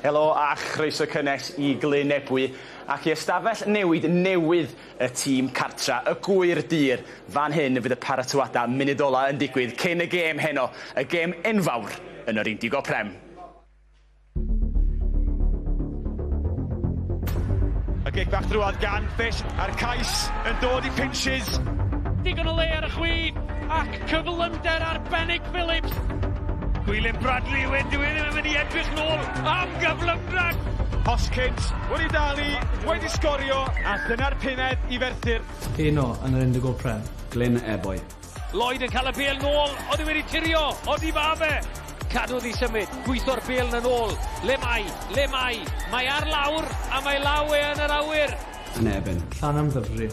Helo a chroeso cynnes I Lyn Ebwy ac I ystafell newydd y tîm cartra y gwyr dyr. Fan hyn fydd y paratoadau munud ola yn digwydd cyn y gêm heno, y gêm enfawr yn yr Indigo Prem. Y gig bach drwad gan Fish a'r cais yn dod I pinches. Digon o le ar y chwith ac cyflymder arbennig Phillips. Gwilym Bradley wedi mynd I edrych nôl am gyflymder. Hoskins wedi dalu, wedi sgorio a dyna'r puned I ferthyr. Heno yn yr Indigo Prem. Lyn Ebwy. Lloyd yn cael y bêl nôl, oedd wedi tirio, odi fa fe. Cadw ddi symud, gweithio'r bêl yn ôl. Le mai, mae ar lawr a mae lawe yn yr awyr. Yn ebyn. Llanymddyfri.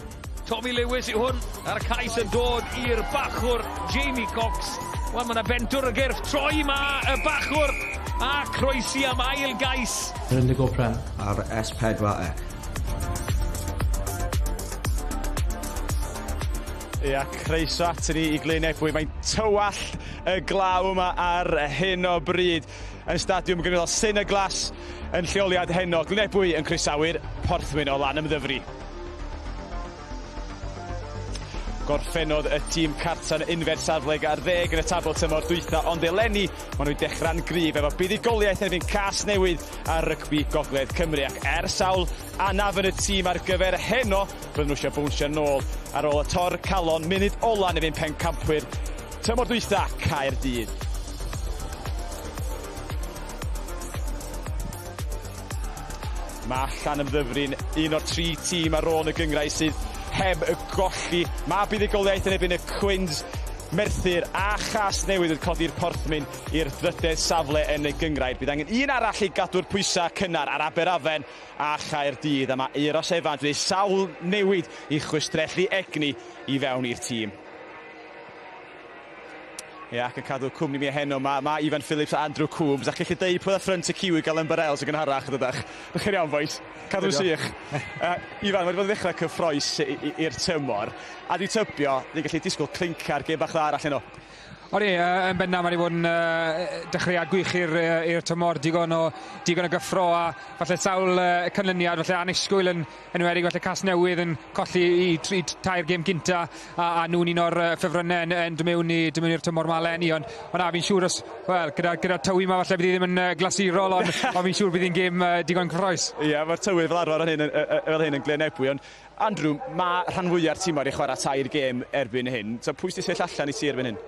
Tommy Lewis yw hwn, a'r cais yn dod i'r bachwr Jamie Cox. Wel, mae yna bentwr y gyrff troi ma y bachwr a croesi am ail gais. Yr Indigo Prem. Ar S4C. Ia, croeso atyn ni I Lyn Ebwy. Mae'n tywall y glaw yma ar hyn o bryd yn stadiwm gynnal Ciner yn lleoliad heno. Lyn Ebwy yn croesawu'r porthwyn o Llanymddyfri. Gorffennodd y tîm carta'n unfer safle ar 10 yn y tabl tymor dwytha, ond eleni maen nhw'n dechrau'n gryf efo buddugoliaeth yn erbyn cas newydd ar rygbi gogledd Cymru ac sawl anaf yn y tîm ar gyfer heno byddwn nhw eisiau bwnsio nôl ar ôl y tor calon munud ola yn erbyn pencampwyr tymor dwytha Caerdydd. Mae Llanymddyfri'n un o'r 3 tîm ar ôl y gyngrau sydd heb y golli. Mae buddugoliaeth yn erbyn y Cwins, Merthyr a Chas Newydd yn codi'r porthmyn i'r drydydd safle yn y gyngrair. Bydd angen un arall I gadw'r pwysau cynnar ar Aberafen a Chaerdydd. A mae Euros Evans wedi sawl newid I chwistrellu egni I fewn i'r tîm. Ia, ac yn cadw cwmni mi heno, mae Ifan Phillips a Andrew Coombs. Ac chi'n deud pwy a ffrynt y ciw I gael yn barels ag yn harach, ydych? Ydych chi'n iawn, boys? Cadw'n sych. Ifan, wedi bod yn ddechrau cyffroes i'r tymor. A di tybio, ni'n gallu disgwyl clincar gêm bach dda arall heno. Odi, yn benna mae wedi bod yn dechreuad gwych i'r tymor, digon o gyffro a falle sawl cynlyniad, falle anisgwyl yn enwedig, falle Cas Newydd yn colli I 3 gêm gynta a nhw'n un o'r ffefrynnau yn dod mewn i'r tymor ma leni, ond na, fi'n siŵr os, wel, gyda tywi ma falle bydd ddim yn glasurol, ond fi'n siŵr bydd hi'n gêm digon cyffroes. Ie, mae'r tywydd fel arfer fel hyn yn Lyn Ebwy, ond Andrew, mae rhan fwyaf tîmor I chwarae 3 gêm erbyn hyn, so pwy sy'n sefyll allan I ti erbyn hyn?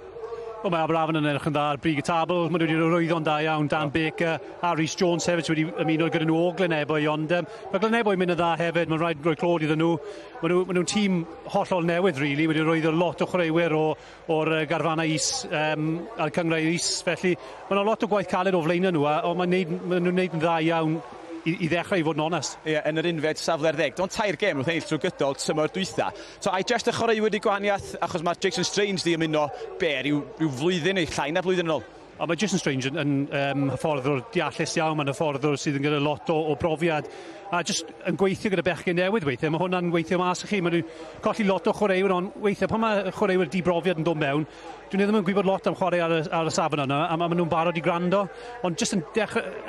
Wel, mae Aberafen yn edrych yn dda ar brig y tabl. Mae wedi rwyddo'n da iawn. Dan Baker a Rhys Jones hefyd wedi ymuno gyda nhw o Lyn Ebwy, ond mae Lyn Ebwy mynd yn dda hefyd. Mae'n rhaid rhoi clod iddyn nhw. Mae nhw'n tîm hollol newydd, really. Wedi rwyddo lot o chwaraewyr o'r garfanau is a'r cyngrau is. Felly, mae lot o gwaith caled o flaen nhw, ond maen nhw'n gwneud yn dda iawn I ddechrau I fod yn onest. Ie, yn yr unfed safle'r 10. Do'n 3 gêm wrth ennill trwy gydol tymor dwytha. So, ai just y chwaraewyr wedi gwahaniaeth, achos mae Jason Strange di ymuno ryw flwyddyn neu llai na blwyddyn yn ôl? Mae Jason Strange yn hyfforddwr deallus iawn, mae'n hyfforddwr sydd yn gyda lot o brofiad a just yn gweithio gyda bechgyn newydd weithiau. Mae hwnna'n gweithio mas I chi. Mae nhw'n colli lot o chwaraewyr, ond weithiau pan mae chwaraewyr dibrofiad yn dod mewn, dwi'n ddim yn gwybod lot am chwarae ar y safon yna, a maen nhw'n barod I gwrando, ond just yn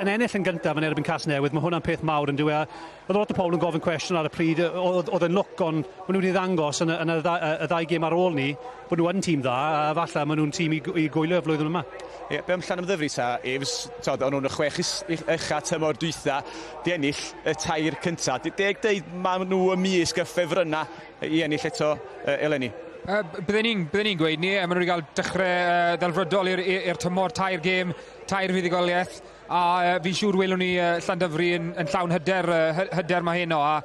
ennill yn gyntaf yn erbyn Cas Newydd, mae hwnna'n peth mawr yn dweud. Oedd lot o pobl yn gofyn cwestiwn ar y pryd, oedd yn look, ond maen nhw wedi ddangos yn y 2 gêm ar ôl ni, bod nhw yn tîm dda, a falle maen nhw'n tîm I gwylio y flwyddyn yma. Ie, be am Llanymddyfri ta, Eves, o'n nhw'n y 6 ucha tymor dwytha, di ennill y 2 cynta. Deg deud maen nhw ymysg y ffefrynnau I ennill eto eleni? Bydden ni'n gweud ni, maen nhw wedi cael dechrau ddelfrydol i'r tymor 3 gêm, 2 fuddugoliaeth, a fi'n siŵr welwn ni Llandyfri yn llawn hyder mae heno, a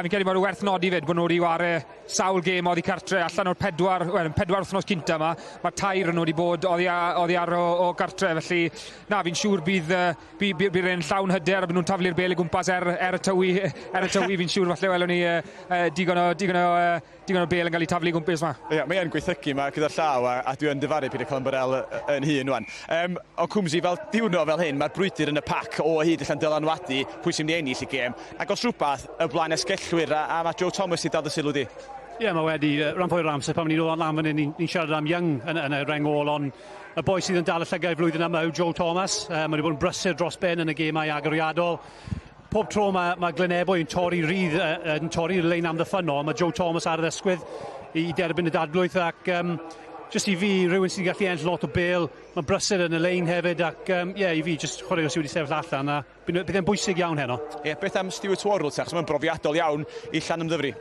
fi'n credu bod nhw werth nodi fyd bod nhw wedi wario sawl gêm oddi cartre allan o'r 4 wythnos cynta yma, mae 2 yn wedi bod oddi ar o cartre, felly na, fi'n siŵr bydd yn llawn hyder a bydd nhw'n taflu'r bel I gwmpas er y tywi, fi'n siŵr falle welwn ni digon o bel yn cael ei taflu I gwmpas yma. Ie, mae e'n gweithygu yma gyda'r llaw a dwi'n dyfaru Peter Columbarel yn hun wan. O Cwmsi, fel diwrnod fel hyn, mae'r brwydr yn y pac o hyd allan dylanwadu pwy sy'n mynd I ennill y gêm. Ac os rhywbeth, y blaen esgellwyr a mae Joe Thomas I dal y sylw di? mae wedi, rhan fwy o'r amser pan ni'n dod lan fan hyn, ni'n siarad am Young yn y rengol, ond y boi sydd yn dal y llygau flwyddyn yma yw Joel Thomas. Mae wedi bod yn brysur dros ben yn y gemau agoriadol. Pob tro mae Glyn Ebwy yn torri rydd, yn torri'r Llanymddyfri, mae Joe Thomas ar y ddysgwydd i derbyn y dadlwyth ac just i fi, rhywun sy'n gallu ennill lot o bêl, mae brysur yn y lein hefyd ac i fi, just chwaraewr sydd wedi sefyll allan a bydd e'n bwysig iawn heno. Beth am Stuart Worrell, achos mae'n brofiadol iawn i Llanymddyfri?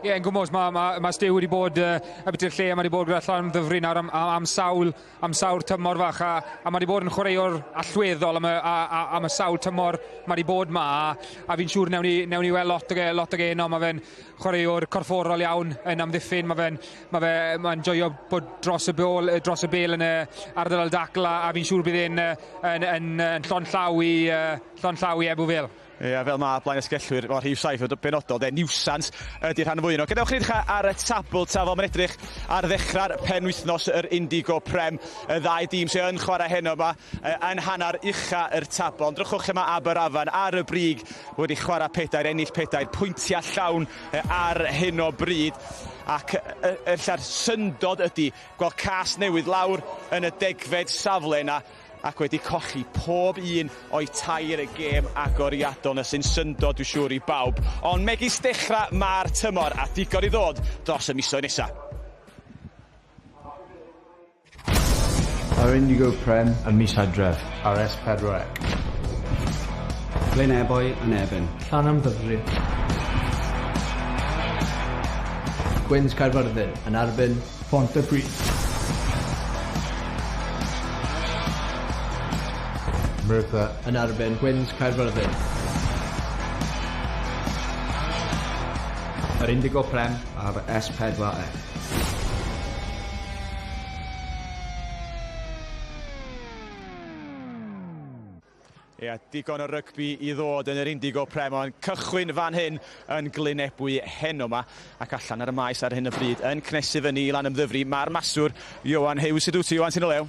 Yn gwmwys, mae Stew wedi bod y bit i'r lle, mae wedi bod gyda Llanymddyfri nawr am sawl tymor fach a mae wedi bod yn chwaraewr allweddol am y sawl tymor mae wedi bod ma a fi'n siŵr newn ni weld lot o geno, mae fe'n chwaraewr corfforol iawn yn amddiffyn, mae'n joio bod dros y bêl yn y ardal dacl a fi'n siŵr bydd e'n llon llaw i Ebbw Vale. Fel mae blaen ysgellwyr o'r rhif 7 o benodol, niwsans ydy'r rhan fwy yno. Gadewch chi ddechrau ar y tabl ta fel mae'n edrych ar ddechrau'r penwythnos yr Indigo Prem. Y ddau dîm sy'n chwarae heno yma yn hanner ucha yr tabl. Ond drychwch yma Aberafan ar y brig wedi chwarae pedair, ennill pedair, pwyntiau llawn ar hyn o bryd. Ac y lla'r syndod ydy gweld cas newydd lawr yn y degfed safle yna ac wedi cochi pob un o'i tair y gêm agoriadol na sy'n syndod dwi'n siŵr i bawb. Ond megis dechrau mae'r tymor a digon i ddod dros y misoedd nesa. Our Indigo Prem yn mis Hydref ar S4C. Lyn Ebwy yn Ebbw. Llanymddyfri. Gwyns Caerfyrddin yn erbyn Pontypridd. Merthyr yn erbyn Gwyns Caerfyrddin. Yr Indigo Prem ar S4C. Digon o rygbi i ddod yn yr Indigo Prem, ond cychwyn fan hyn yn Lyn Ebwy heno yma ac allan ar y maes ar hyn o bryd yn cnesu fyny i Llanymddyfri. Mae'r maswr Iwan Hughes sydd wyt ti, Iwan, sy'n o lew?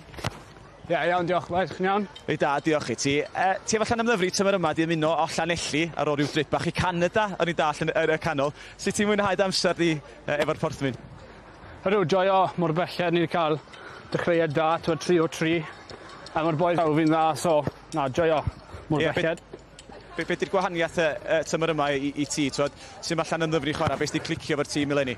Iawn, diolch, chi'n iawn? Ei da, diolch i ti. Ti efo Llanymddyfri tymor yma di ymuno o Llanelli ar ôl ryw drip bach i Canada o'n i dall yn y canol. Sut ti'n mwynhau amser di efo'r porthwyn? Ydw, joio mor belled ni wedi cael dechreuad da, 3 o 3 a mae'r boes awr fi'n dda, so na, joio mor belled. Be di'r gwahaniaeth tymor yma i ti? Sut mae Llanymddyfri chwarae? Be sy'n clicio efo'r tîm eleni?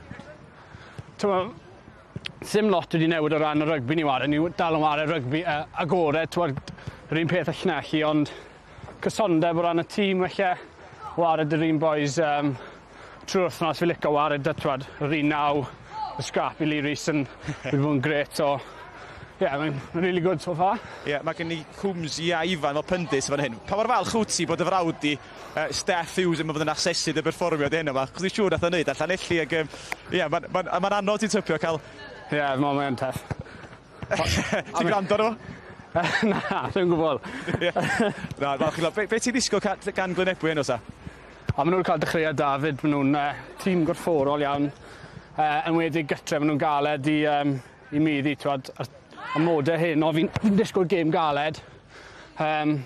Sim lot wedi newid o ran y rygbi ni ware. Ni dal yn ware rygbi agored, yr un peth a Llanelli, ond cysondeb o ran y tîm felly wared yr un boes trwy'r wythnos fi licio wared yr un naw, y scrap i Lyrys yn wedi bod yn gret, so mae'n really good so far. Mae gen i Cwmsi a Ifan fel pyndus fan hyn. Pa mor falch wyt ti bod y frawd di Steph Hughes yn bod yn asesu dy berfformiad hyn yma? Chos dwi'n siŵr nath o'n neud a Llanelli ag mae'n anodd ti'n typio cael... Mae'n tough. Ti'n gwrando arno fo? Na, dwi'n gwybod. Be ti'n disgwyl gan Lyn Ebwy heno sa? Maen nhw'n cael dechreuad David, maen nhw'n tîm gorfforol iawn. Yn wedi gytre, maen nhw'n galed i middi, a modau hyn, fi'n disgwyl gêm galed. Ond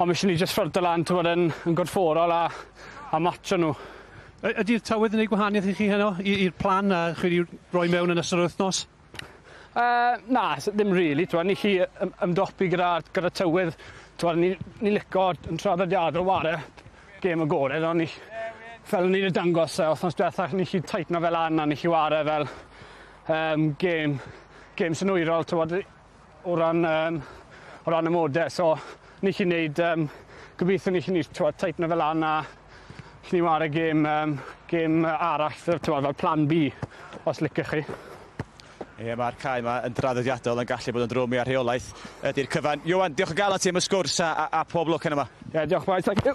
mae eisiau ni jyst ffyrdd y lan yn gorfforol a matcha nhw. Ydy'r tywydd yn ei gwahaniaeth i chi heno i'r plan a chi wedi rhoi mewn yn ystod wythnos? Na, ddim rili. Ni chi ymdopi gyda tywydd. Ni licio yn traddodiadol ware gêm agored, ond fel ni wedi dangos wythnos diwethaf, ni chi teitno fel an a ni chi ware fel gêm synwyrol o ran y modau. So ni chi wneud, gobeithio ni chi teitno fel an a ni ware gêm arall fel plan B, os licech chi. Mae'r cae yma yn draddodiadol yn gallu bod yn drwm i ar rheolaeth ydy'r cyfan. Iwan, diolch o galon ti am y sgwrs a pob lwc yn yma. Diolch boys, thank you.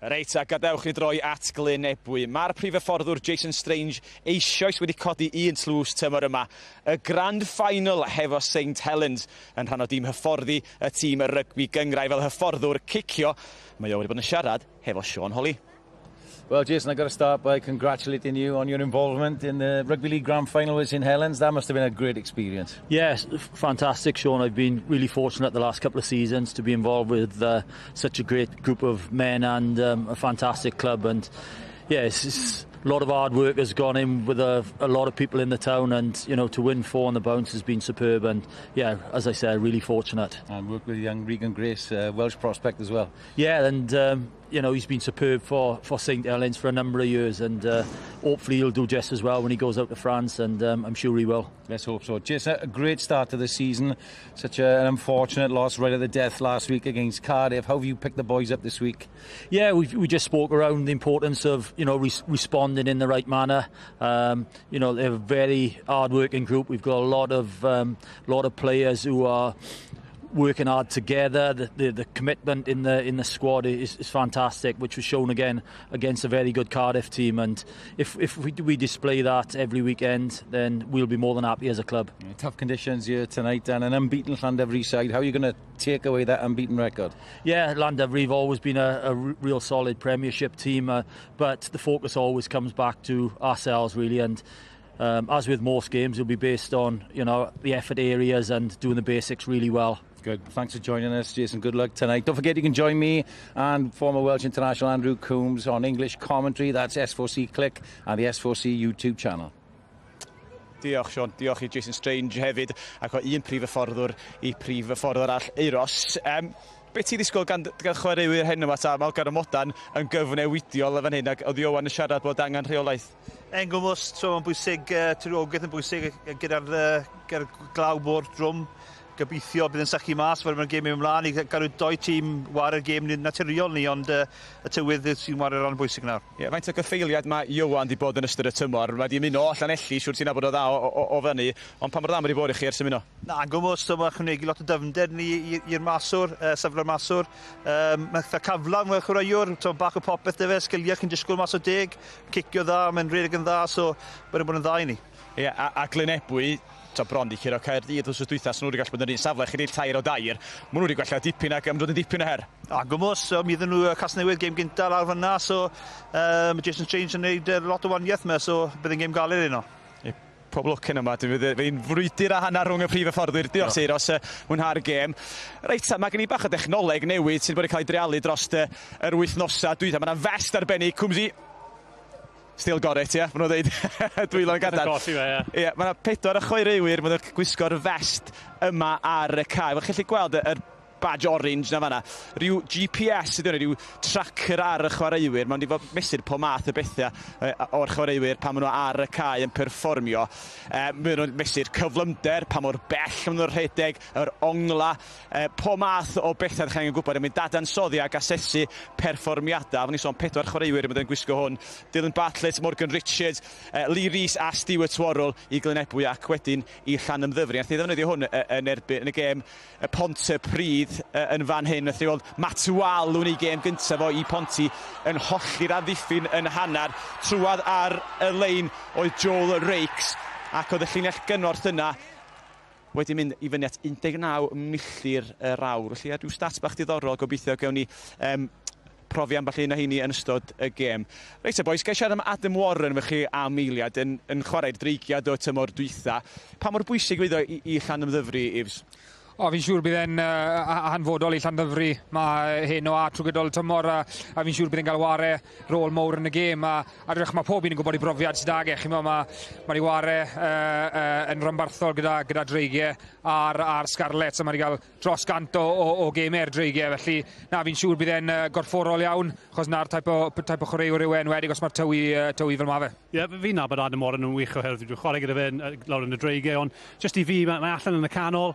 Reit, a gadewch i droi at Lyn Ebwy. Mae'r prif hyfforddwr Jason Strange eisoes wedi codi un tlws tymor yma. Y grand final hefo St Helens yn rhan o dîm hyfforddi y tîm rygbi gyngrau fel hyfforddwr cicio. Mae o wedi bod yn siarad hefo Sean Holly. Well, Jason, I've got to start by congratulating you on your involvement in the Rugby League Grand Final in Helens. That must have been a great experience. Yes, fantastic, Sean. I've been really fortunate the last couple of seasons to be involved with such a great group of men and a fantastic club. And yeah, it's lot of hard work has gone in with a lot of people in the town, and you know, to win 4 on the bounce has been superb. And yeah, as I say, really fortunate. And work with young Regan Grace, Welsh prospect as well. Yeah, and you know, he's been superb for St Helens for a number of years, and hopefully he'll do just as well when he goes out to France, and I'm sure he will. Let's hope so. Jason, a great start to the season. Such an unfortunate loss right at the death last week against Cardiff. How have you picked the boys up this week? Yeah, we just spoke around the importance of, you know, responding in the right manner. You know, they're a very hard-working group. We've got a lot of players who are working hard together. The commitment in the squad is fantastic, which was shown again against a very good Cardiff team. And if we display that every weekend, then we'll be more than happy as a club. Yeah, tough conditions here tonight, and an unbeaten Llanymddyfri side. How are you going to take away that unbeaten record? Yeah, Llanymddyfri have always been a real solid Premiership team, but the focus always comes back to ourselves, really. And as with most games, it'll be based on, you know, the effort areas and doing the basics really well. Good. Thanks for joining us, Jason. Good luck tonight. Don't forget you can join me and former Welsh international Andrew Coombs on English commentary. That's S4C Click and the S4C YouTube channel. Diolch, Sean. Diolch I Jason Strange hefyd. Ac o un prif fforddwr I prif ffordd arall Euros. Be ti ddisgwyl gan chwaraewyr hyn yma ta? Malgar y Modan yn gyfnewidiol yn fan hyn, ac oedd Iowan yn siarad bod angen rheolaeth. Yn gwmws, mae'n bwysig, tiriogaeth yn bwysig gyda'r glaw bwr drwm. Gobeithio bydd yn sychu mas fel mae'r gêm yn ymlaen I gadw 2 tîm wario'r gêm naturiol ni, ond y tywydd sy'n wario'r rhan bwysig nawr. Ie, faint o gyffeiliad mae Iowan wedi bod yn ystod y tymor? Mae wedi ymuno allan elli, siwr ti'n nabod o dda o fyny, ond pa mor dda mae wedi bod I chi ers ymuno? Na, yn gwmws, mae'n chwnegu lot o dyfnder ni i'r maswr, safle'r maswr. Mae'n eitha caflan mewn chwaraewr, bach o popeth dy fe, sgiliau chi'n disgwyl mas o deg, cicio dda, mae'n rhedeg yn dda, so mae'n bod yn dda I ni. Ie, a Lyn Ebwy, bron I curo Caerdydd wrth dwythas, nhw wedi gallu bod yn un safle, chi wneud 2 o 2. Maen nhw wedi gwella dipyn ac ymdod yn dipyn o her. A gwmws, mi iddyn nhw Casnewydd gêm gynta lawr fyna, so mae Jason Strange yn gwneud lot o waniaeth me, so bydd yn gêm galed yno. Pob lwc yn yma, fe'n frwydr a hanner rhwng y prif fforddwyr. Diolch Seiros, mwynhau'r gêm. Reit, mae gen I bach o dechnoleg newydd sy'n wedi cael ei drealu dros yr wythnosa dwytha. Mae yna fest arbennig, Cwmsi. Still got it, ie? Mae nhw'n dweud dwylo yn gadarn. Ie, mae yna 4 chwaraewyr, mae nhw'n gwisgo'r fest yma ar y cae. Fel chi'n gweld yr badge orange na fanna. Rhyw GPS ydy hwnna, rhyw tracker ar y chwaraewyr. Mae'n wedi fod mesur po math o bethau o'r chwaraewyr pan maen nhw ar y cae yn perfformio. Maen nhw'n mesur cyflymder, pa mor bell maen nhw'n rhedeg, yr ongla, po math o bethau ddech chi'n gwybod. Mae'n dadansoddi ac asesu perfformiadau. Fan ni sôn 4 chwaraewyr yn mynd yn gwisgo hwn. Dylan Bartlett, Morgan Richards, Lee Rees a Stewart Worrell I Glyn Ebwy ac wedyn I Llanymddyfri. Nath I ddefnyddio hwn yn y gêm Pontypridd yn fan hyn. Nath I weld Matt Walwn I gêm gyntaf o I Ponty yn holli'r amddiffyn yn hanner. Trwad ar y lein oedd Joel Rakes ac oedd y llinell gynorth yna wedi mynd I fyny at 19 milltir yr awr. Felly rhyw stats bach diddorol, gobeithio gawn ni profi ambell un o heini yn ystod y gêm. Reit boys, gai siarad am Adam Warren fy chi am eiliad yn chwarae'r dreigiad o tymor dwytha. Pa mor bwysig fydd o I Llanymddyfri, Yves? Fi'n siŵr bydd e'n hanfodol I Llanymddyfri. Mae heno a trwy gydol tymor a fi'n siŵr bydd e'n cael ware rôl mowr yn y gêm. A drwych mae pob un yn gwybod I brofiad sydd ag e. Mae I ware yn rymbarthol gyda dreigiau a'r Scarlets a mae I gael dros gant o gêmau'r dreigiau. Felly fi'n siŵr bydd e'n gorfforol iawn, achos na'r taip o chwaraewr yw enwedig os mae'r tywi fel mae fe. Ie, fi'n nabod Adam Warren yn wych oherwydd dwi'n chwarae gyda fe lawr yn y dreigiau, ond just I fi, mae allan yn y canol,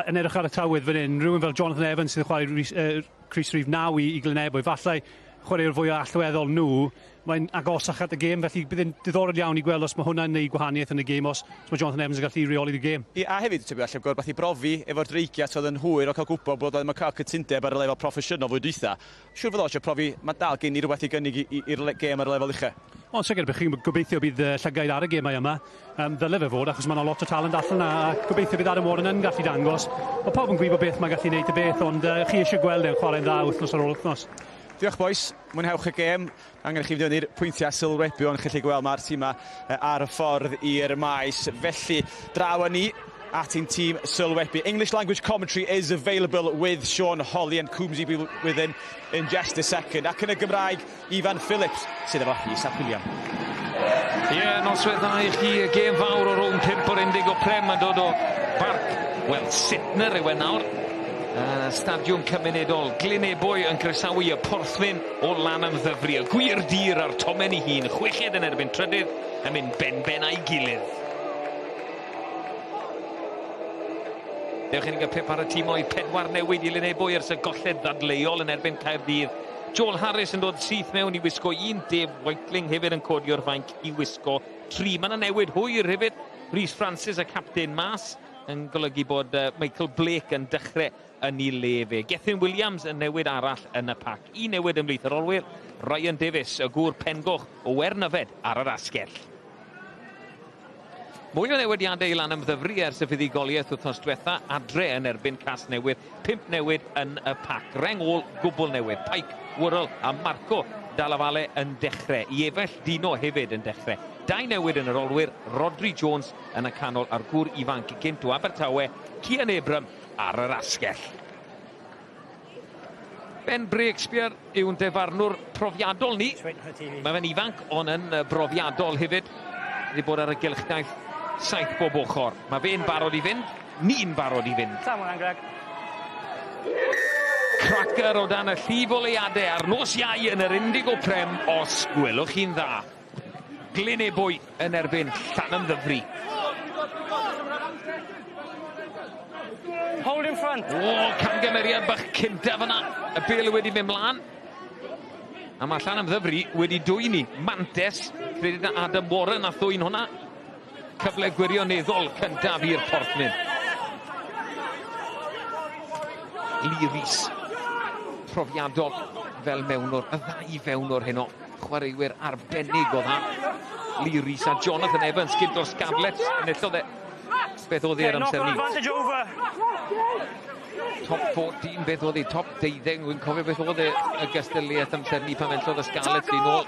yn edrych ar y tawydd fan hyn, rhywun fel Jonathan Evans sydd yn chwarae Crys Rhif 9 I Glyn Ebwy, falle chwarae'r fwy allweddol nhw, mae'n agosach at y gêm, felly bydd yn diddorol iawn I gweld os mae hwnna'n neud gwahaniaeth yn y gêm, os mae Jonathan Evans yn gallu reoli'r gêm. A hefyd, ti'n allai gweld beth I brofi efo'r dreigiad oedd yn hwyr o cael gwybod bod oedd cael cytundeb ar y lefel proffesiynol fwy dwytha. Siwr fod o eisiau profi, mae dal gen I rhywbeth I gynnig i'r gêm ar y lefel uchel. Ond sicr, bych chi'n gobeithio bydd llygaid ar y gemau yma. Ddyle fe fod, achos mae yna lot o talent allan a gobeithio bydd Adam Warren yn gallu dangos. Mae pob yn gwybod beth mae gallu gwneud y beth, ond chi eisiau gweld e'n chwarae'n dda wythnos ar ôl wythnos. Diolch boys, mwynhewch y gêm. Angen chi fynd i'r pwyntiau sylwebu, ond chi'n gallu gweld mae'r tîm ar y ffordd i'r maes. Felly, draw â ni at ein tîm sylwebu. English language commentary is available with Sean Holly and Coombs will be within in just a second. Ac yn y Gymraeg, Ifan Phillips sydd efo Isaac William. Noswaith dda i chi, gêm fawr o rwng 5 o'r Indigo Prem yn dod o Barc, Ciner yw nawr. Stadiwm cymunedol Lyn Ebwy yn croesawu y porthwyn o Llanymddyfri. Y gwir dir ar tomen ei hun, 6 yn erbyn trydydd yn mynd ben a'i gilydd. Dewch yn gypip ar y tîm o'i 4 newid i Lyn Ebwy ers y golled ddadleuol yn erbyn Caerdydd. Joel Harris yn dod syth mewn i wisgo 1 Dave Whiteling hefyd yn codio'r fainc i wisgo 3. Mae yna newid hwyr hefyd. Rhys Francis y capten mas yn golygu bod Michael Blake yn dechrau yn ei le fe. Gethin Williams yn newid arall yn y pac. 1 newid ymlaeth yr olwyr. Ryan Davies, y gŵr pengoch o Wernyfed ar yr asgell. Mwy o newidiadau i Llanymddyfri ers y fuddugoliaeth wythnos diwetha, adre yn erbyn cas newydd, 5 newid yn y pac. Reng ôl gwbl newydd, Pike, Wyrl a Marco Vale yn dechrau. I Efell Dino hefyd yn dechrau. 2 newid yn yr olwyr, Rodri Jones yn y canol a'r gŵr ifanc gynt o Abertawe, Lyn Ebwy ar yr asgell. Ben Breakspear yw'n defarnwr profiadol ni. Mae fe'n ifanc ond yn brofiadol hefyd. Wedi bod ar y gylchdaeth 7 bob ochr. Mae fe'n barod i fynd, ni'n barod i fynd. Cracker o dan y llif o leiadau ar nos iau yn yr Indigo Prem os gwelwch chi'n dda. Lyn Ebwy yn erbyn Llanymddyfri. Hold in front. Camgymeriad bach cyntaf yna. Y Vale wedi mynd mlaen. A mae Llanymddyfri wedi dwyni. Mantes, credu na Adam Warren a ddwyn hwnna. Cyfle gwirioneddol cyntaf i'r porthwyn. Lee Rhys, profiadol fel mewnwr, y 2 fewnwr heno. Chwaraewyr arbennig o dda. Lee Rhys a Jonathan Evans gynt o'r Scarlett. Enillodd e. Beth oedd e'r amser ni? Top 14, beth oedd e? Top 12. Wy'n cofio beth oedd e y gystyliaeth amser ni pan enillodd y Scarlett i nôl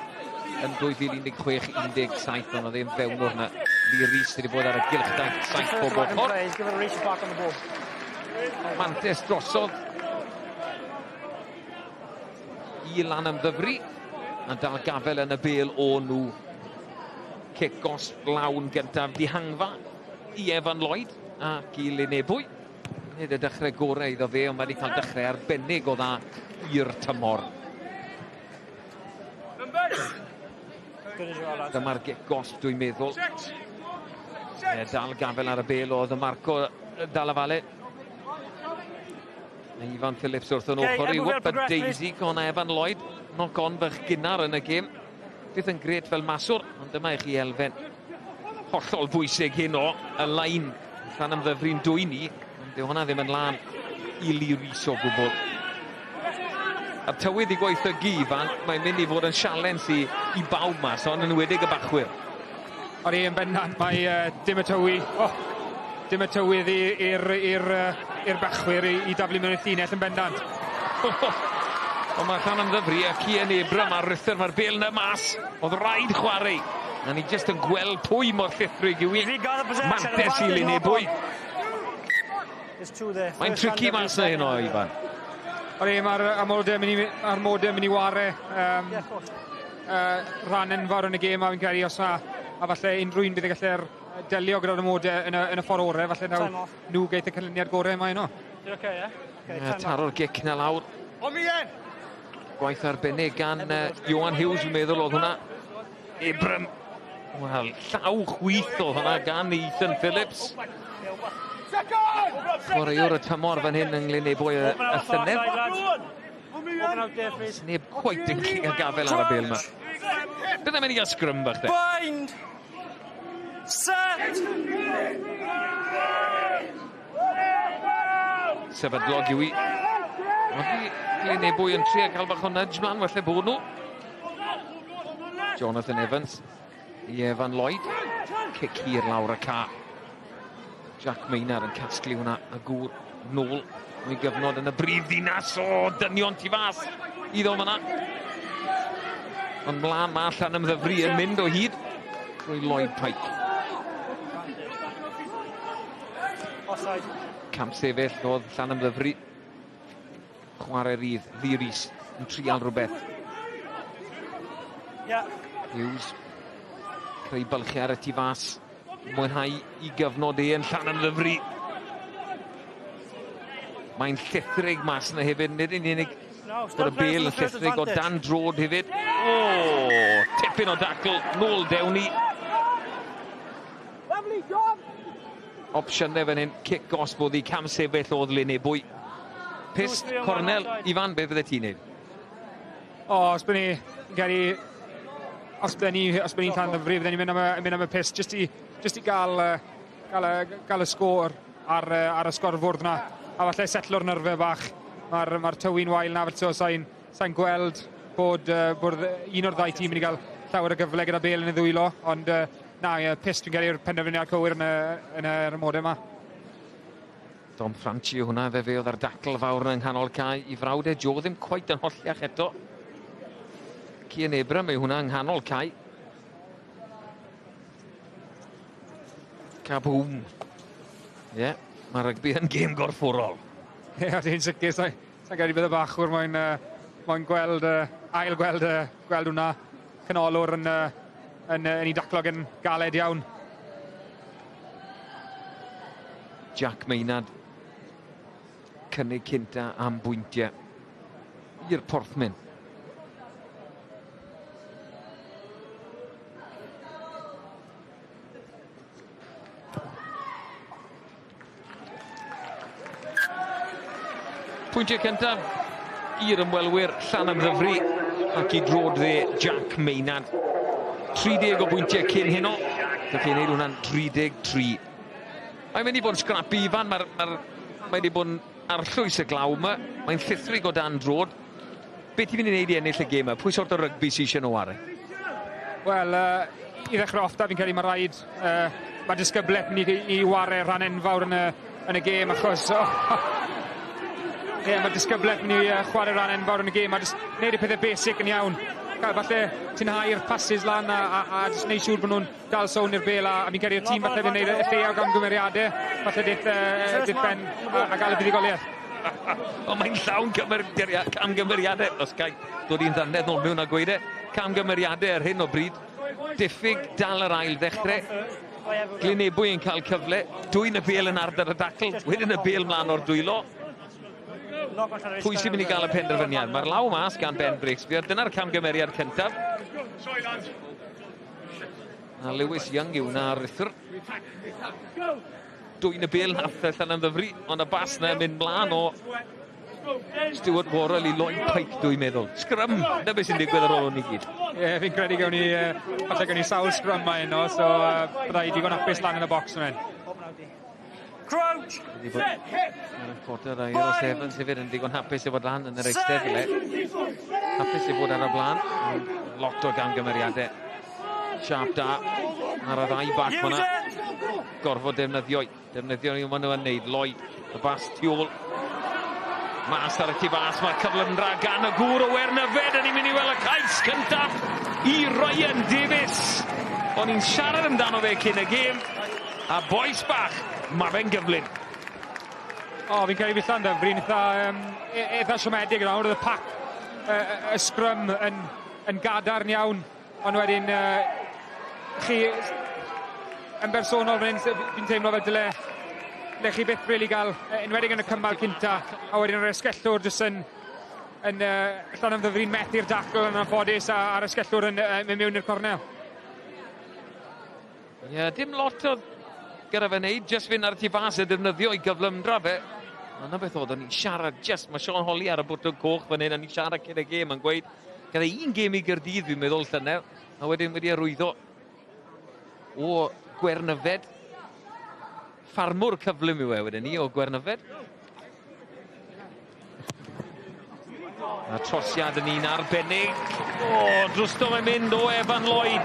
yn 2016-17, ond oedd e'n fewnwr yna. Lee Rhys wedi bod ar y gylchdaith 7 bob ochr. Mantes drosodd i Llanymddyfri a dal gafel yn y bel o nhw. Cicos lawn gyntaf dihangfa i Evan Lloyd ac i Lyn Ebwy. Nid y dechrau gorau iddo fe, ond wedi cael dechrau arbennig o dda i'r tymor. Dyma'r Cicos, dwi'n meddwl. Dal gafel ar y bel oedd y Marco Vale. Ifan Phillips wrth yn ochr i Whopper Daisy con Evan Lloyd. Knock on fach gynnar yn y gêm. Bydd yn gret fel maswr, ond dyma i chi elfen hollol bwysig heno y lain Llanymddyfri'n dwyni. Dyw hwnna ddim yn lan i Lee Rhys o gwbl. A'r tywydd i gweithio Ifan, mae'n mynd i fod yn sialens i bawb mas, ond yn wedig y bachwyr. O'r un bendant, mae dim y tywydd i'r bachwyr i daflu mewn y llinell yn bendant. Ond mae Llanymddyfri ac Lyn Ebwy mae'r rythr, mae'r bel yna mas. Oedd rhaid chwarae. A ni jyst yn gweld pwy mor llithrig yw i. Mantes i Lyn Ebwy. Mae'n tricky mas na hyn o, Ifan. Mae'r modem yn i ware rhan enfawr yn y gêm a fi'n credu os a falle unrhyw un bydd y gallu'r delio gyda'r modem yn y ffordd orau, falle nhw geith y canlyniad gorau mae yno. Taro'r gic na lawr. Gwaith arbennig gan Johan Hughes, fi'n meddwl oedd hwnna. Ebbw. Wel, llaw chwyth oedd hwnna gan Ethan Phillips. Chwaraewr y tymor fan hyn yng Lyn Ebwy y llynedd. Sneb cweit yn cling a gafel ar y bel yma. Bydd e'n mynd i gael sgrym bach de. Bind! Set! Sefydlog yw i. Lyn Ebwy yn trio cael bach o nudge mlaen, felly bod nhw. Jonathan Evans i Evan Lloyd. Cic hir lawr y ca. Jack Maynard yn casglu hwnna y gŵr nôl. Mae'n gyfnod yn y brif ddinas o dynion tu fas. Iddo hwnna. Ond mlaen ma Llanymddyfri yn mynd o hyd. Drwy Lloyd Pike. Camp sefyll oedd Llanymddyfri. Chwarae rydd, Ddiris yn trial rhywbeth. Hughes. Creu bylchu ar y tu fas. Mwynhau I gyfnod yn Llanymddyfri. Mae'n llithrig mas yna hefyd, nid yn unig bod y bel yn llithrig o dan drod hefyd. O, tipyn o dacl, nôl dewni. Opsiynau fan hyn, cic os bod I cam sefyll oedd Lyn Ebwy. Pist, cornel, Ifan, beth fydde ti'n neud? Os bydd ni'n geri... Os bydd ni'n Llanymddyfri, fydden ni'n mynd am y pist, jyst I gael y sgôr ar y sgorfwrdd na. A falle setlo'r nyrfau bach. Mae'r tywyn wael na, so sa'n gweld bod un o'r ddau tîm yn mynd I gael llawer o gyfle gyda bel yn y ddwylo, ond na, pist fi'n gael i'r penderfyniad cywir yn yr ymodau yma. Dom Franchi hwnna, fe oedd ar dacl fawr yng nghanol cae I frawdau. Jo ddim cweit yn holliach eto. Lyn Ebwy mae hwnna yng nghanol cae. Kaboom. Ie, mae rygbi yn gêm gorfforol. Ie, dwi'n sicr, sa'n gael I bydd y bachwr, mae'n gweld hwnna, canolor yn ei daclog yn galed iawn. Jack Maynard. Cynnig cynta am bwyntiau i'r porthmyn. Pwyntiau cyntaf i'r ymwelwyr Llanymddyfri ac I drod dde Jack Maynard. 30 o bwyntiau cyn heno. Dwi'n ei wneud hwnna'n 33. Mae'n mynd I bod yn scrappy Ifan, mae wedi bod yn arllwys y glaw yma. Mae'n llithrig o dan drod. Beth I fi'n ei wneud I ennill y gêm yma? Pwy sort o rygbi sy'n eisiau nhw ar? Wel, I ddechrau off da fi'n credu mae rhaid. Mae disgybleth ni I wario rhan enfawr yn y gêm achos... Ie, mae disgybleth ni chwarae rhan enfawr yn y gêm. Mae jyst wneud y pethau basic yn iawn. Falle ti'n hau'r passes lan a jyst wneud siŵr bod nhw'n dal sôn i'r bel a fi'n credu'r tîm falle fi'n gwneud y lleia o gamgymeriadau. Falle dit Ben a gael y buddigoliaeth. O, mae'n llawn camgymeriadau. Os gai dod i'n ddannedd nôl mewn a gweud camgymeriadau ar hyn o bryd. Diffyg dal yr ail ddechrau. Lyn Ebwy yn cael cyfle. Dwy'n y bel yn ardal y dacl. Wedyn y bel mlaen o'r dwylo. Pwy sy'n mynd I gael y penderfyniad? Mae'r law mas gan Ben Breakspear. Dyna'r camgymeriad cyntaf. A Lewis Young yw na rithwr. Dwy'n y bel nath Llanymddyfri, ond y bas na mynd mlaen o Stuart Worrell I Lloyd Pike, dwi'n meddwl. Scrum, na beth sy'n digwydd ar ôl ni gyd. Ie, fi'n credu gawn ni sawl scrum mae yno, so byddai digon hapus lan yn y bocs yma. Crouch! Set! Hit! Mae'r quarter air o Sevens hefyd yn digon hapus I fod lan yn yr eisteddle. Hapus I fod ar y blaen. Lot o gamgymeriadau. Siarp da ar y ddau bac hwnna. Gorfod defnyddio ni yma nhw yn neud. Lloyd, y bas tu ôl. Mas ar y tu bas, mae'r cyfle yn dra gan y gŵr o Wernefed. Yn ni'n mynd I weld y cais cyntaf I Ryan Davies. O'n i'n siarad amdano fe cyn y gêm. A boes bach, mae fe'n gyflym. Fi'n credu fi Llanymddyfri'n eitha siomedig yna. Oedd y pac, y scrum yn gadarn iawn. Ond wedyn, chi, yn bersonol fan hyn, fi'n teimlo fel dyle chi byth rili gael, enwedig yn y cymal cynta, a wedyn yr esgellwr jyst yn Llanymddyfri'n methu'r dacl yn anffodus a'r esgellwr yn mewn i'r cornel. Ie, dim lot o gyda fe wneud, jyst fynd ar tu fas y defnyddio I gyflymdra fe. Yna beth oedd, o'n i'n siarad mae Sean Holly ar y bwtwr coch fan hyn, o'n i'n siarad cyn y gêm yn gweud, gyda un gêm I Gaerdydd fi'n meddwl llynedd, a wedyn wedi arwyddo o Gwernefed. Ffarmwr cyflym yw wedyn ni o Gwernefed. A trosiad yn un arbennig. Drwsto mae'n mynd o Evan Lloyd.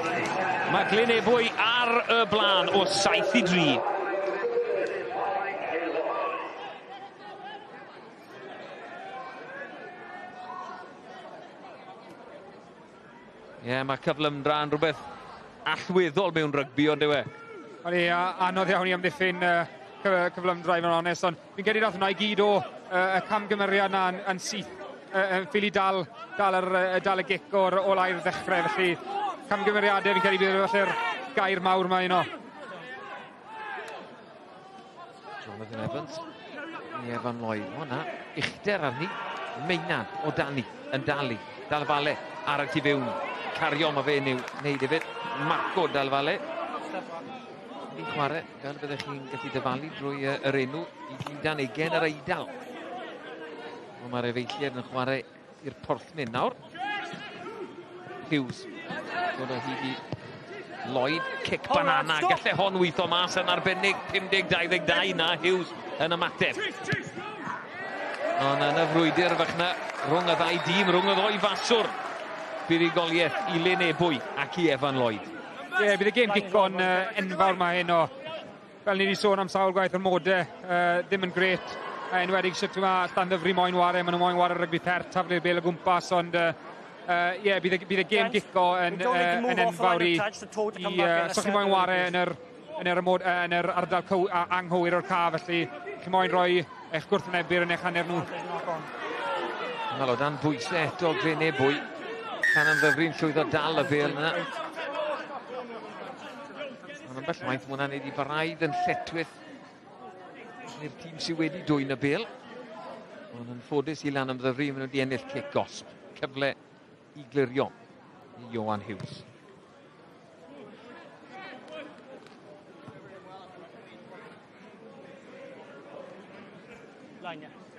Mae Lyn Ebwy ar y blaen o 7-3. Ie, mae cyflym dra'n rhywbeth allweddol mewn rygbi, ond yw e? O'n i anodd iawn I amddiffyn cyflymdra i fod yn onest, ond fi'n credu nath hwnna i gyd o y camgymeriad yna yn syth, ffili dal y gic o lai'r ddechrau, felly camgymeriadau fi'n credu bydd falle'r gair mawr yma un o. Jonathan Evans, Evan Lloyd, hwnna, uchder arni, Meinad o Dani, yn dal Vale, ar y tu fewn, cario ma fe wneud hefyd, Marco dal Vale. Ni'n chwarae, fel byddech chi'n gallu dyfalu drwy yr enw, i 20 yr Eidal. Mae'r efeilliad yn chwarae i'r porthmyn nawr. Hughes, dod o hyd i Lloyd, cic banana, gallai hon weithio mas yn arbennig, 50-22 na Hughes yn ymateb. Ond yn y frwydr fychna, rhwng y ddau dîm, rhwng y ddoi faswr, buddugoliaeth i Lyn Ebwy ac i Evan Lloyd. Ie, bydd y gêm gico'n enfawr mae hyn o. Fel ni wedi sôn am sawl gwaith o'r modau, ddim yn gret. Enwedig sut mae Llanymddyfri moyn ware, maen nhw moyn ware rygbi pert, taflu'r bel o gwmpas, ond ie, bydd y gêm gico yn enfawr i... So chi moyn ware yn yr ardal anghywir o'r ca, felly chi moyn rhoi eich gwrthwynebyr yn eich hanner nhw. Wel, o dan bwysau eto Glyn Ebwy, Llanymddyfri'n llwyddo dal y bel yna. Ond yn bell maith, mae hwnna'n neud i baraidd yn lletwydd i'r tîm sydd wedi dwyn y bel. Ond yn ffodus i Llanymddyfri, maen nhw wedi ennill cic gosb. Cyfle i glirio i Johan Hughes.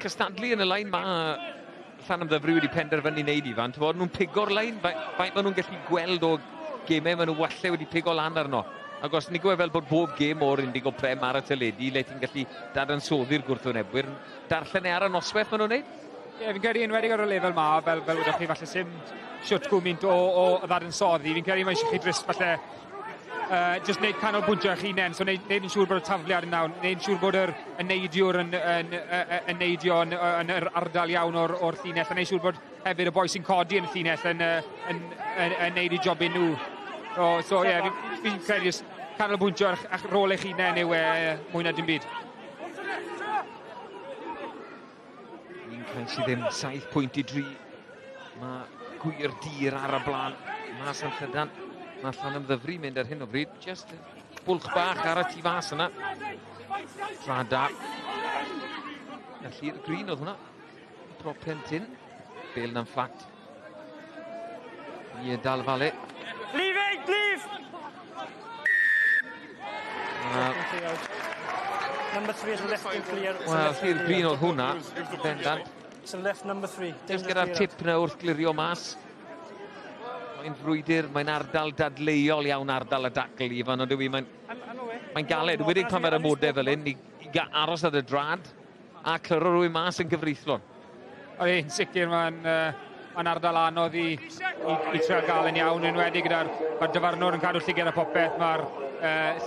Cystadlu yn y lain mae Llanymddyfri wedi penderfynu wneud i fan. Nhw'n pigo'r lain, faint maen nhw'n gallu gweld o gemau, maen nhw walle wedi pigo lan arno. Ac os ni gweld fel bod bob gêm o'r Indigo Prem ar y teledu, le ti'n gallu dadansoddi'r gwrthwynebwyr, darllen ar y noswaith maen nhw'n wneud? Ie, fi'n credu enwedig ar y lefel ma, fel wedwch chi, falle sim siwt gwmynt o ddadansoddi. Fi'n credu mae eisiau chi drist falle just wneud canolbwyntio eich hunain, so wneud yn siŵr bod y tafliad yn nawn, wneud yn siŵr bod y neidiwr yn neidio yn yr ardal iawn o'r llinell, a wneud siŵr bod hefyd y boi sy'n codi yn y llinell yn neud i jobyn nhw. So ie, fi'n credu canolbwyntio eich rôl eich hunain yw mwy na dim byd. Un cael sydd ddim 7 pwynt i 3. Mae gwir dir ar y blaen. Mas yn Llydan. Mae Llanymddyfri mynd ar hyn o bryd. Just bwlch bach ar y tu fas yna. Tra da. Felly'r Glyn oedd hwnna. Pro plentyn. Bel na'n fflat. I dal Vale. Leave it, leave! Number 3 is left and clear. Wel, i'r Glyn oedd hwnna. Bendant. So left number 3. Just gyda'r tip na wrth glirio mas. Mae'n frwydr, mae'n ardal dadleuol iawn ardal y dacl i fan, ond mae'n galed. Wedig pan mae'r ymodau fel hyn, i aros ar y drad a clyro rhywun mas yn gyfreithlon. Yn sicr, mae'n ardal anodd i treol gael yn iawn, yn wedi gyda'r dyfarnwr yn cadw lliged y popeth, mae'r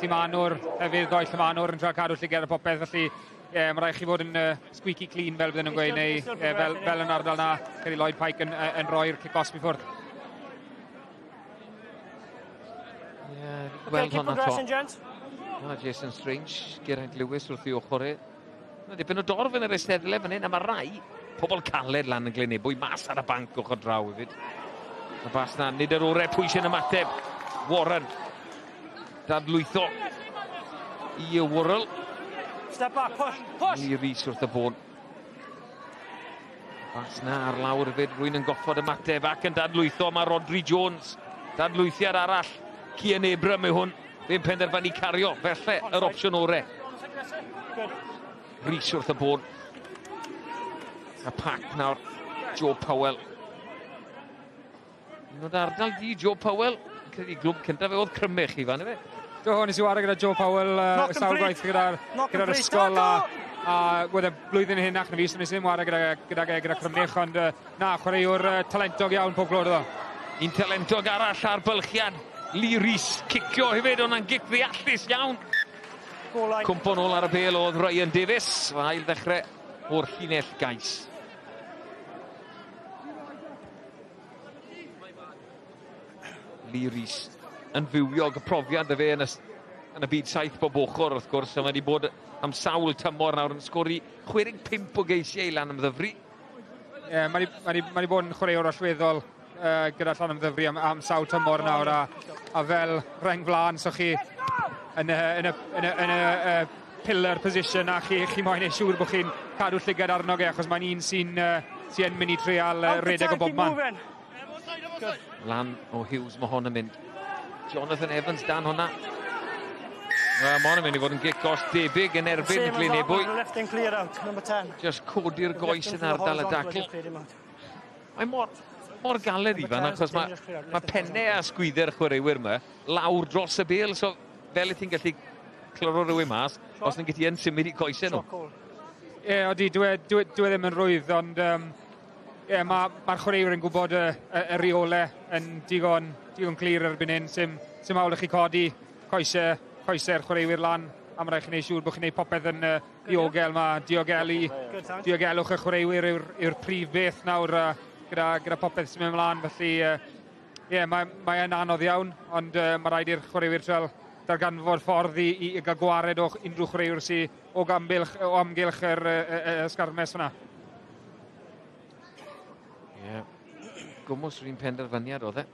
llimanwr, hefyd ddoi llimanwr yn treol cadw lliged y popeth, felly mae rhaid chi fod yn squeaky clean fel bydden nhw'n gweud, neu fel yn ardal na, gyda Lloyd Pike yn rhoi'r kick-off i ffwrdd. Okay, keep progressing, gents. Jason Strange, Geraint Lewis wrth i ochr e. Dipyn o dorf yn yr eisteddle fan hyn, a mae rai pobl caled lan yn Glyn Ebwy, mas ar y banc ochr draw hefyd. A bas na, nid yr orau pwysau yn ymateb. Warren, dadlwytho i Ywrl. Step back, push! I Rhys wrth y bôn. Bas na ar lawr hefyd, rwy'n yn goffod ymateb ac yn dadlwytho, mae Rodri Jones. Dadlwythiad arall. Lyn Ebwy yw hwn, fe'n penderfynu cario, felly yr opsiwn orau. Rhys wrth y bôn. A pac nawr, Joe Powell. Un o'r ardal di, Joe Powell. Credu glwb cyntaf fe oedd crymych i fan, efe? Do, nes i wario gyda Joe Powell, sawl gwaith gyda'r ysgol, a gwedd y blwyddyn hyn ac na fi, so nes i ddim wario gyda crymych, ond na, chwaraewr talentog iawn pob glod o. Un talentog arall ar bylchiad. Lee Rhys, cicio hefyd, ond yn gic ddeallus iawn. Cwmpo nôl ar y bel oedd Ryan Davies, fa ail ddechrau o'r llinell gais. Lee Rhys yn fywiog y profiad y fe yn yn y byd saith bob ochr wrth gwrs, a mae wedi bod am sawl tymor nawr yn sgori 65 o geisiau i Llanymddyfri. Ie, mae wedi bod yn chwaraewr allweddol gyda Llanymddyfri am sawl tymor nawr, a fel reng flan, so chi yn y pillar position a chi moyn ei siŵr bod chi'n cadw llygad arno ge, achos mae'n un sy'n mynd i treal redeg o bob man. Lan o Hughes mae hon yn mynd. Jonathan Evans dan hwnna. Mae hwn yn mynd i fod yn gic-os debyg yn erbyn Lyn Ebwy. Just codi'r goes yn ardal y dacl. Mae mor galed i fan, achos mae pennau a sgwydder chwaraewyr yma lawr dros y bel, so fel y ti'n gallu cloro rhywun mas, os yn gallu yn symud i goesau nhw. Ie, odi, dwi ddim yn rwydd, ond mae'r chwaraewyr yn gwybod y reole yn digon clir erbyn hyn, sy'n mawl i chi codi coesau'r chwaraewyr lan, a mae'n rhaid chi'n ei siŵr bod chi'n ei popeth yn ddiogel. Mae diogelwch y chwaraewyr yw'r prif beth nawr gyda popeth sy'n mynd ymlaen, felly mae'n anodd iawn, ond mae rhaid i'r chwaraewyr treol darganfod ffordd i gael gwared o unrhyw chwaraewr sy'n o amgylch yr ysgarmes fyna. Ie, gwmws rhywun penderfyniad oedd e.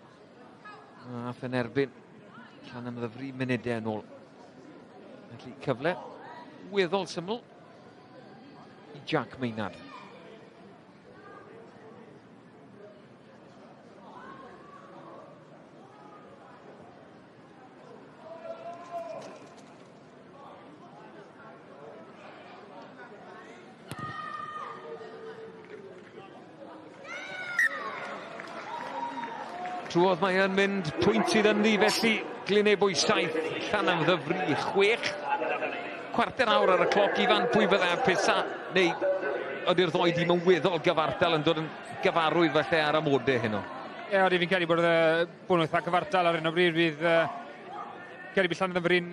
Ath yn erbyn Llanymddyfri munudau yn ôl. Felly cyfle weddol syml i Jack Maynard. Trwodd mae yn mynd pwynt sydd yn ddi, felly Glyn Ebwy 7, Llanymddyfri 6. Cwarter awr ar y cloc i fan pwy fydda pesa, neu ydy'r ddoi dim yn weddol gyfartal yn dod yn gyfarwydd felly ar amodau heno. Ie, oeddi fi'n credu bod nhw'n eitha gyfartal ar hyn o bryd, fydd credu bydd Llanymddyfri'n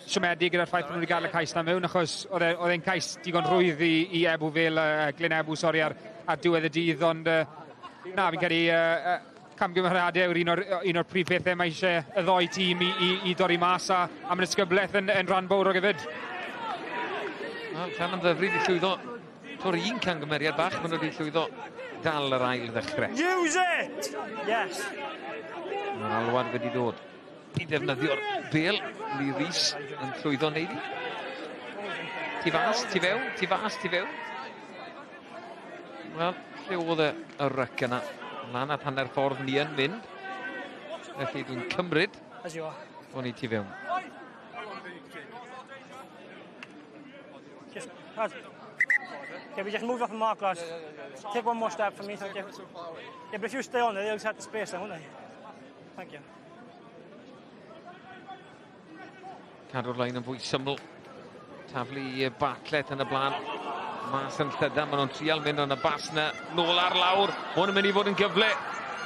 siomedig gyda'r ffaith bod nhw wedi gael y cais na mewn, achos oedd e'n cais digon rhwydd i Ebbw Vale, Lyn Ebwy, sori, ar diwedd y dydd, ond na, fi'n credu camgymeriadau yw'r un o'r prif bethau mae eisiau y ddoi tîm i dorri mas, a mae'n ysgyblaeth yn rhan fawr o gyfyd. Llanymddyfri wedi llwyddo tor un camgymeriad bach, maen nhw wedi llwyddo dal yr ail ddechrau. Use it! Yes. Mae'r alwad wedi dod i defnyddio'r bel, Lee Rhys yn llwyddo neud i. Tu fas, tu fewn, tu fas, tu fewn. Wel, lle oedd y ryc yna? Lan at hanner ffordd ni yn mynd. Felly dwi'n cymryd bod ni tu fewn. Okay, we just move off the mark, lads. Take one more step for me, thank you. Yeah, but if you stay on there, they'll set the space then, won't they? Thank you. Cadw'r lein yn fwy syml. Taflu i Bartlett yn y blaen. Mas yn llydan, maen nhw'n trial mynd yn y bas na, nôl ar lawr. Hwn yn mynd i fod yn gyfle.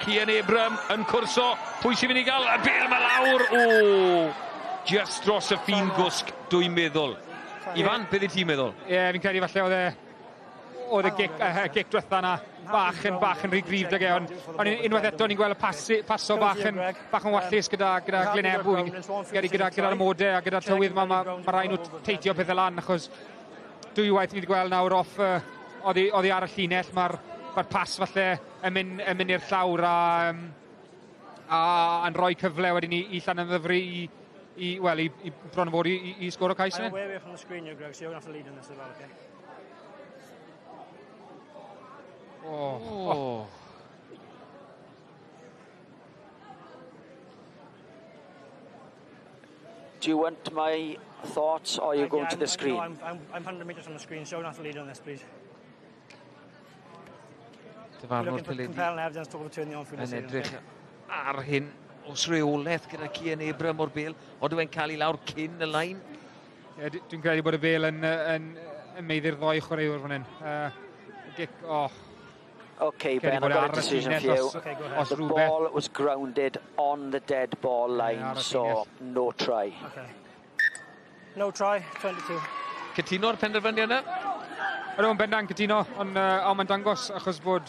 Lyn Ebwy yn cwrso. Pwy sy'n mynd i gael? Y bel mae lawr. Just dros y ffin gwsg, dwi'n meddwl. Ifan, beth i ti'n meddwl? Ie, fi'n credu falle oedd y gic diwetha yna bach yn rhy gryf dy ge, ond unwaith eto ni'n gweld y paso bach yn wallus gyda Glyn Ebwy, gyda'r amodau a gyda'r tywydd mae rhaid nhw teithio pethau lan, achos dwy waith ni wedi gweld nawr off oddi ar y llinell, mae'r pas falle yn mynd i'r llawr a'n rhoi cyfle wedyn i Llanymddyfri i bron o fod i sgor o cais yna. I'm way away from the screen here, Greg, so you're going to have to lead in this as well, okay? Do you want my thoughts, or are you going to the screen? No, I'm 100 metres from the screen, so you're going to have to lead on this, please. We're looking for compelling evidence to overturn the on-field decision. Yn edrych ar hyn, os reolaeth gyda Lyn Ebwy o'r bel, oedden nhw'n cael ei lawr cyn y lain? Dwi'n credu bod y bel yn meiddi'r ddoi chwaraewr fan hyn. Okay, Ben, I've got a decision for you. The ball was grounded on the dead ball line, so no try. Okay. No try, 22. Cytuno'r penderfyniad yna? Ydw'n bendant cytuno, ond mae'n dangos achos bod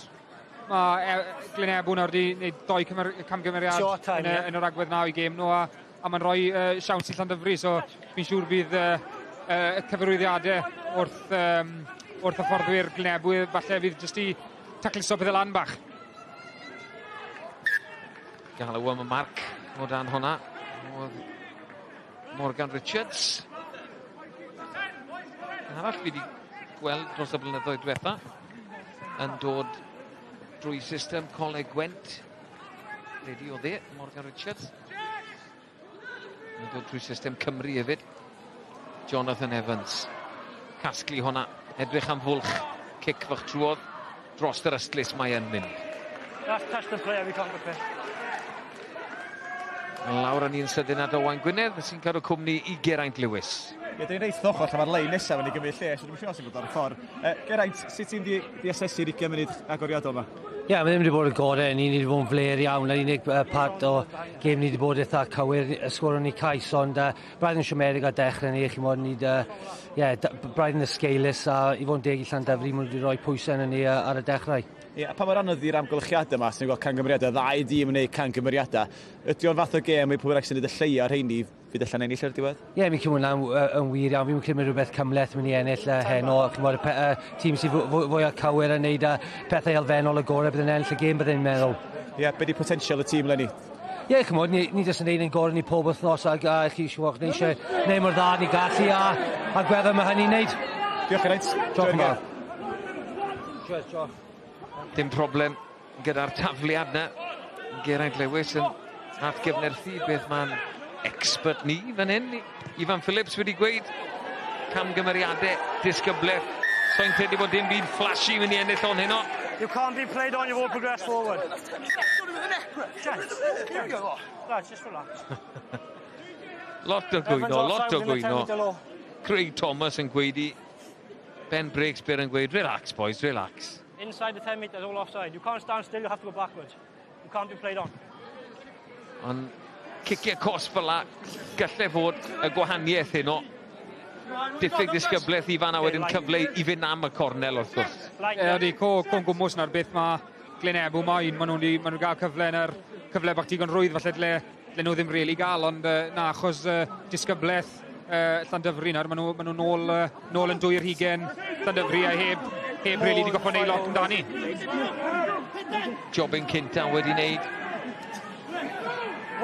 mae Lyn Ebwy nawr wedi gwneud 2 camgymeriad yn yr agwedd 9 i gêm nhw, a mae'n rhoi siawns i Llandyfri, so fi'n siŵr bydd y cyfarwyddiadau wrth y fforddwyr Lyn Ebwy, falle fydd jyst i tacliso beth y lan bach. Galw am y marc o dan hwnna. Morgan Richards. Arall fi wedi gweld dros y blynyddoedd diwetha yn dod drwy system Coleg Gwent. Redi o dde, Morgan Richards. Yn dod drwy system Cymru hefyd. Jonathan Evans. Casglu hwnna, edrych am fwlch, cic fach trwodd, dros yr ystlys mae yn mynd. That's touch the play every time we play. Lawr yn un sydyn at Owain Gwynedd sy'n cadw cwmni i Geraint Lewis. Ie, dyn ni'n reithioch oll, mae'r lein nesaf yn ei gymryd lle, so dwi'n siŵr os yw'n bod ar y ffordd. Geraint, sut ti'n di asesu'r 20 munud agoriadol yma? Ie, mae ddim wedi bod yn gorau, ni wedi bod yn fler iawn, yr unig part o gêm ni wedi bod eitha cywir, ysgwron ni cais, ond braidd yn siomedig ar dechrau ni, chi mod ni, braidd yn ysgeilus, a i fod yn deg i Llandyfri, mae wedi rhoi pwysau yn ni ar y dechrau. Ie, a pa mor anodd i'r amgylchiadau yma, sy'n gweld cangymeriadau, ddau dîm yn gwneud cangymeriadau. Ydy o'n fath o gêm i pwy bynnag sy'n gwneud y lleia ar heini, fydd allan ennill ar diwedd? Ie, mi'n cymryd yn wir iawn, fi'n cymryd rhywbeth cymleth mynd i ennill heno, tîm sy'n fwy o cywir yn gwneud pethau elfennol y gorau bydd yn ennill y gêm bydd yn meddwl. Ie, beth di potensial y tîm lenni? Ie, chymod, ni jyst yn gwneud yn gorau ni pob wythnos a chi siwch, ni eisiau gwneud mor dda ni gallu a gwedda mae hynny'n gwneud. Diolch yn eich. Diolch yn fawr. Dim problem gyda'r tafliad na. Geraint Lewis yn atgyfnerthu beth mae'n expert ni fan hyn. Ifan Phillips wedi gweud camgymeriadau, disgybleth. So'n credu bod dim byd flashy mynd i ennill o'n heno. You can't be played on, you won't progress forward. Lads, just relax. Lot o gwyno. Craig Thomas yn gweud i Ben Breakspear yn gweud, relax boys, relax. Inside the 10 metres, all offside. You can't stand still, you have to go backwards. You can't be played on. Ond ciciau cos fel la, gallai fod y gwahaniaeth heno. Diffyg disgybleth i fan a wedyn cyfle i fynd am y cornel wrth gwrs. Ydy, co'n gwmws na'r beth mae Lyn Ebwy maen nhw'n cael cyfle na'r cyfle bach digon rwydd falle lle nhw ddim rili gael, ond na achos disgybleth Llandyfri nawr, maen nhw nôl yn dwy'r hugen Llandyfri a heb rili di goffo neud lot amdani. Jobyn cynta wedi wneud.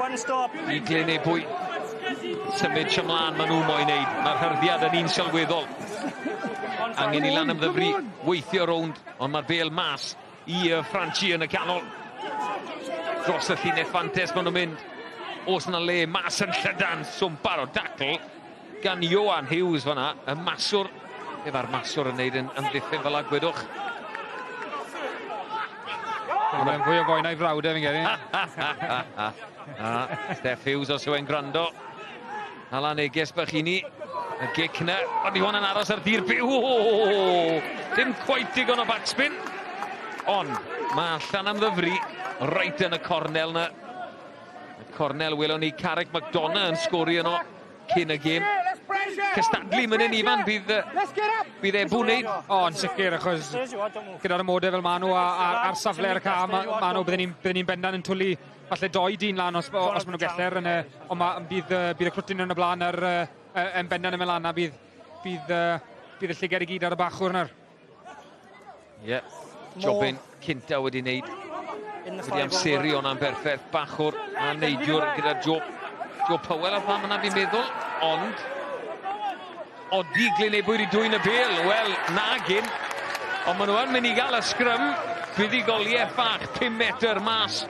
One stop. I Glyn Ebwy. Symud ymlaen maen nhw moyn wneud. Mae'r hyrddiad yn un sylweddol. Angen i Llanymddyfri weithio rownd, ond mae'r Vale mas i Franchi yn y canol. Dros y llinell fantes maen nhw'n mynd. Os yna le mas yn llydan, swmpar o dacl gan Johan Hughes fanna, y maswr. Efo'r maswr yn neud yn ymddiffyn fel agwedwch. Mae'n fwy o boen a'i frawdau fi'n gedi. Steph Hughes os yw'n gwrando. Ala neges bach i ni. Y gic na. Ond i hwn yn aros ar dir byw. Dim quite digon o backspin. Ond mae Llanymddyfri reit yn y cornel na. Y cornel welon ni Carreg McDonough yn sgori yno cyn y gêm. Cystadlu mynd yn ifan bydd Ebbw wneud. Yn sicr, achos gyda'r ymodau fel maen nhw ar safle ar y ca, maen nhw bydden ni'n bendan yn twlu falle 2 dyn lan os maen nhw gellir, ond bydd y clwtyn yn y blaen yn bendan yn Melana, bydd y llygad i gyd ar y bachwr nawr. Ie, jobyn cynta wedi wneud. Wedi amseru hwnna'n berffaith, bachwr a neidiwr gyda Joe Powell a pam yna fi'n meddwl, ond odi Glyn Ebwy wedi dwy'n y bel, wel, nagyn. Ond maen nhw yn mynd i gael y sgrym, buddigoliaeth fach, 5 metr mas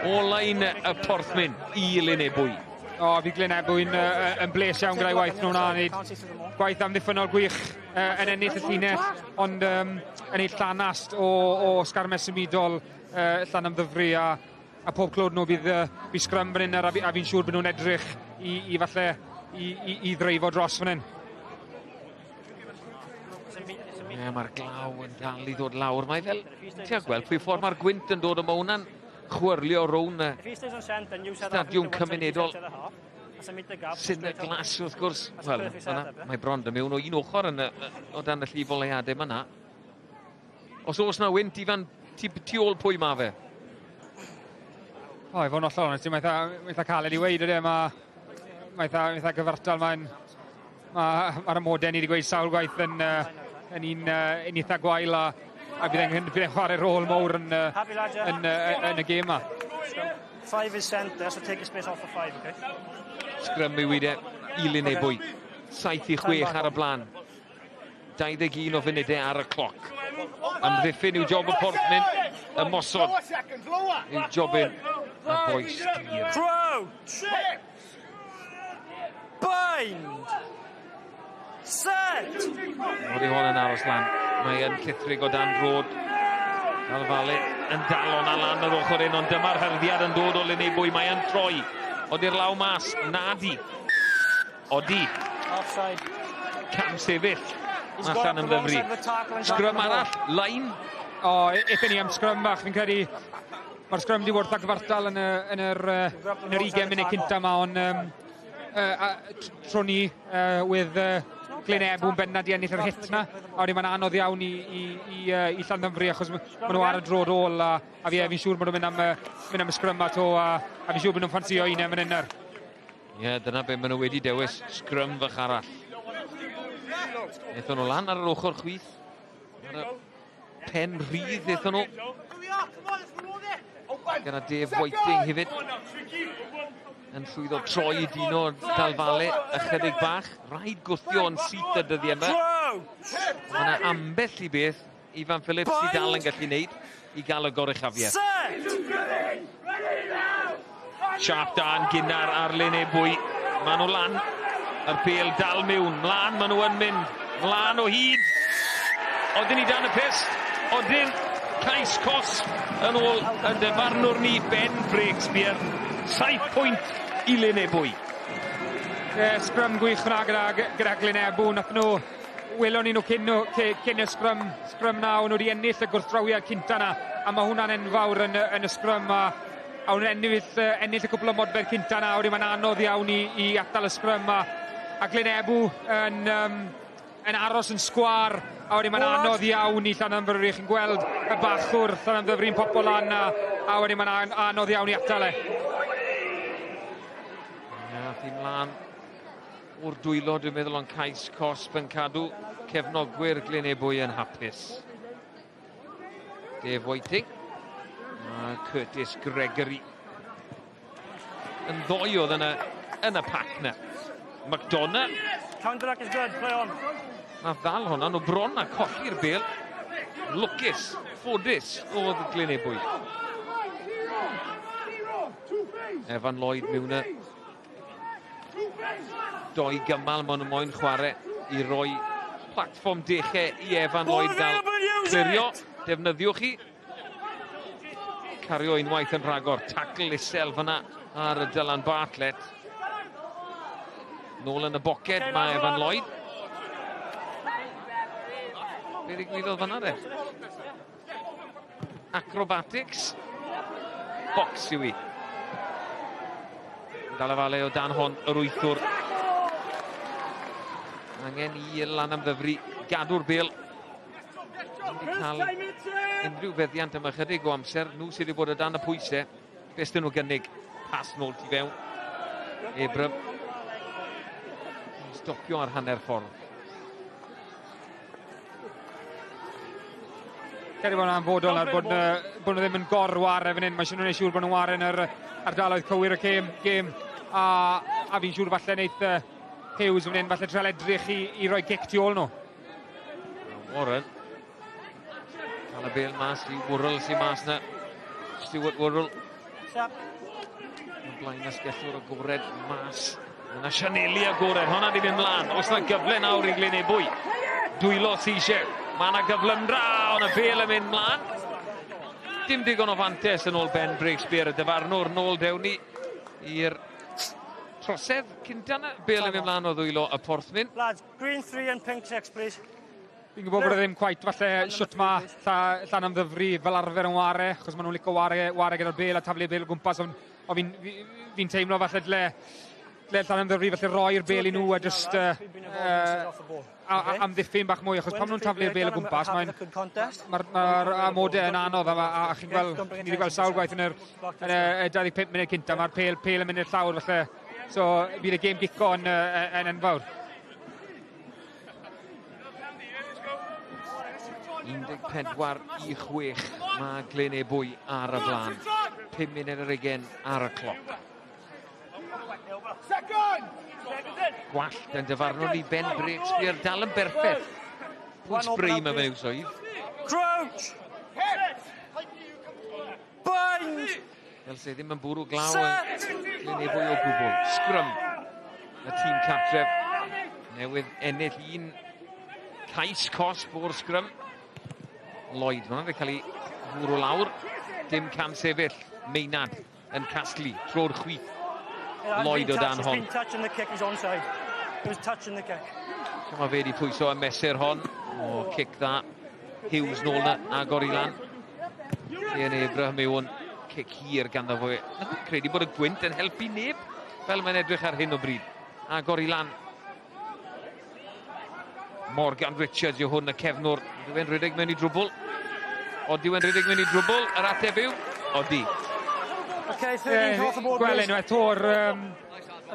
o lain y porthmyn i Lyn Ebwy. Fi Glyn Ebwy'n bles iawn gyda'i waith nhw'n wneud gwaith amddiffynol gwych yn ennill y llinell, ond yn ei llanast o sgarmes ymudol Llanymddyfri a pob clwd nhw bydd sgrym fan hyn a fi'n siŵr bod nhw'n edrych i falle i ddreifo dros fan hyn. Mae'r glaw yn dal i ddod lawr. Mae fel, ti'n gweld pwy ffordd mae'r gwynt yn dod yma hwnna'n chwyrlio rown stadiwm cymunedol. Sy'n y glas wrth gwrs. Wel, mae bron dy mewn o un ochr o dan y llifoleiadau yma na. Os oes na wynt ifan, tu ôl pwy ma fe? I fod yn ollol, ti'n meddwl caled i weid ydy, Mae eitha gyfartal, mae'r amodau ni wedi gweud sawl gwaith yn un eitha gwael a bydd e'n chwarae rôl mowr yn y gêm yma. 5 is centre, so take a space off the 5, okay? Sgrym i wyd i Lyn Ebwy. 7-6 ar y blaen. 21 o funudau ar y cloc. Amddiffyn yw job y Porthmin, ymosod yw jobyn a boi Styr. Crouch! Bind! Set! Mori hon yn aros lan. Mae yn llithrig o dan drod. Al Vale yn dalon a lan yr ochr un, ond dyma'r hyrddiad yn dod o Lyn Ebwy. Mae yn troi. Odi'r law mas. Nadi. Odi. Offside. Cam sefyll. Mae Llanymddyfri. Sgrym arall. Lyn. Eithon ni am sgrym bach. Fi'n credu mae'r sgrym wedi bod gyfartal yn yr 20 munud cynta yma, ond tro ni with Glyn Ebbw yn bennad i ennill yr hit na, a wedyn mae'n anodd iawn i Llanymddyfri achos maen nhw ar y drod ôl, a fi'n siŵr maen nhw'n mynd am y sgrym a fi'n siŵr maen nhw'n ffansio un yn unner. Ie, dyna be maen nhw wedi dewis, sgrym fach arall. Eithon nhw lan ar yr ochr chwith. Ar y pen rhydd eithon nhw. Gyda Dave Whiting hefyd. Yn llwyddo troi i dino Dal Vale, ychydig bach. Rhaid gwthio yn syth y dyddi yma. Mae yna ambell i beth Ifan Phillips i dal yn gallu neud i gael y goruchafiad. Sharp da yn gynnar ar Lyn Ebwy. Maen nhw lan. Yr bêl dal mewn. Mlaen maen nhw yn mynd. Mlaen o hyd. Odyn ni dan y pist. Odyn cais cosp yn ôl y dyfarnwr ni Ben Breakspear. 7 pwynt i Lyn Ebwy. Sgrym gwych yna gyda Glyn Ebw. Nath nhw, welon ni nhw cyn y sgrym na, o'n nhw wedi ennill y gwrthdrawiad cynta na, a mae hwnna'n enfawr yn y sgrym, a o'n nhw'n ennill y cwbl o modfedd cynta na, a wedi mae'n anodd iawn i atal y sgrym, a Glyn Ebw yn aros yn sgwar, a wedi mae'n anodd iawn i Llanymddyfri. Chi'n gweld y bachwr Llanymddyfri'n popo lan, a wedi mae'n anodd iawn i atal e. Nath i mlaen o'r dwylo, dwi'n meddwl o'n cais cosp yn cadw cefnogwyr Glyn Ebwy yn hapus. Dave Whiting a Curtis Gregory yn ddoi oedd yn y pac na. McDonough. Counter-attack is good, play on. Na ddal hwnna, nhw bron a colli'r bêl. Lwcus, ffodus oedd Glyn Ebwy. Evan Lloyd mewn y doi gymal maen nhw moyn chwarae i roi platfform dechau i Evan Lloyd gael clirio. Defnyddiwch chi. Cario unwaith yn rhagor. Tacl isel fyna ar y Dylan Bartlett. Nôl yn y boced mae Evan Lloyd. Be ddigwyddodd fyna de? Acrobatics. Box yw i. Dal Vale o dan hon yr wythwr. Angen i Llanymddyfri gadw'r bêl. Wedi cael unrhyw feddiant yma chydig o amser. Nhw sydd wedi bod o dan y pwysau. Beth dyn nhw gynnig. Pas nôl tu fewn. Ebbw. Stopio ar hanner ffordd. Ceri bod yna'n fodol ar bod nhw ddim yn gorware fan hyn. Mae eisiau nhw'n siŵr bod nhw'n waren yr ardaloedd cywir y gêm. A fi'n siŵr falle wneud Hughes fan hyn, falle treul edrych i roi gic tu ôl nhw. Warren. Cael y bêl mas i Wrl sy'n mas na. Stuart Wrl. Yn blaen ysgellwr agored mas. Yna Sianeli agored. Honna di fynd mlaen. Os yna gyfle nawr i Glyn Ebwy. Dwylo sy eisiau. Mae yna gyfle yn dra. Ond y bêl yn mynd mlaen. Dim digon o fantes yn ôl Ben Breakspear. Y dyfarnwr nôl dewni i'r trosedd cynta na. Bêl yn mynd mlaen o ddwylo y Porthmin. Lads, green 3 and pink 6, please. Fi'n gwybod bod e ddim cwait falle siwt ma Llanymddyfri fel arfer yn ware, achos maen nhw'n licio ware gyda'r bêl a taflu bêl o gwmpas, ond fi'n teimlo falle le Llanymddyfri falle roi'r bêl i nhw a just amddiffyn bach mwy, achos pan nhw'n taflu'r bêl o gwmpas, mae'r amodau yn anodd, a chi'n gweld, ni wedi gweld sawl gwaith yn y 25 munud cynta, mae'r pêl yn mynd i'r llawr, falle So bydd y gêm gico yn enfawr. 14-6 mae Lyn Ebwy ar y blaen. 5 munud ar 20 ar y cloc. Gwallt yn dyfarnwn i Ben Breakspear dal yn berffaith. Pwynt brym y mewn swydd. Crouch! Bind! Fel se ddim yn bwrw glaw Lyn Ebwy o gwbl. Scrum y tîm cartref. Newydd ennill un cais cosp o'r scrum. Lloyd, mae'n wedi cael ei bwrw lawr. Dim cam sefyll. Meinad yn casglu tro'r chwith. Lloyd o dan hon. He's been touching the kick, he's onside. He was touching the kick. Mae fe wedi pwyso y mesur hon. O, cic dda. Hughes nôl na, agor i lan. Lyn Ebwy mewn cic hir ganddo fe. Credu bod y gwynt yn helpu neb. Fel mae'n edrych ar hyn o bryd. Agor i lan. Morgan Richards yw hwn y cefnwr. Dyw e'n rhedeg mewn i drwbl. O, dyw e'n rhedeg mewn i drwbl. Yr ateb yw. O, di. Gwelen yw etor yn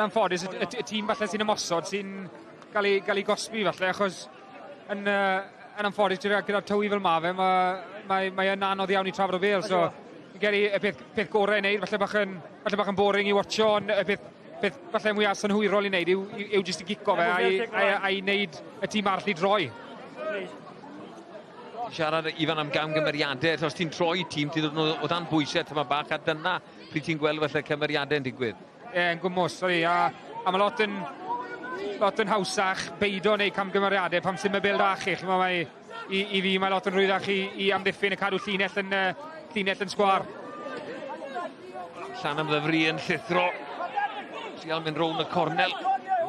anffodus y tîm falle sy'n ymosod sy'n cael ei gosbi falle achos yn anffodus gyda'r tywi fel ma fe mae yn anodd iawn i trafod o fel so geri y peth gorau i wneud falle bach yn boring i watcho ond y peth falle mwyaf synhwyrol i wneud yw jyst i gico fe a'i wneud y tîm arall i droi. Siarad Ifan am gamgymeriadau, os ti'n troi tîm, ti'n dod o dan bwysau yma bach, a dyna pryd ti'n gweld falle cymeriadau yn digwydd. Yn gwmws, a mae lot yn hawsach beido neu camgymeriadau pam sy'n meddwl achich. I fi mae lot yn rwyddach i amddiffyn y cadw llinell yn sgwar. Llanymddyfri yn llithro. Trial mynd rown y cornel.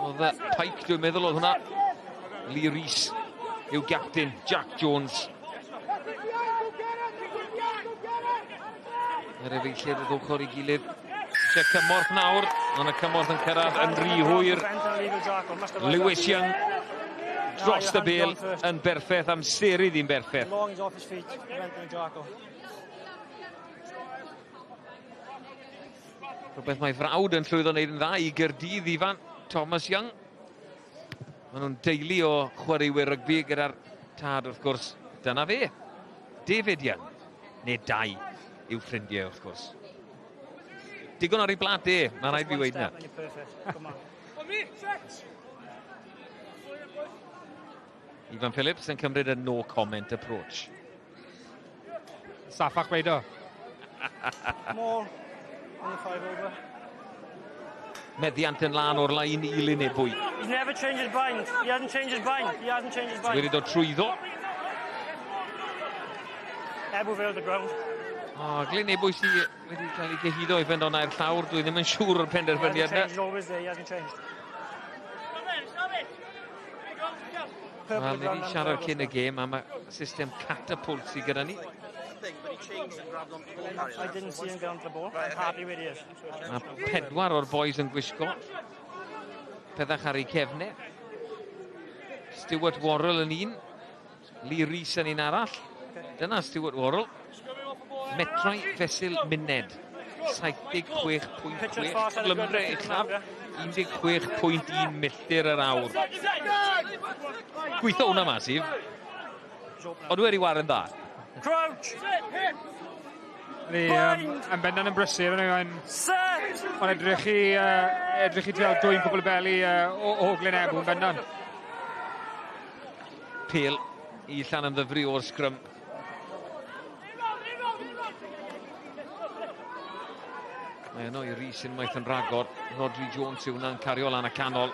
Oedd y Pike, dwi'n meddwl oedd hwnna. Lee Rees yw gapten, Jack Jones. Yr efeilliad y ddwchor i gilydd. Eisiau cymorth nawr, ond y cymorth yn cyrraedd yn rhy hwyr. Lewis Young dros y bêl yn berffaith, amserydd i'n berffaith. Rhywbeth mae frawd yn llwyddo wneud yn dda i Gaerdydd Ifan, Thomas Young. Maen nhw'n deulu o chwaraewyr rygbi gyda'r tad wrth gwrs. Dyna fe, David Young, neu dau yw ffrindiau wrth gwrs. Digon ar ei blat mae'n rhaid fi weid na. Ivan Phillips yn cymryd y no comment approach. Saffach beido. More on the 5 over. Meddiant yn lan o'r lain i Lyn Ebwy. He's never changed his bind. He hasn't changed his bind. He hasn't changed his bind. Wedi dod trwyddo. Ebbw fel the ground. Lyn Ebwy sydd wedi cael ei gyhuddo i fynd o'na i'r llawr. Dwi ddim yn siŵr o'r penderfyniad na. He's always there. He hasn't changed. Wel, ni wedi siarad cyn y gêm am y system catapult sydd gyda ni. I didn't see him get onto the ball. I'm happy where he is. Mae 4 o'r boys yn gwisgo. Peddach ar ei cefnau. Stewart Worrell yn un. Lee Rees yn un arall. Dyna Stewart Worrell. Metrau fesul muned. 76.6 lymre uchaf. 16.1 milltir yr awr. Gweithio hwnna masif. Ond wedi waren dda. Crouch! Yn bendant yn brysur, ond edrych i trial dwy'n cwbl beli o Lyn Ebwy yn bendant. Pêl i Llanymddyfri o'r sgrym. Mae yno i Rees unwaith yn ragor. Rodri Jones yw hwnna'n cario lan y canol.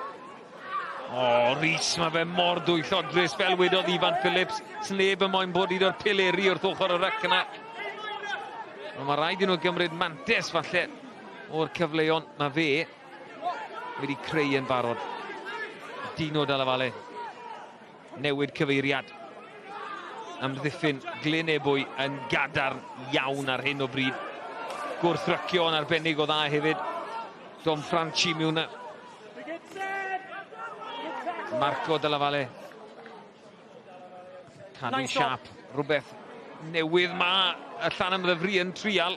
Rees, mae fe mor dwyllodrus fel wedodd Ifan Phillips. Sneb yn moyn bod i'r pileri wrth ochr y ryc yna. Mae rhaid i nhw gymryd mantes falle o'r cyfleon. Mae fe wedi creu yn barod. Dino dal y Vale. Newid cyfeiriad. Amddiffyn Lyn Ebwy yn gadarn iawn ar hyn o bryd. Gwrthrycio yn arbennig o dda hefyd. Dom Franchi mewn na. Marco de la Vale. Cadw siap. Rhywbeth newydd ma y Llanymddyfri yn trial.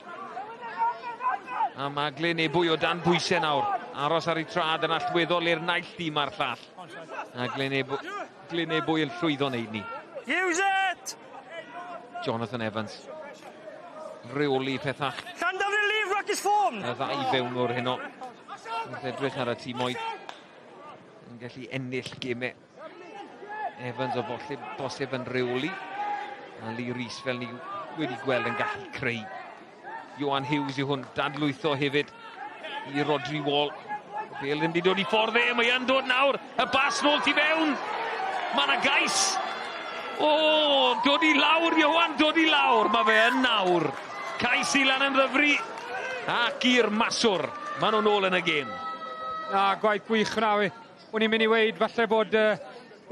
A mae Lyn Ebwy o dan bwysau nawr. aros ar ei trad yn allweddol i'r naill dim a'r llall. A Glyn Ebwy yn llwyddo wneud ni. Use it! Jonathan Evans. Reoli pethach. Llanddafri leave rack his form! Y ddau fewn o'r heno. Wrth edrych ar y tîm oedd yn gallu ennill gemau. Evans o bosib yn reoli. A Lee Rees fel ni wedi gweld yn gallu creu. Johan Hughes yw hwn, dadlwytho hefyd i Rodri Wall. Bale ddim wedi dod i ffordd e, mae yn dod nawr. Y bas nôl tu fewn. Mae yna gais. O, dod i lawr, Johan, dod i lawr. Mae fe yn nawr. Cais i Llanymddyfri ac i'r maswr. Mae nhw'n ôl yn y gêm. Gwaith gwych hwnna. O'n i'n mynd i weid falle bod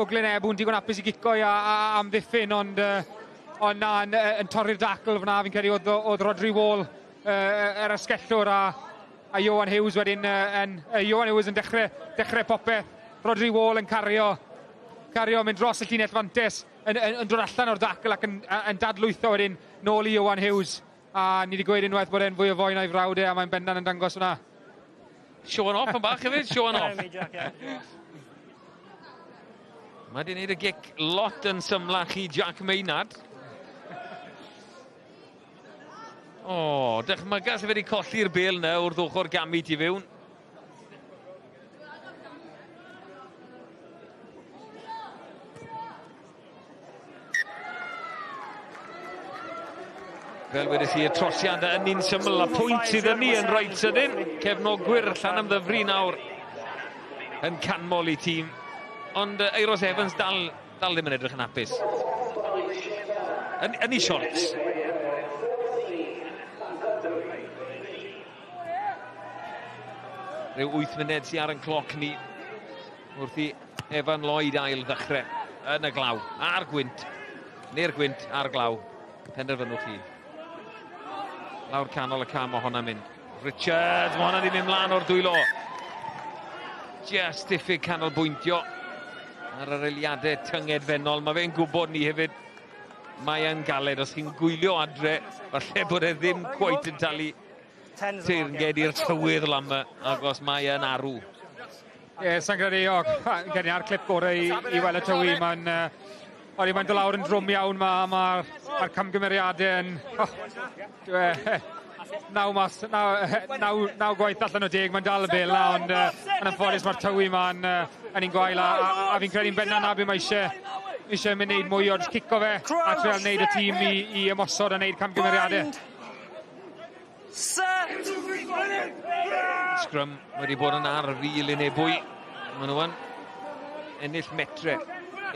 Glyn Ebwy'n digon apus i gico am ddiffyn, ond yn torri'r dacl fyna. Fi'n credu oedd Rodri Wall yr asgellwr a Johan Hughes wedyn. Johan Hughes yn dechrau popeth. Rodri Wall yn cario mynd dros y llinell fantes, yn dod allan o'r dacl ac yn dadlwytho wedyn nôl i Johan Hughes. A ni wedi gweud unwaith bod e'n fwy o foi na'i frawd a mae'n bendan yn dangos hwnna. Showan off yn bach hefyd, showan off. Mae wedi gwneud y gic lot yn symlach i Jack Maynard. O, dychmyga sef wedi colli'r bêl na wrth ochr gamit i fewn. Fel wedes i, y trosiad yn un syml, a pwynt sydd yn ni yn rhaid sydyn. Cefnogwyr Llanymddyfri nawr yn canmol i tîm. Ond Eiros Evans dal ddim yn edrych yn hapus. Yn ei shorts. Rhyw 8 munud sy'n ar yn cloc ni. Wrth i Evan Lloyd ail ddechrau yn y glaw. A'r gwynt. Neu'r gwynt a'r glaw. Penderfynwch chi. Lawr canol y cam o honna mynd. Richards, mae honna ddim yn mlaen o'r dwylo. Just diffyg canolbwyntio ar yr eiliadau tyngedfennol. Mae fe'n gwybod ni hefyd. Mae yn galed. Os chi'n gwylio adre, falle bod e ddim cweit yn talu teirnged i'r tywydd lamma, ac os mae yn arw. Sa'n credu, gen i ar clip gorau i weld y tywy. Mae'n dod lawr yn drwm iawn, mae'r camgymeriadau yn... Naw gwaith allan o 10, mae'n dal y bil na, ond yn anffodus mae'r tywy ma'n un gwael, a fi'n credu'n benna na beth mae eisiau mynd wneud mwy o cico fe, a treol wneud y tîm i ymosod a wneud camgymeriadau. Scrum wedi bod yn arfi i Lyn Ebwy. Maen nhw yn ennill metre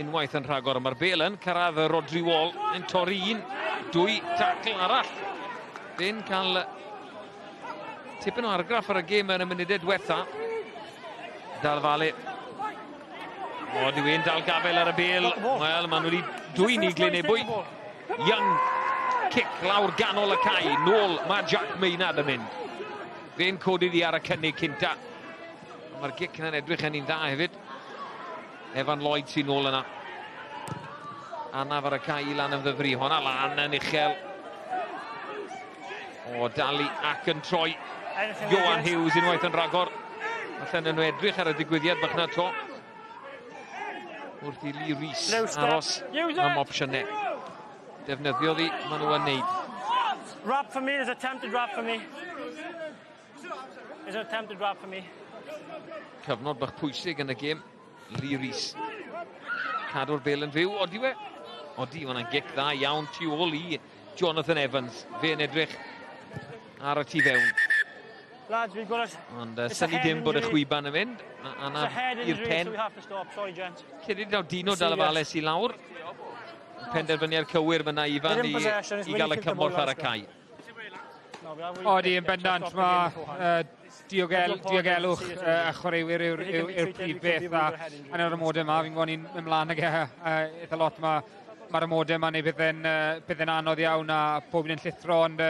unwaith yn rhagor. Mae'r bêl yn cyrraedd Rodri Wall yn torri 2 tacl arall. Fe'n cael tipyn o argraff ar y gêm yn y munudau diwetha. Dal Vale. O, dwi'n dal gafel ar y bêl. Wel, maen nhw wedi dwyn i Glyn Ebwy. Young kick lawr ganol y cae. Nôl mae Jack Maynard yn mynd. Fe'n codi di ar y cynnig cynta. Mae'r gic yna'n edrych yn un dda hefyd. Evan Lloyd sy'n nôl yna. Anaf ar y cae i Llanymddyfri. Honna lan yn uchel. O, dali ac yn troi. Johan Hughes unwaith yn ragor. Allan yn nhw edrych ar y digwyddiad bach na to. Wrth i Lee Rees aros am opsiynau. Defnyddio ddi, maen nhw yn neud. Wrap for me, there's an attempted wrap for me. There's an attempted wrap for me. Cyfnod bach pwysig yn y gêm. Lee Rees. Cadw'r bêl yn fyw, odi we? Odi, hwnna'n gic dda iawn tu ôl i Jonathan Evans. Fe'n edrych ar y tu fewn. Lads, we've got it. Ond syni dim bod y chwiban yn mynd. Anna i'r pen. Cedi daw Dino dal y fales i lawr. Penderfyniad cywir fyna Ifan i gael y cymorth ar y cae. Odi, yn bendant, mae diogelwch a chwaraewyr yw'r prif beth a yn yr ymodau yma, fi'n gwybod ni'n ymlaen ag eitha lot mae'r ymodau yma neu byddai'n anodd iawn a pob yn llithro, ond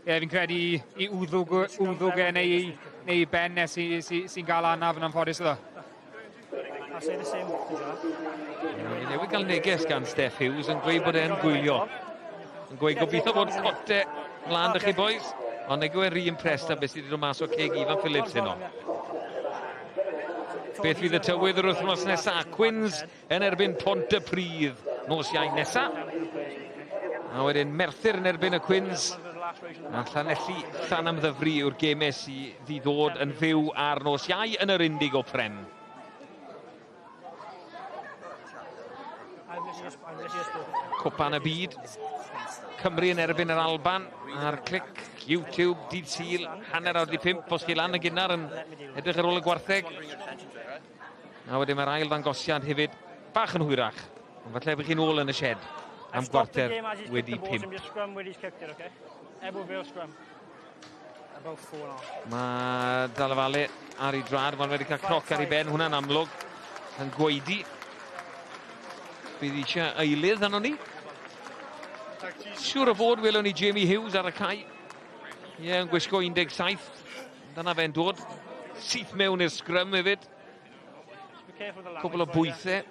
fi'n credu i wddwg neu Ben sy'n gael anaf yn anffodus iddo. Ni'n newid gael neges gan Steph Hughes yn gweud bod e'n gwylio. Yn gweud gobeithio bod cotau mlaen dych chi boys, ond neu gweud re-impressed a beth sydd wedi dod mas o ceg Ifan Phillips heno. Beth fydd y tywydd yr wythnos nesaf? Quins yn erbyn Pontypridd nos Iau nesaf. A wedyn Merthyr yn erbyn y Quins. A Llanelli Llanymddyfri yw'r gemau sydd i ddod yn fyw ar nos Iau yn yr Indigo Prem. Cwpan y byd. Cymru yn erbyn yr Alban ar clic YouTube, dydd Sul, hanner awr 5 os chi lan y gynnar yn edrych ar ôl y gwartheg. A wedyn mae'r ail ddangosiad hefyd bach yn hwyrach. Ond falle bych chi'n ôl yn y shed am gwarter wedi 5. Mae dal y Vale ar ei drad, mae'n wedi cael croc ar ei ben, hwnna'n amlwg yn gweidi. Bydd eisiau eilydd arno ni. Siwr o fod welwn ni Jamie Hughes ar y cae. Ie, yn gwisgo 17. Dyna fe'n dod. Syth mewn i'r sgrym hefyd. Cwbl o bwythau.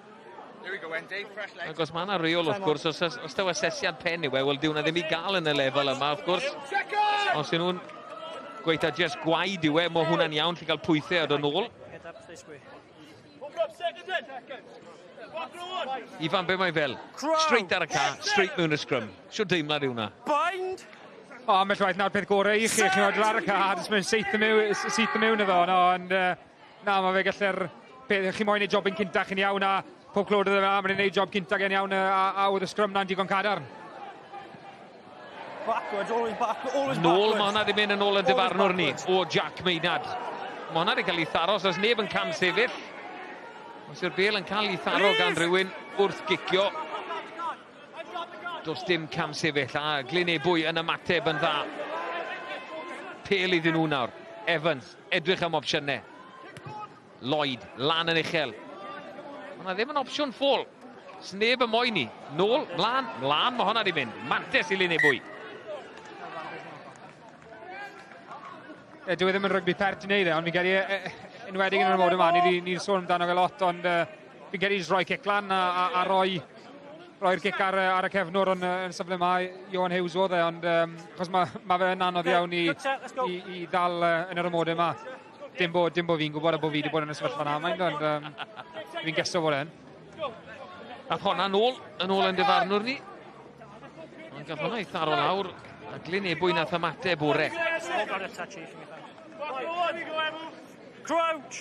Ac os mae yna reol, wrth gwrs, os daw asesiad pen i wel, diw na ddim i gael yn y lefel yma, wrth gwrs. Os ydyn nhw'n gweithio just gwaed i mae hwnna'n iawn lle gael pwythau od yn ôl. Ifan, be mae fel? Straight ar y ca, straight mewn y sgrym. Sio deimlad yw hwnna? Bind! O, mae llwaith nawr peth gorau i chi. Chi'n oed ar y ca, jyst mewn syth y mewn iddo. Ond, na, mae fe gallu'r... Chi'n moyn ei jobyn cyntach yn iawn a pob clod iddo fe, mae'n ei job cyntach yn iawn a oedd y sgrym na'n digon cadarn. Backwards, always backwards. Nôl, mae hwnna ddim yn ôl yn dyfarnwr ni o Jack Maynard. Mae hwnna wedi cael ei tharos, os neb yn cam sefyll. Os yw'r bel yn cael ei tharo gan rhywun wrth gicio. Does dim cam sefyll, a Lyn Ebwy yn ymateb yn dda. Pel iddyn nhw nawr. Evans, edrych am opsiynau. Lloyd, lan yn uchel. Hwna ddim yn opsiwn ffôl. Sneb y moyn ni. Nôl, mlaen, mae hwnna di mynd. Mantes i Lyn Ebwy. Dwi ddim yn rygbi pert i wneud ond fi'n gedi enwedig yn y mod yma. Ni'n sôn amdano fe lot, ond fi'n gedi rhoi cic lan a rhoi'r cic ar y cefnwr yn safle yma. Johan Hughes oedd ond achos mae fe yn anodd iawn i ddal yn yr ymod yma. Dim bo fi'n gwybod bod fi wedi bod yn y sefyllfa yma, ond fi'n gesto fod hyn. Ath honna yn ôl yn dyfarnwr ni. Ond gath honna i tharo lawr, a Lyn Ebwy nath ymateb ore.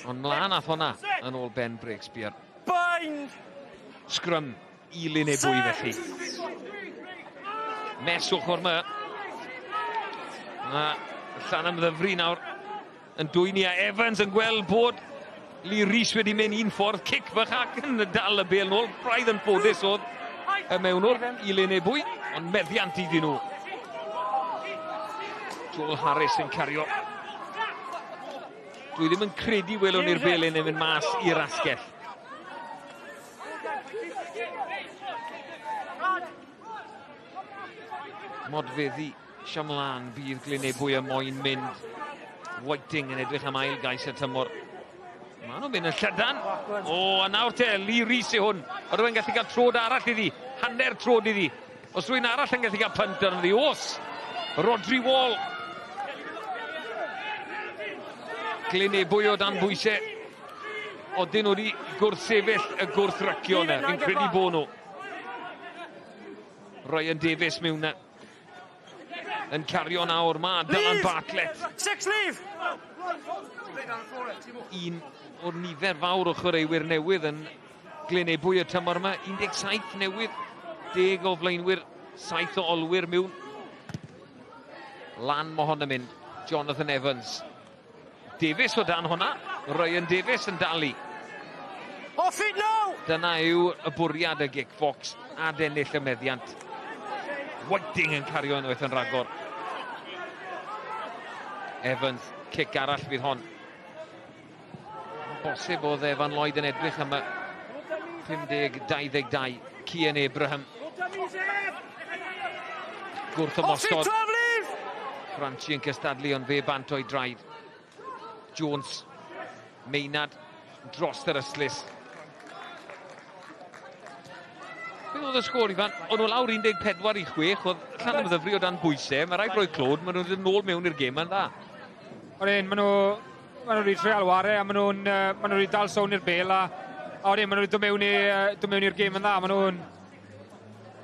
Ond mlaen ath honna yn ôl Ben Breakspear. Sgrym i Lyn Ebwy felly. Mes ochr my. Llanymddyfri nawr yn dwyni a Evans yn gweld bod Lee Rhys wedi mynd un ffordd, cic fach ac yn dal y bel nôl. Braidd yn ffodus oedd y mewnwr i Lyn Ebwy, ond meddiant iddyn nhw. Joel Harris yn cario. Dwi ddim yn credu welwn i'r belyn yn mynd mas i'r asgell. Modfeddi siamlan bydd Lyn Ebwy y moyn mynd. Whiting yn edrych am ail gais y tymor. Maen nhw'n mynd yn llydan. O, a nawr te, Lee Rhys yw hwn. O, rwy'n gallu cael trod arall iddi. Hanner trod iddi. Os rwy'n arall yn gallu cael pynt arno ddi. Os! Rodri Wall. Lyn Ebwy o dan bwysau. Odyn nhw wedi gwrthsefyll y gwrthrycio yna. Fi'n credu bod nhw. Ryan Davies mewn yna. Yn cario nawr ma, Dylan Bartlett. Six leave! Un o'r nifer fawr o chwaraewyr newydd yn Lyn Ebwy y tymor yma. 17 newydd, 10 o flaenwyr, 7 o olwyr mewn. Lan mo hon yn mynd, Jonathan Evans. Davies o dan honna, Ryan Davies yn dalu. Off it now! Dyna yw y bwriad y Gic Fox a dennill y meddiant. Whiting yn cario unwaith yn ragor. Evans, cic arall fydd hon. Bosib oedd Evan Lloyd yn edrych am y 50-22. Cian Abraham. Gwrth y mosod. Franchi yn cystadlu ond fe bant o'i draed. Jones, Maynard, dros yr yslis. Beth oedd y sgôr, Ifan? O'n nhw lawr 14-6, oedd Llanymddyfri o dan bwysau. Mae rhaid roi clod, maen nhw'n dod nôl mewn i'r gêm yn dda. O'r un, maen nhw nhw wedi treol ware, a maen nhw wedi dal sôn i'r bel, a wedyn maen nhw wedi dod mewn i'r gêm yn dda. Maen nhw'n,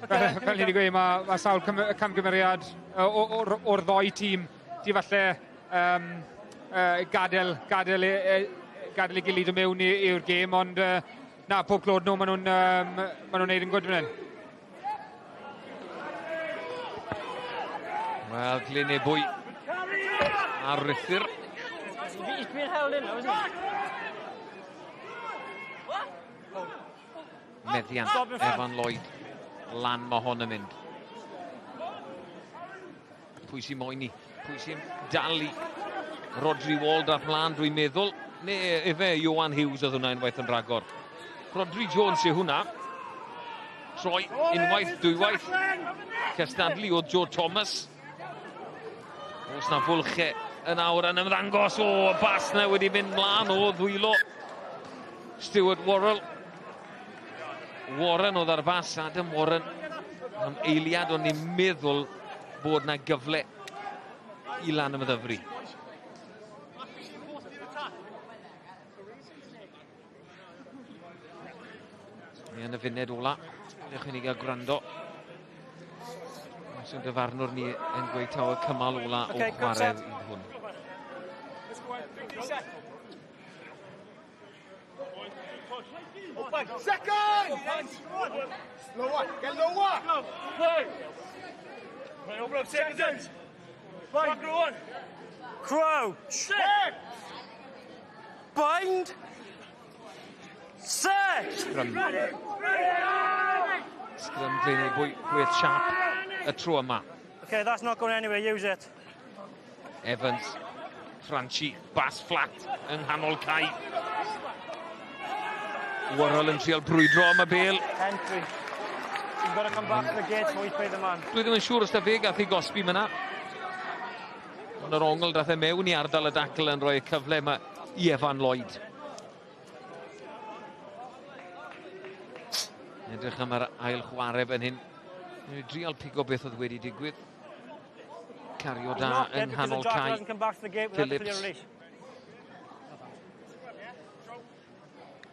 fel ni wedi gweud, mae sawl camgymeriad o'r ddoi tîm di falle gadael ei gilydd o mewn i'r gêm, ond na, pob clod nhw, maen nhw'n neud yn gwyd fan hyn. Wel, Lyn Ebwy ar rythyr. He's being held in now, isn't he? Meddiant Evan Lloyd. Lan mae hon yn mynd. Pwy sy'n moyn ni? Pwy sy'n dalu? Rodri Wald ar mlaen, dwi'n meddwl. Neu efe Johan Hughes oedd hwnna unwaith yn ragor. Rodri Jones yw hwnna. Troi unwaith, dwywaith. Cystadlu o Joe Thomas. Os na fwlche yn awr yn ymddangos. O, bas na wedi mynd mlaen o ddwylo. Stewart Worrell. Warren oedd ar fas, Adam Warren. Am eiliad o'n i'n meddwl bod na gyfle i Llanymddyfri. Ni yn y funed ola. Newch i ni gael gwrando. Os yw'n dyfarnwr ni yn gweud taw y cymal ola o chwarae i hwn. Second! Lower, get lower! Right, open up seconds. Back on. Crouch. Bind. Set. Scrum Glyn Ebwy with Sharp y tro yma. Okay, that's not going anywhere, use it. Evans, Franchi, bas flat yng nghanol cae. Worrell yn trial brwydro am y bel. Entry. You've got to come back to the gate before you play the man. Dwi ddim yn siŵr os da fe gath ei gosbi myna. Ond yr ongl dath e mewn i ardal y dacl yn rhoi y cyfle yma i Evan Lloyd. Edrych am yr ail chwarae fan hyn. Ni'n drial pigo beth oedd wedi digwydd. Cario da yng nghanol cae. Phillips.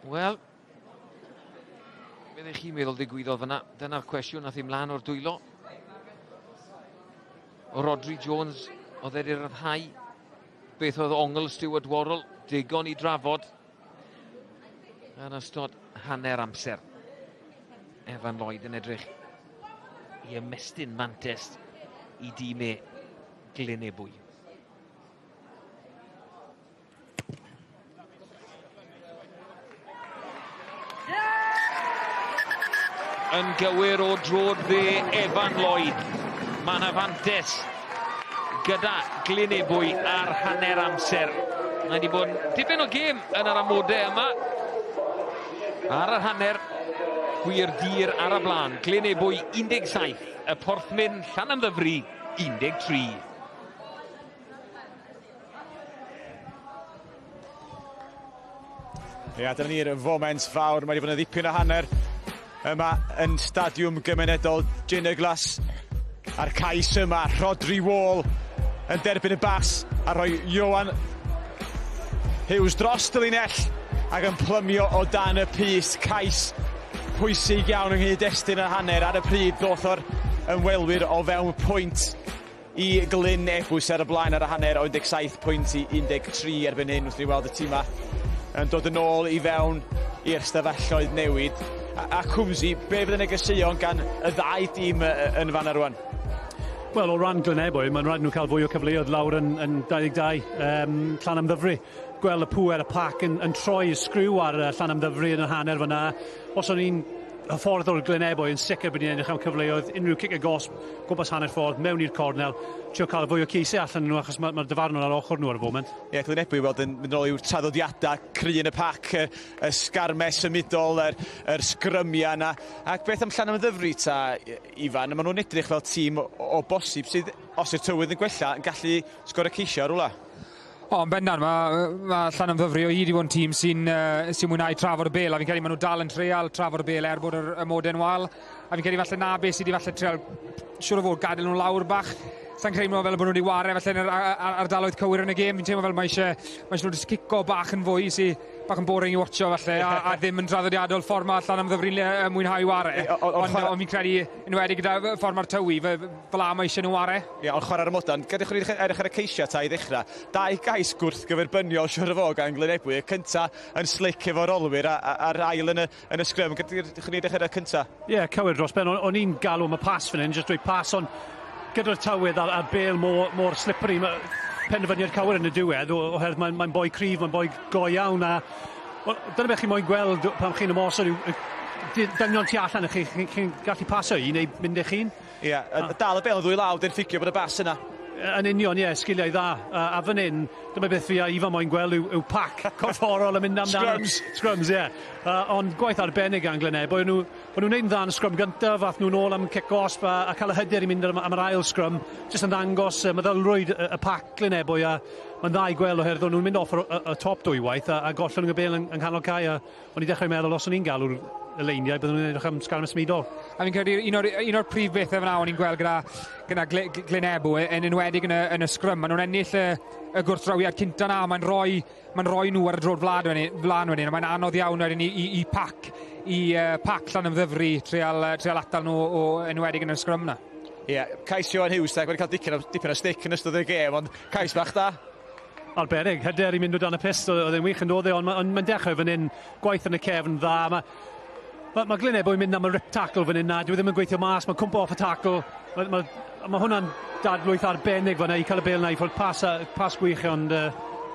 Wel, beth eich chi'n meddwl ddigwyddodd fyna? Dyna'r cwestiwn nath i mlaen o'r dwylo. O Rodri Jones, oedd wedi ryddhau. Beth oedd ongl Stewart Worrell, digon i drafod. Yn ystod hanner amser. Evan Lloyd yn edrych i ymestyn mantes i dîm Glyn Ebwy. Yn gywir o drod fe Evan Lloyd. Mae'n afantes gyda Glyn Ebwy ar hanner amser. Mae wedi bod dipyn o gêm yn yr amodau yma. Ar yr hanner, gwir dir ar y blaen. Glyn Ebwy 17, y Porthmyn Llanymddyfri 13. Ia, dyna ni'r foment fawr. Mae wedi bod yn ddipyn o hanner yma yn stadiwm gymunedol Gineglas. A'r cais yma, Rodri Wall yn derbyn y bas a rhoi Johan Hughes dros y linell ac yn plymio o dan y pys. Cais pwysig iawn yng nghyd-destun y hanner. Ar y pryd ddoth o'r ymwelwyr o fewn pwynt i Glyn Ebwy ar y blaen ar y hanner o 17 pwynt i 13 erbyn hyn. Wrth ni weld y tîm yn dod yn ôl i fewn i'r stafelloedd newid. A Cwmsi, be fydd y negeseuon gan y ddau dîm yn fan rwan? Wel, o ran Glyn Ebwy, mae'n rhaid nhw cael fwy o cyfleoedd lawr yn 22 Llanymddyfri. Gweld y pŵer y pac yn troi y sgriw ar Llanymddyfri yn y hanner fyna. Os o'n i'n hyffordd o'r Glyn Ebwy yn sicr bod ni'n edrych am cyfleoedd, unrhyw cic y gosb, gwmpas hanner ffordd, mewn i'r cornel, trio cael fwy o ceisau allan nhw achos mae'r dyfarnwr ar ochr nhw ar y foment. Ie, Glyn Ebwy weld yn mynd nôl i'w traddodiadau, cry yn y pac, y sgarmes ymudol, yr sgrymiau yna. Ac beth am Llanymddyfri ta, Ifan, maen nhw'n edrych fel tîm o bosib sydd, os yw'r tywydd yn gwella, yn gallu sgor y ceisio ar rwla. O, yn bendant, mae Llanymddyfri o hyd i fod yn tîm sy'n mwynhau trafod y bel, a fi'n credu maen nhw dal yn treal trafod y bel er bod y modau'n wal, a fi'n credu falle na beth sydd wedi falle treal siwr o fod gadael nhw lawr bach, Sa'n credu fel bod nhw wedi wario felly yn yr ardaloedd cywir yn y gêm. Fi'n teimlo fel mae eisiau nhw just cico bach yn fwy sy'n bach yn boring i watcho felly a ddim yn traddodiadol ffordd mae Llanymddyfri mwynhau ware. Ond fi'n credu enwedig gyda ffordd mae'r tywi fel am eisiau nhw ware. Ie, ond chwarae'r modan, gadewch chi edrych ar y ceisiau ta i ddechrau. 2 gais gwrth gyferbyniol siwr o fo gan Lyn Ebwy. Y cynta yn slic efo'r olwyr a'r ail yn y sgrym. Gadewch chi edrych ar y cynta? Ie, cywir dros ben. O'n i'n galw am y pas fan hyn, jyst dweud pas, ond gyda'r tywydd a'r bel mor slippery. Penderfyniad cywir yn y diwedd, oherwydd mae'n boi cryf, mae'n boi go iawn. Dyna beth chi moyn gweld pan chi'n ymosod dynion tu allan chi'n gallu paso i neu mynd eich hun. Ie, dal y bel yn ddwy law, dyn ffigio bod y bas yna. Yn union, ie, sgiliau dda. A fan hyn, dyma beth fi a Ifa moyn gweld yw pac corfforol yn mynd amdano. Scrums, ie. Ond gwaith arbennig gan Glyn Ebwy. O'n nhw'n neud yn dda yn y scrum gyntaf, fath nhw'n ôl am kick-off a cael y hyder i mynd am yr ail scrum. Jyst yn dangos meddylrwyd y pac Glyn Ebwy a mae'n dda i gweld oherwydd o'n nhw'n mynd off y top dwywaith a gollon nhw'n bel yng nghanol cae a o'n i dechrau meddwl os o'n i'n galw'r y leiniau byddwn nhw'n edrych am sgarm ysmudol. A fi'n credu un o'r prif bethau fyna o'n i'n gweld gyda Glyn Ebwy yn enwedig yn y scrum. Maen nhw'n ennill y gwrthdrawiad cynta na, mae'n rhoi nhw ar y drod flan wedyn, a mae'n anodd iawn wedyn i pac Llanymddyfri treal atal nhw o enwedig yn y scrum na. Ie, cais Johan Hughes wedi cael dipyn o stick yn ystod y gêm, ond cais bach da. Arbennig, hyder i mynd o dan y pist, oedd e'n wych yn dod ond mae'n dechrau fan hyn, gwaith yn y cefn dda. Mae Glyn Ebwy mynd am y rip tackle fan hyn na, dwi ddim yn gweithio mas, mae'n cwmpo off y tackle. Mae hwnna'n dadlwyth arbennig fan hyn, i cael y bel na, i fod pas gwych, ond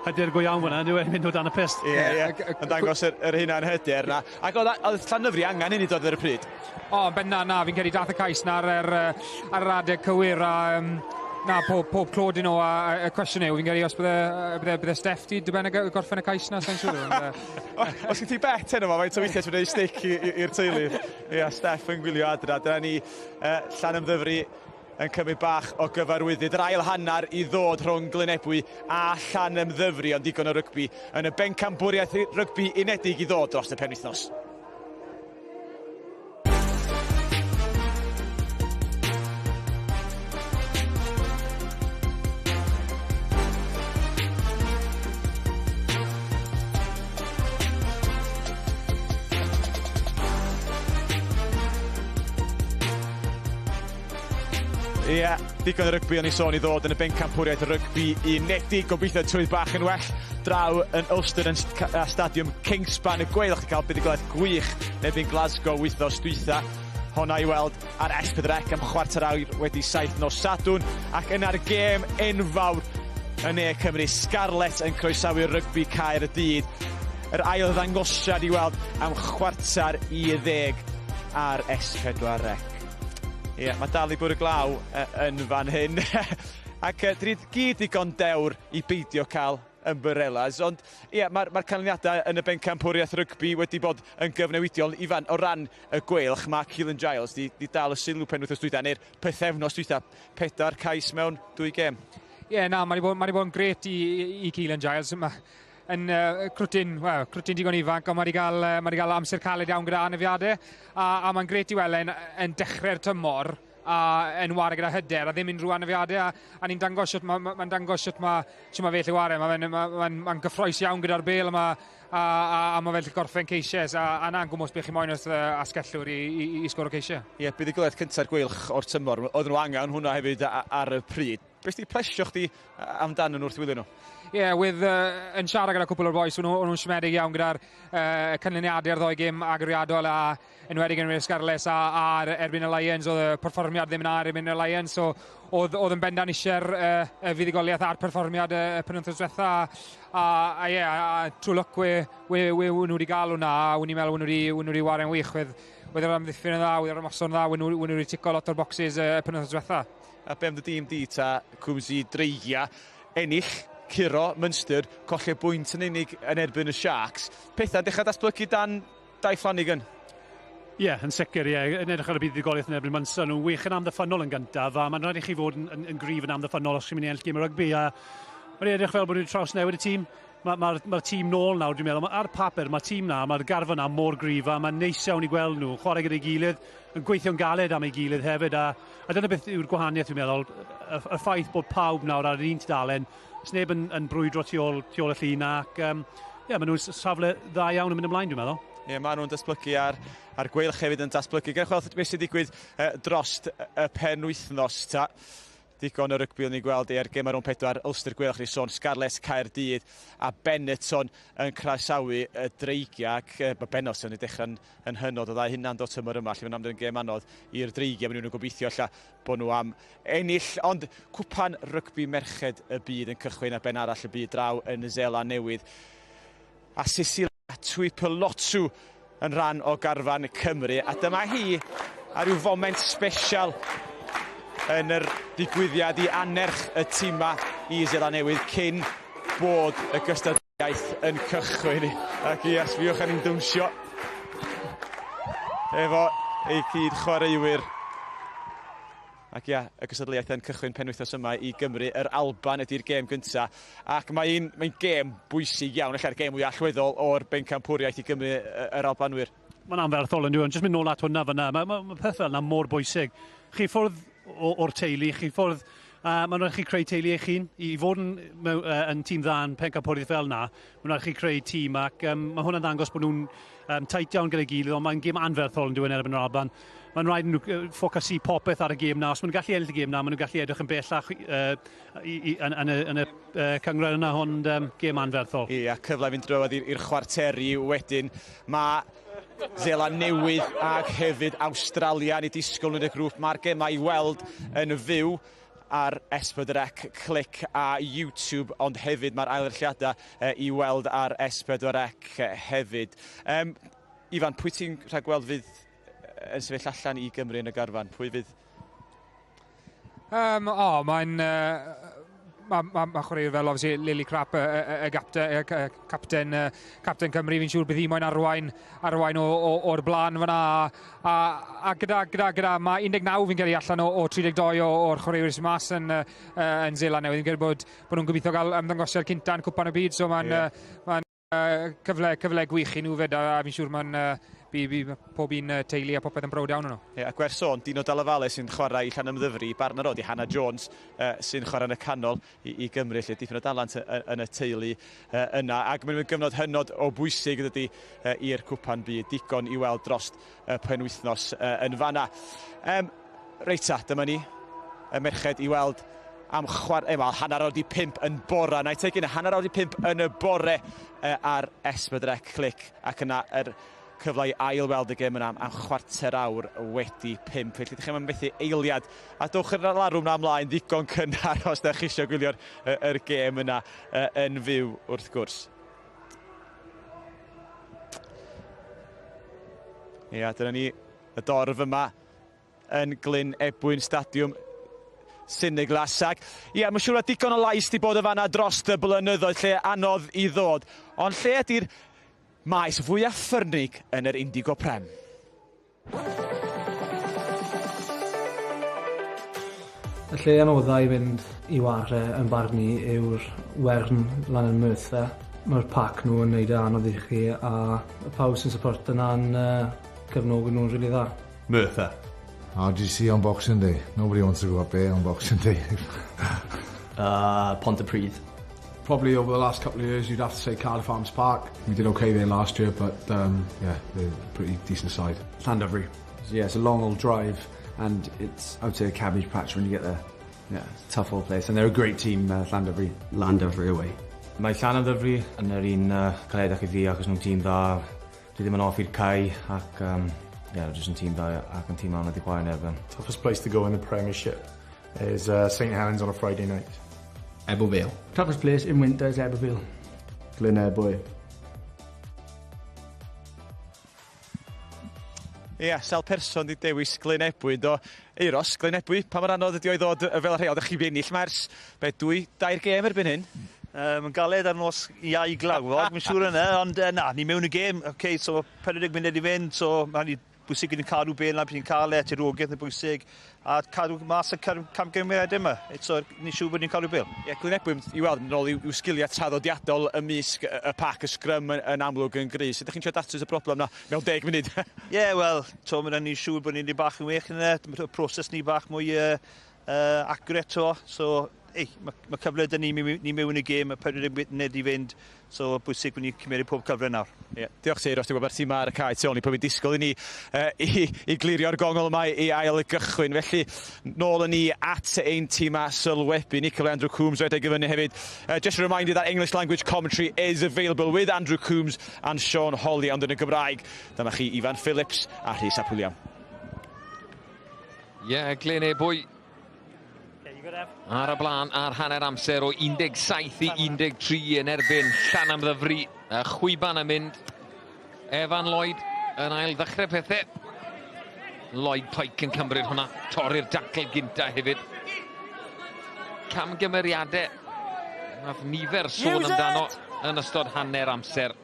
hyder go iawn fan hyn, dwi'n mynd o dan y pist. Ie, yn dangos yr hynna'n hyder na. Ac oedd Llanymddyfri angen hynny dod ar y pryd? O, benna na, fi'n credu dath y cais na ar yr adeg cywir a na, pob clod i nhw a y cwestiwn yw, fi'n credu os bydde Steff di dyben y gorffen y cais na, sa'n siŵr. Os gen ti bet heno fo, faint o weithiau ti'n gwneud stick i'r teulu. Ie, Steff yn gwylio adra. Dyna ni Llanymddyfri yn cymryd bach o gyfarwyddyd. Yr ail hannar i ddod rhwng Glyn Ebwy a Llanymddyfri ond digon o rygbi yn y bencampwriaeth rygbi unedig i ddod dros y penwythnos. Ie, digon o rygbi o'n i sôn i ddod yn y bencampwriaeth y rygbi unedig. Gobeithio tywydd bach yn well draw yn Ulster yn stadiwm Kingspan. Y gweilwch chi cael buddigolaeth gwych nebyn Glasgow wythnos dwytha. Honna i weld ar S4C am chwarter awr wedi 7 nos Sadwrn. Ac yna'r gêm enfawr yn e Cymru. Scarlett yn croesawu rygbi Caer y Dyd. Yr ail ddangosiad i weld am chwarter i 10 ar S4C. Ie, mae dal i bwrw glaw yn fan hyn. Ac dyn ni gyd digon dewr i beidio cael ymbarellas. Ond ie, mae'r canlyniadau yn y bencampwriaeth rygbi wedi bod yn gyfnewidiol i fan o ran y gweilch. Mae Keelan Giles di dal y sylw penwythnos dwytha neu'r pythefnos dwytha. 4 cais mewn 2 gêm. Ie, na, mae wedi bod yn gret i Keelan Giles. Yn crwtyn digon ifanc, ond mae wedi cael amser caled iawn gyda anafiadau a mae'n gret i weld yn dechrau'r tymor a yn ware gyda hyder a ddim unrhyw anafiadau a ni'n dangos sut mae'n dangos sut mae fel i ware. Mae'n gyffroes iawn gyda'r bel a mae fel gorffen ceisiau a na'n gwmwys beth chi moyn wrth asgellwr i sgwr o ceisiau. Ie, buddigolaeth cynta'r gweilch o'r tymor. Oedd nhw angen hwnna hefyd ar y pryd. Beth di plesio chdi amdano nhw wrth wylio nhw? Ie, yn siarad gyda cwpl o'r boes, o'n nhw'n siomedig iawn gyda'r canlyniadau ar ddoi gêm agoriadol a enwedig yn Scarlett a erbyn y Lions. Oedd y perfformiad ddim yn erbyn y Lions, so oedd yn bendan eisiau'r fuddugoliaeth a'r perfformiad y penwythnos diwetha. A ie, trwy look we nhw wedi gael hwnna, a wyn i'n meddwl wyn nhw wedi wario'n wych. Wedd yr amddiffyn yn dda, wedd yr ymosod yn dda, wyn nhw wedi tico lot o'r bocsys y penwythnos diwetha. A be am dy dîm di ta Cwmsi dreigia, ennill, curo, Munster, colli bwynt yn unig yn erbyn y Sharks. Pethau dechrau datblygu dan Dai Flanagan? Ie, yn sicr, ie. Yn edrych ar y buddigoliaeth yn erbyn Munster, nhw'n wych yn amddiffynol yn gyntaf, a mae'n rhaid i chi fod yn gryf yn amddiffynol os chi'n mynd i ennill gêm o rygbi. Mae'n edrych fel bod nhw'n traws newid y tîm. Mae'r tîm nôl nawr, dwi'n meddwl. Ar papur, mae'r tîm na, mae'r garfa na mor gryf a mae'n neis iawn i gweld nhw. Chwarae gyda'i gilydd, yn gweithio'n galed am ei gilydd hefyd. A dyna beth yw'r gwahaniaeth, dwi'n meddwl. Y ffaith bod pawb nawr ar yr un tudalen, sneb yn brwydro tu ôl y llun ac maen nhw'n safle dda iawn yn mynd ymlaen, dwi'n meddwl. Ie, maen nhw'n datblygu ar gweilch hefyd yn datblygu. Gewch weld beth sy'n digwydd drost y penwythnos. Digon o rygbi o'n i gweld ar gêm ar rhwng 4, Ulster Gweilch ni sôn, Scarlett Caerdydd a Benetton yn croesawu y dreigia ac mae Benetton yn dechrau yn hynod o dda hynna'n dod tymor yma, lle mae'n gêm anodd i'r dreigia, maen nhw'n gobeithio lla bod nhw am ennill, ond cwpan rygbi merched y byd yn cychwyn ar ben arall y byd draw yn Seland Newydd. A Cecilia Tuipulotu yn rhan o garfan Cymru, a dyma hi ar ryw foment sbesial yn yr digwyddiad i anerch y tîma i Seland Newydd cyn bod y gystadleuaeth yn cychwyn. Ac i asfiwch yn ein dwmsio efo ei cyd chwaraewyr. Ac ia, y gystadleuaeth yn cychwyn penwythnos yma i Gymru. Yr Alban ydy'r gêm gyntaf. Ac mae'n gêm bwysig iawn, ella'r gêm mwy allweddol o'r bencampwriaeth i Gymru yr Albanwyr. Mae'n anferthol yn dwi'n jyst mynd nôl at hwnna fyna. Mae peth fel yna mor bwysig. Chi ffwrdd o'r teulu, chi ffwrdd, mae'n rhaid chi creu teulu eich hun. I fod yn tîm dda yn pencampwriaeth fel yna, mae'n rhaid chi creu tîm ac mae hwnna'n ddangos bod nhw'n tait iawn gyda'i gilydd, ond mae'n gêm anferthol yn dwi'n erbyn yr Alban. Mae'n rhaid nhw ffocysu popeth ar y gêm na. Os maen nhw'n gallu ennill y gêm na, maen nhw'n gallu edrych yn bellach yn y cyngor yna, ond gêm anferthol. Ia, cyfle fynd drwodd i'r chwarteri wedyn. Mae Seland Newydd ac hefyd Awstralia yn ei disgwyl yn y grŵp. Mae'r gemau i weld yn fyw ar S4C Click a YouTube, ond hefyd mae'r ailyrlliadau i weld ar S4C hefyd. Ifan, pwy ti'n rhagweld fydd yn sefyll allan i Gymru yn y garfan? Pwy fydd? Mae chwaraewr fel, obviously, Lily Crap, capten Cymru, fi'n siŵr bydd hi moyn arwain o'r blaen fyna. A gyda, mae 19 fi'n gyrru allan o 32 o'r chwaraewr sy'n mas yn Seland Newydd. Fi'n gyrru bod nhw'n gobeithio gael ymddangosiad cynta yn cwpan y byd, so mae'n cyfle gwych i nhw fyd, a fi'n siŵr mae'n pob un teulu a popeth yn brod iawn nhw. Ie, ac wer sôn, Dino Dalla Vale sy'n chwarae i Llanymddyfri, barnar o di Hannah Jones sy'n chwarae yn y canol i Gymru, lle dipyn o dalant yn y teulu yna. Ac mae'n gyfnod hynod o bwysig ydy i'r cwpan byd, digon i weld drost y penwythnos yn fanna. Reita, dyma ni, y merched i weld am hanner awr 5 yn bore. Na i tegin hanner awr 5 yn y bore ar S4C Click, ac yna cyfle i ail weld y gêm yna am chwarter awr wedi 5. Felly ddech chi'n methu eiliad. A dowch yr alarwm na ymlaen ddigon cynnar os ydych chi eisiau gwylio'r gêm yna yn fyw wrth gwrs. Ia, dyna ni y dorf yma yn Lyn Ebwy Stadiwm Siniglas. Ia, mae'n siŵr bod digon o lais di bod y fanna dros y blynyddoedd lle anodd i ddod. Ond lle ydy'r maes fwyaf ffyrnig yn yr Indigo Prem? Y lle anoddau i fynd i ware yn barn ni yw'r wern Llanymddyfri fe. Mae'r pac nhw yn neud e anodd i chi a pawb sy'n support yna'n cefnogi nhw'n rili dda. Merthyr. How did you see on Boxing Day? Nobody wants to go up there on Boxing Day. Pontypridd. Probably over the last couple of years, you'd have to say Cardiff Arms Park. We did okay there last year, but yeah, they're a pretty decent side. Llanymddyfri. Yeah, it's a long old drive, and it's, I would say, a cabbage patch when you get there. Yeah, it's a tough old place, and they're a great team, Llanymddyfri. Llanymddyfri away. Mae Llanymddyfri yn yr un caledach i fi, ac nhw'n tîm dda. Dwi ddim yn offi'r cae, ac yeah, just yn tîm dda, ac yn tîm anodd i chwarae yn erbyn. Toughest place to go in the Premiership is St Helens on a Friday night. Vale. Toughest place in winter is Ebbw. Lyn Ebwy. Ia, sawl person di dewis Lyn Ebwy, do. Eiros, Lyn Ebwy, pa mor anodd ydi o i ddod fel rhai, oeddech chi fi ennill mers, 2 gêm erbyn hyn? Mae'n galed ar nos iau glawfod, mae'n siŵr yna, ond na, ni mewn y gêm. OK, so 40 munud i fynd, so mae'n bwysig yn cadw bel na, bydd ni'n cael tirogaeth yn bwysig, a cadw mas y camgymeriad yma. So, ni'n siŵr bod ni'n cadw bel. Ie, Glyn Ebwy, i weld yn ôl i'w sgiliau traddodiadol ymysg y pac, y scrum yn amlwg yn gris. Ydych chi'n trio datrys y broblem na mewn 10 munud? Ie, wel, ni'n siŵr bod ni'n bach yn wych yn y proses ni bach mwy accurate to. So, mae cyfle dyn ni mewn y gêm, y 40 munud i fynd, so bwysig bod ni'n cymeryd pob cyfle nawr. Ie, diolch Sir, os ti'n gwybod tîm ar y cae tu ôl ni, pwy fi'n disgwyl i ni i glirio'r gongol yma i ail y gychwyn. Felly, nôl yn ni at ein tîm a sylwebu. Nicola Andrew Coombs wedi gyfynnu hefyd. Just a reminder that English language commentary is available with Andrew Coombs and Sean Holly, ond yn y Gymraeg. Dyma chi Ifan Phillips a Rhys ap William. Ie, Lyn Ebwy. Ar y blaen, ar hanner amser o 17 i 13 yn erbyn Llanymddyfri. Y chwyban yn mynd. Evan Lloyd yn ail ddechrau pethau. Lloyd Pike yn cymryd hwnna. Torri'r dacl gynta hefyd. Camgymeriadau. Nath nifer sôn amdano yn ystod hanner amser.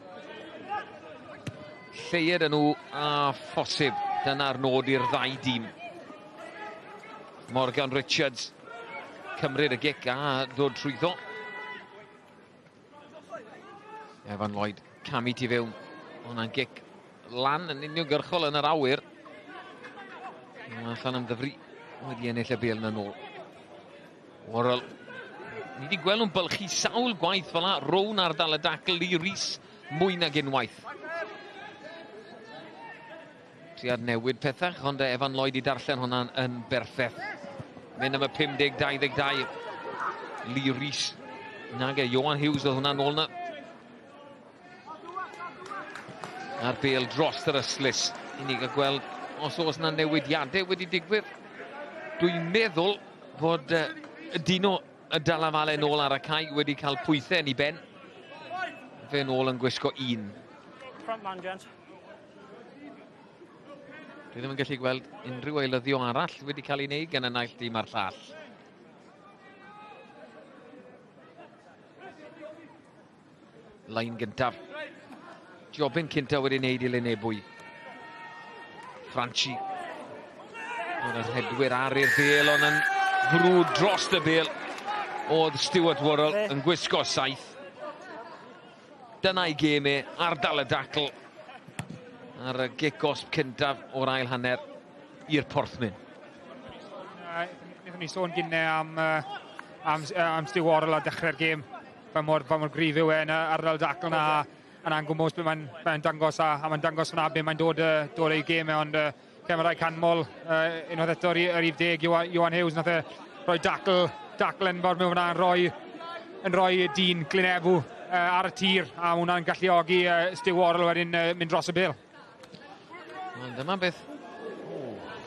Lleir yn nhw a phosib. Dyna'r nod i'r ddau dîm. Morgan Richards. Cymryd y gic a dod trwyddo. Evan Lloyd, camu ti fewn. Hwna'n gic lan yn uniongyrchol yn yr awyr. Llanymddyfri wedi ennill y bel yn ôl. Worrell. Ni wedi gweld nhw'n bylchu sawl gwaith fel yna. Rown ardal y dacl i Rhys mwy nag unwaith. Triad newid pethau, ond Evan Lloyd i darllen hwnna'n yn berffeth. Mynd am y 50-22. Lee Rhys. Nag Johan Hughes oedd hwnna'n ôl na. A'r bel dros yr yslis. I ni gael gweld os oes yna newidiadau wedi digwydd. Dwi'n meddwl bod Dino y Dala Vale nôl ar y cae wedi cael pwythau yn ei ben. Fe nôl yn gwisgo 1. Front man, gents. Dwi ddim yn gallu gweld unrhyw eilyddio arall wedi cael ei wneud gan y naill dîm a'r llall. Lain gyntaf. Jobyn cynta wedi wneud i Lyn Ebwy. Franchi. Oedd yr hedwyr ar i'r bel, ond yn frwd dros y bel. Oedd Stuart Worrell yn gwisgo 7. Dyna i gemau, ardal y dacl. Ar y gic-osb cyntaf o'r ail hanner i'r porthmyn. Nethon ni sôn gynnau am Stu Worrell a dechrau'r gêm. Fa mor gryf yw yn ardal dacl na yn angwmwys beth mae'n dangos a mae'n dangos hwnna beth mae'n dod ei gemau, ond camerau canmol unwaith eto yr 10 Johan Hughes nath rhoi dacl yn fawr mewn hwnna yn rhoi dyn Glyn Ebw ar y tir, a hwnna'n galluogi Stu Worrell wedyn mynd dros y bel. Dyma beth.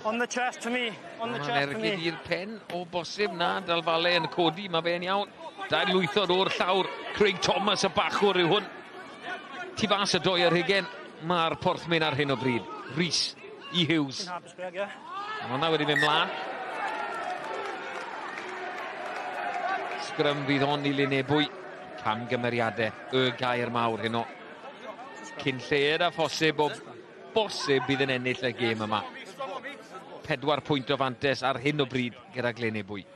On the chest for me. On the chest for me. Ergyd i'r pen o bosib na. Dal Vale yn codi, mae fe'n iawn. Dair lwythod o'r llawr. Craig Thomas y bachwr yw hwn. Tu fas y 2 ar hugen. Mae'r porthmyn ar hyn o bryd. Rhys i Hughes. Hwna wedi mynd mlaen. Sgrym fydd hon i Lyn Ebwy. Camgymeriadau. Y gair mawr heno. Cyn lleir a phosib o bosib bydd yn ennill y gêm yma. 4 pwynt o fantes ar hyn o bryd gyda Lyn Ebwy.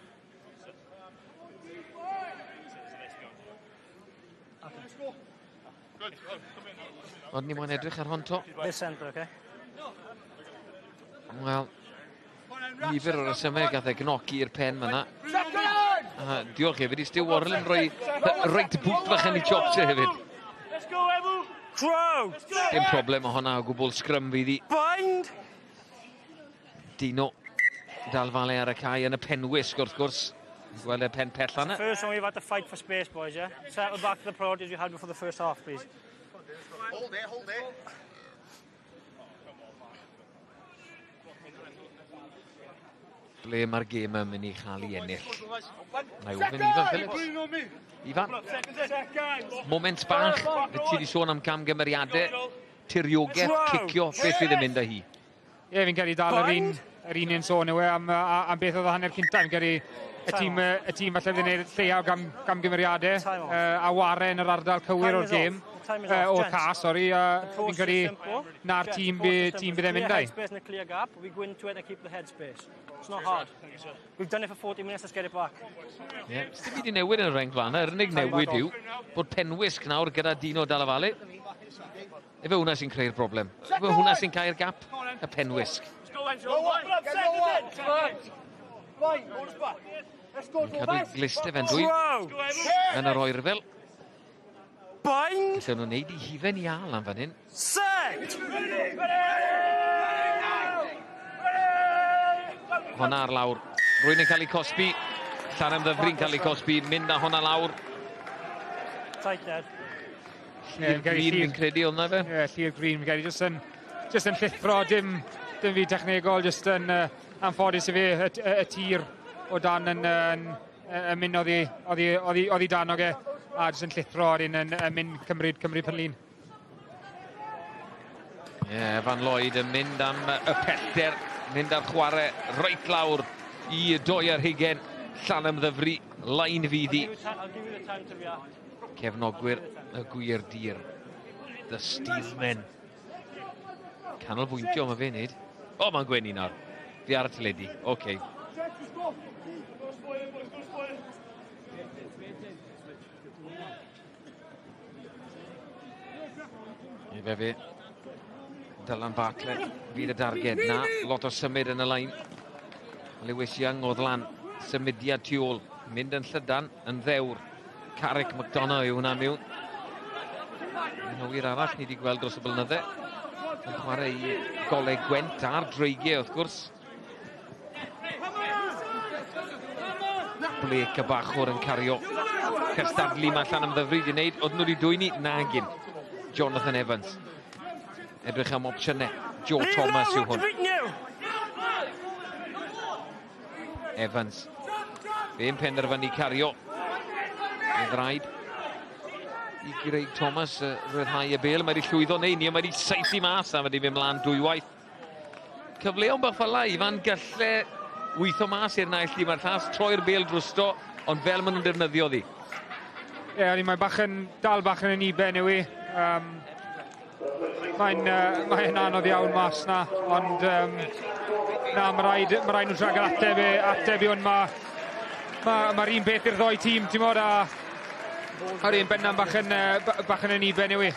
Ond ni moyn edrych ar hon to. This centre, okay? Wel, nifer o'r ysymau gath e gnoci i'r pen fyna. Diolch hefyd i Stu Worrell yn rhoi reit bwt fach yn ei chops hefyd. Let's go, Ebbw! Crow! Dim problem o honna o gwbl sgrym fydd i. Bind! Dino Dal Vale ar y cae yn y penwisg wrth gwrs. Gweld y pen pell yna. First one we've had to fight for space, boys, yeah? Settle back to the priorities you had before the first half, please. Hold it. Ble mae'r gêm yn mynd i chael ei ennill? Na yw fy'n Ifan Phillips. Ifan, moment bach, ti wedi sôn am camgymeriadau, tiriogaeth, cicio, beth fydd yn mynd â hi? Ie, fi'n cael ei dal yr un yn sôn yw am beth oedd y hanner cynta. Fi'n cael ei y tîm falle fydd yn gwneud lleia o gamgymeriadau a waren yr ardal cywir o'r gêm. o'r cas, sori, fi'n credu na'r tîm bydd e'n mynd ai. Space and a clear gap, we go into it and keep the head space. It's not hard. We've done it for 40 minutes, let's get it back. Ie, sti byd i newid yn y reng flan, yr unig newid yw bod penwisg nawr gyda Dino dal y Vale. Efe hwnna sy'n creu'r broblem. Efe hwnna sy'n cael gap, y penwisg. Cadw glistef yn dwy yn yr oerfel. Gallen nhw'n neud i hifen i al am fan hyn. Set! Honna ar lawr. Rwy'n yn cael ei cosbi. Llanymddyfri'n cael ei cosbi. Mynd â honna lawr. Tight dead. Lly'r Glyn fi'n credu hwnna fe? Ie, Lly'r Glyn fi'n credu. Just yn llithro, dim fi technegol, just yn anffodus i fe y tir o dan yn mynd oddi dan o ge. A just yn llithro ar un yn mynd cymryd Penlyn. Ie, Van Lloyd yn mynd am y pellter. Mynd ar chwarae reit lawr i doi ar hugen. Llanymddyfri, Lyn Ebwy. Cefnogwyr y gwir dir. The Steelmen. Canolbwyntio mae fe wneud. O, mae'n gwenu nawr. Fi ar y teledu. Oce. Efe fe. Dylan Bartlett, fydd y darged na. Lot o symud yn y lain. Lewis Young o ddlan. Symudiad tu ôl. Mynd yn llydan, yn ddewr. Carrick McDonough yw hwnna mewn. Un o wir arall ni wedi gweld dros y blynydde. Yn chwarae i goleg Gwent a'r dreigiau wrth gwrs. Blake y bachwr yn cario. Cystadlu mae Llanymddyfri wedi wneud. Oedd nhw wedi dwyni nagin. Jonathan Evans. Edrych am opsiynau. Joe Thomas yw hwn. Evans. Fe'n penderfynu cario. Yn ddraid. I Greg Thomas ryddhau y bel. Mae wedi llwyddo neu ni. Mae wedi seithi mas a wedi mynd mlaen dwywaith. Cyfleon bach fel lai. Fan galle weithio mas i'r naill i. Mae'r llall troi'r bel drwsto. Ond fel maen nhw'n defnyddio ddi. Ie, dal bach yn uben yw i. Mae'n anodd iawn mas na, ond mae rhaid nhw'n rhaid ateb i hwn. Mae'r un beth i'r ddoi tîm, ti'n modd, a'r un benna'n bach yn uben yw i.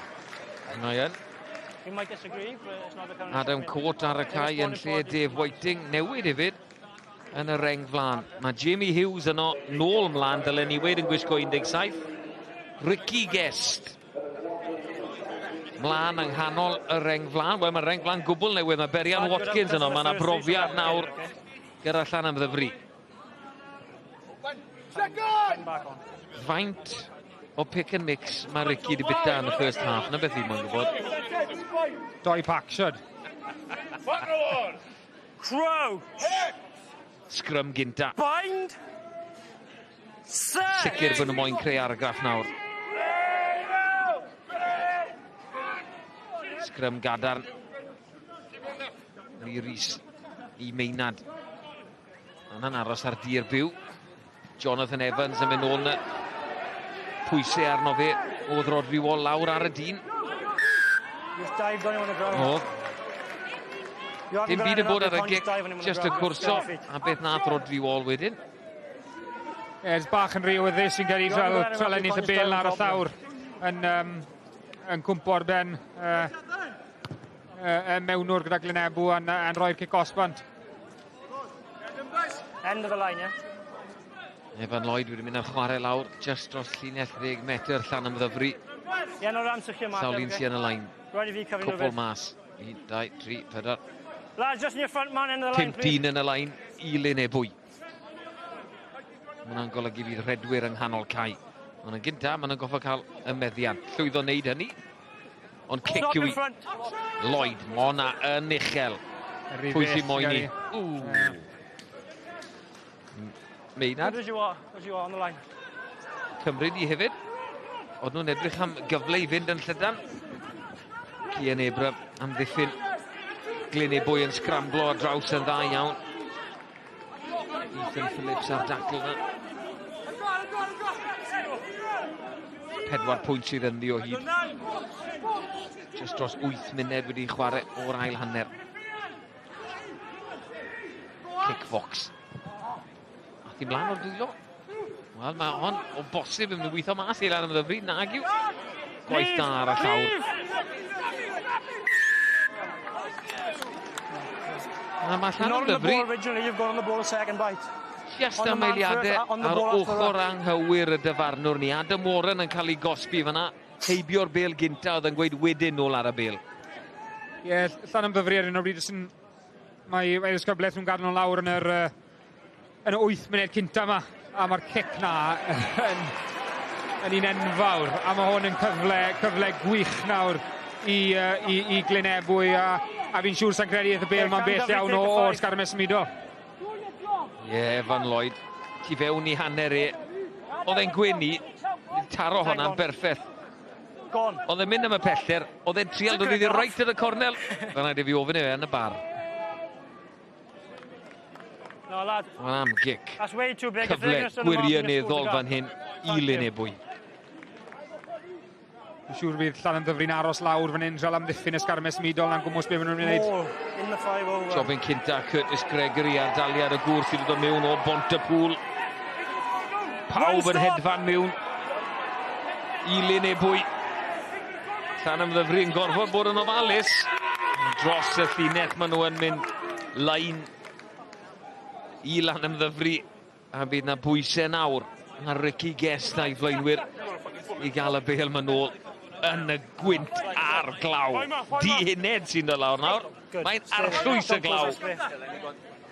Yna yn. Adam Court ar y cae yn lle Dave Whiting. Newid hefyd yn y reng flan. Mae Jamie Hughes yno nôl mlaen, dylen ni wedi yn gwisgo 17. Ricky Guest. Mlaen yng nghanol y reng flan. Wel, mae'r reng flan gwbl newydd. Mae Berian Watkins yno. Mae yna brofiad nawr gyda Llanymddyfri. Faint o pick and mix mae Ricky wedi bita yn y first half. Na beth i mwyn gwybod. 2 pack, siwr. Crow! Scrum gynta. Bind! Sicr bod nhw moyn creu argraff nawr. Scrum gadarn. Rhys i Meinad. Yna'n aros ar dir byw. Jonathan Evans yn mynd ôl na. Pwysau arno fe. Oedd Rodri Wall lawr ar y dyn. O. Dim byd yn bod ar y gic. Just y cwrso. A beth nath Rodri Wall wedyn. Ers bach yn rhewyddus sy'n cael ei trel ennill y bel ar y llawr. Yn cwmpo'r ben. Mewnwr gyda Glyn Ebw yn rhoi'r cic osbant. End of the line, yeah? Evan Lloyd wedi mynd ar chwarae lawr just dros llinell 10 metr Llanymddyfri. Ie, no ran sy'n Sawl un sy'n y lain. Cwpl mas. 1, 2, 3, 4. Lads, just in your front man, end of the line, 15 yn y lain i Lyn Ebwy. Mae'n golygu fydd redwyr yng nghanol cae. Mae'n gynta, mae'n goffa cael y meddiant. Llwyddo wneud hynny. Ond cic yw i. Lloyd, Mona yn uchel. Pwy sy'n moyn i. Meinad. Cymryd i hefyd. Oedd nhw'n edrych am gyfle i fynd yn llydan. Lyn Ebwy am ddiffyn. Glyn Ebwy yn scramblo ar draws yn dda iawn. Ethan Phillips ar dacl yna. 4 pwynt sydd ynddi o hyd. Just dros 8 munud wedi chwarae o'r ail hanner. Kick Fox. A thi mlaen o'r dwylo. Wel, mae hon o bosib yn mynd i weithio mas i Llanymddyfri, nag yw. Gwaith da ar y llawr. Mae Llanymddyfri... Originally, you've got on the ball a second bite. Just ymweliadau ar ochr anghywir y dyfarnwr ni. Adam Warren yn cael ei gosbi fyna. Heibio'r bêl gynta oedd yn gweud wedyn nôl ar y bêl. Ie, Llanymddyfri ar un o bryd sy'n... Mae ysgyblaeth nhw'n gadw nhw'n lawr yn yr 8 munud cynta yma. A mae'r cic na yn un enfawr. A mae hwn yn cyfle gwych nawr i Lyn Ebwy. A fi'n siŵr sa'n credu y bêl mae'n bell iawn o'r sgarmes mudo. Ie, Evan Lloyd. Tu fewn i hanner e. Oedd e'n gwenu. Taro hwnna'n berffeth. Oedd e'n mynd am y pellter. Oedd e'n trial dod iddi reit ar y cornel. Fe wnaed i fi ofyn e yn y bar. No, lad. Wel am gic. That's way too big. Cyfle gwirioneddol fan hyn i Lyn Ebwy. Fi'n siŵr bydd Llanymddyfri'n aros lawr fan hyn, rhaid amddiffyn y sgarmes midol na'n gwmwys be maen nhw'n gwneud. In the 5 over. Jobyn cynta Curtis Gregory ar daliad y gwr sydd wedi dod mewn o Bontepŵl. Pawb yn hedfan mewn i Lyn Ebwy. Llanymddyfri'n gorfod bod yn ofalus. Dros y llinell maen nhw yn mynd lain i Llanymddyfri. A bydd na bwysau nawr. Na Ricky Guest a'i flaenwyr i gael y bêl ma'n ôl yn y gwynt a'r glaw. Dihined sy'n dod lawr nawr. Mae'n arllwys y glaw.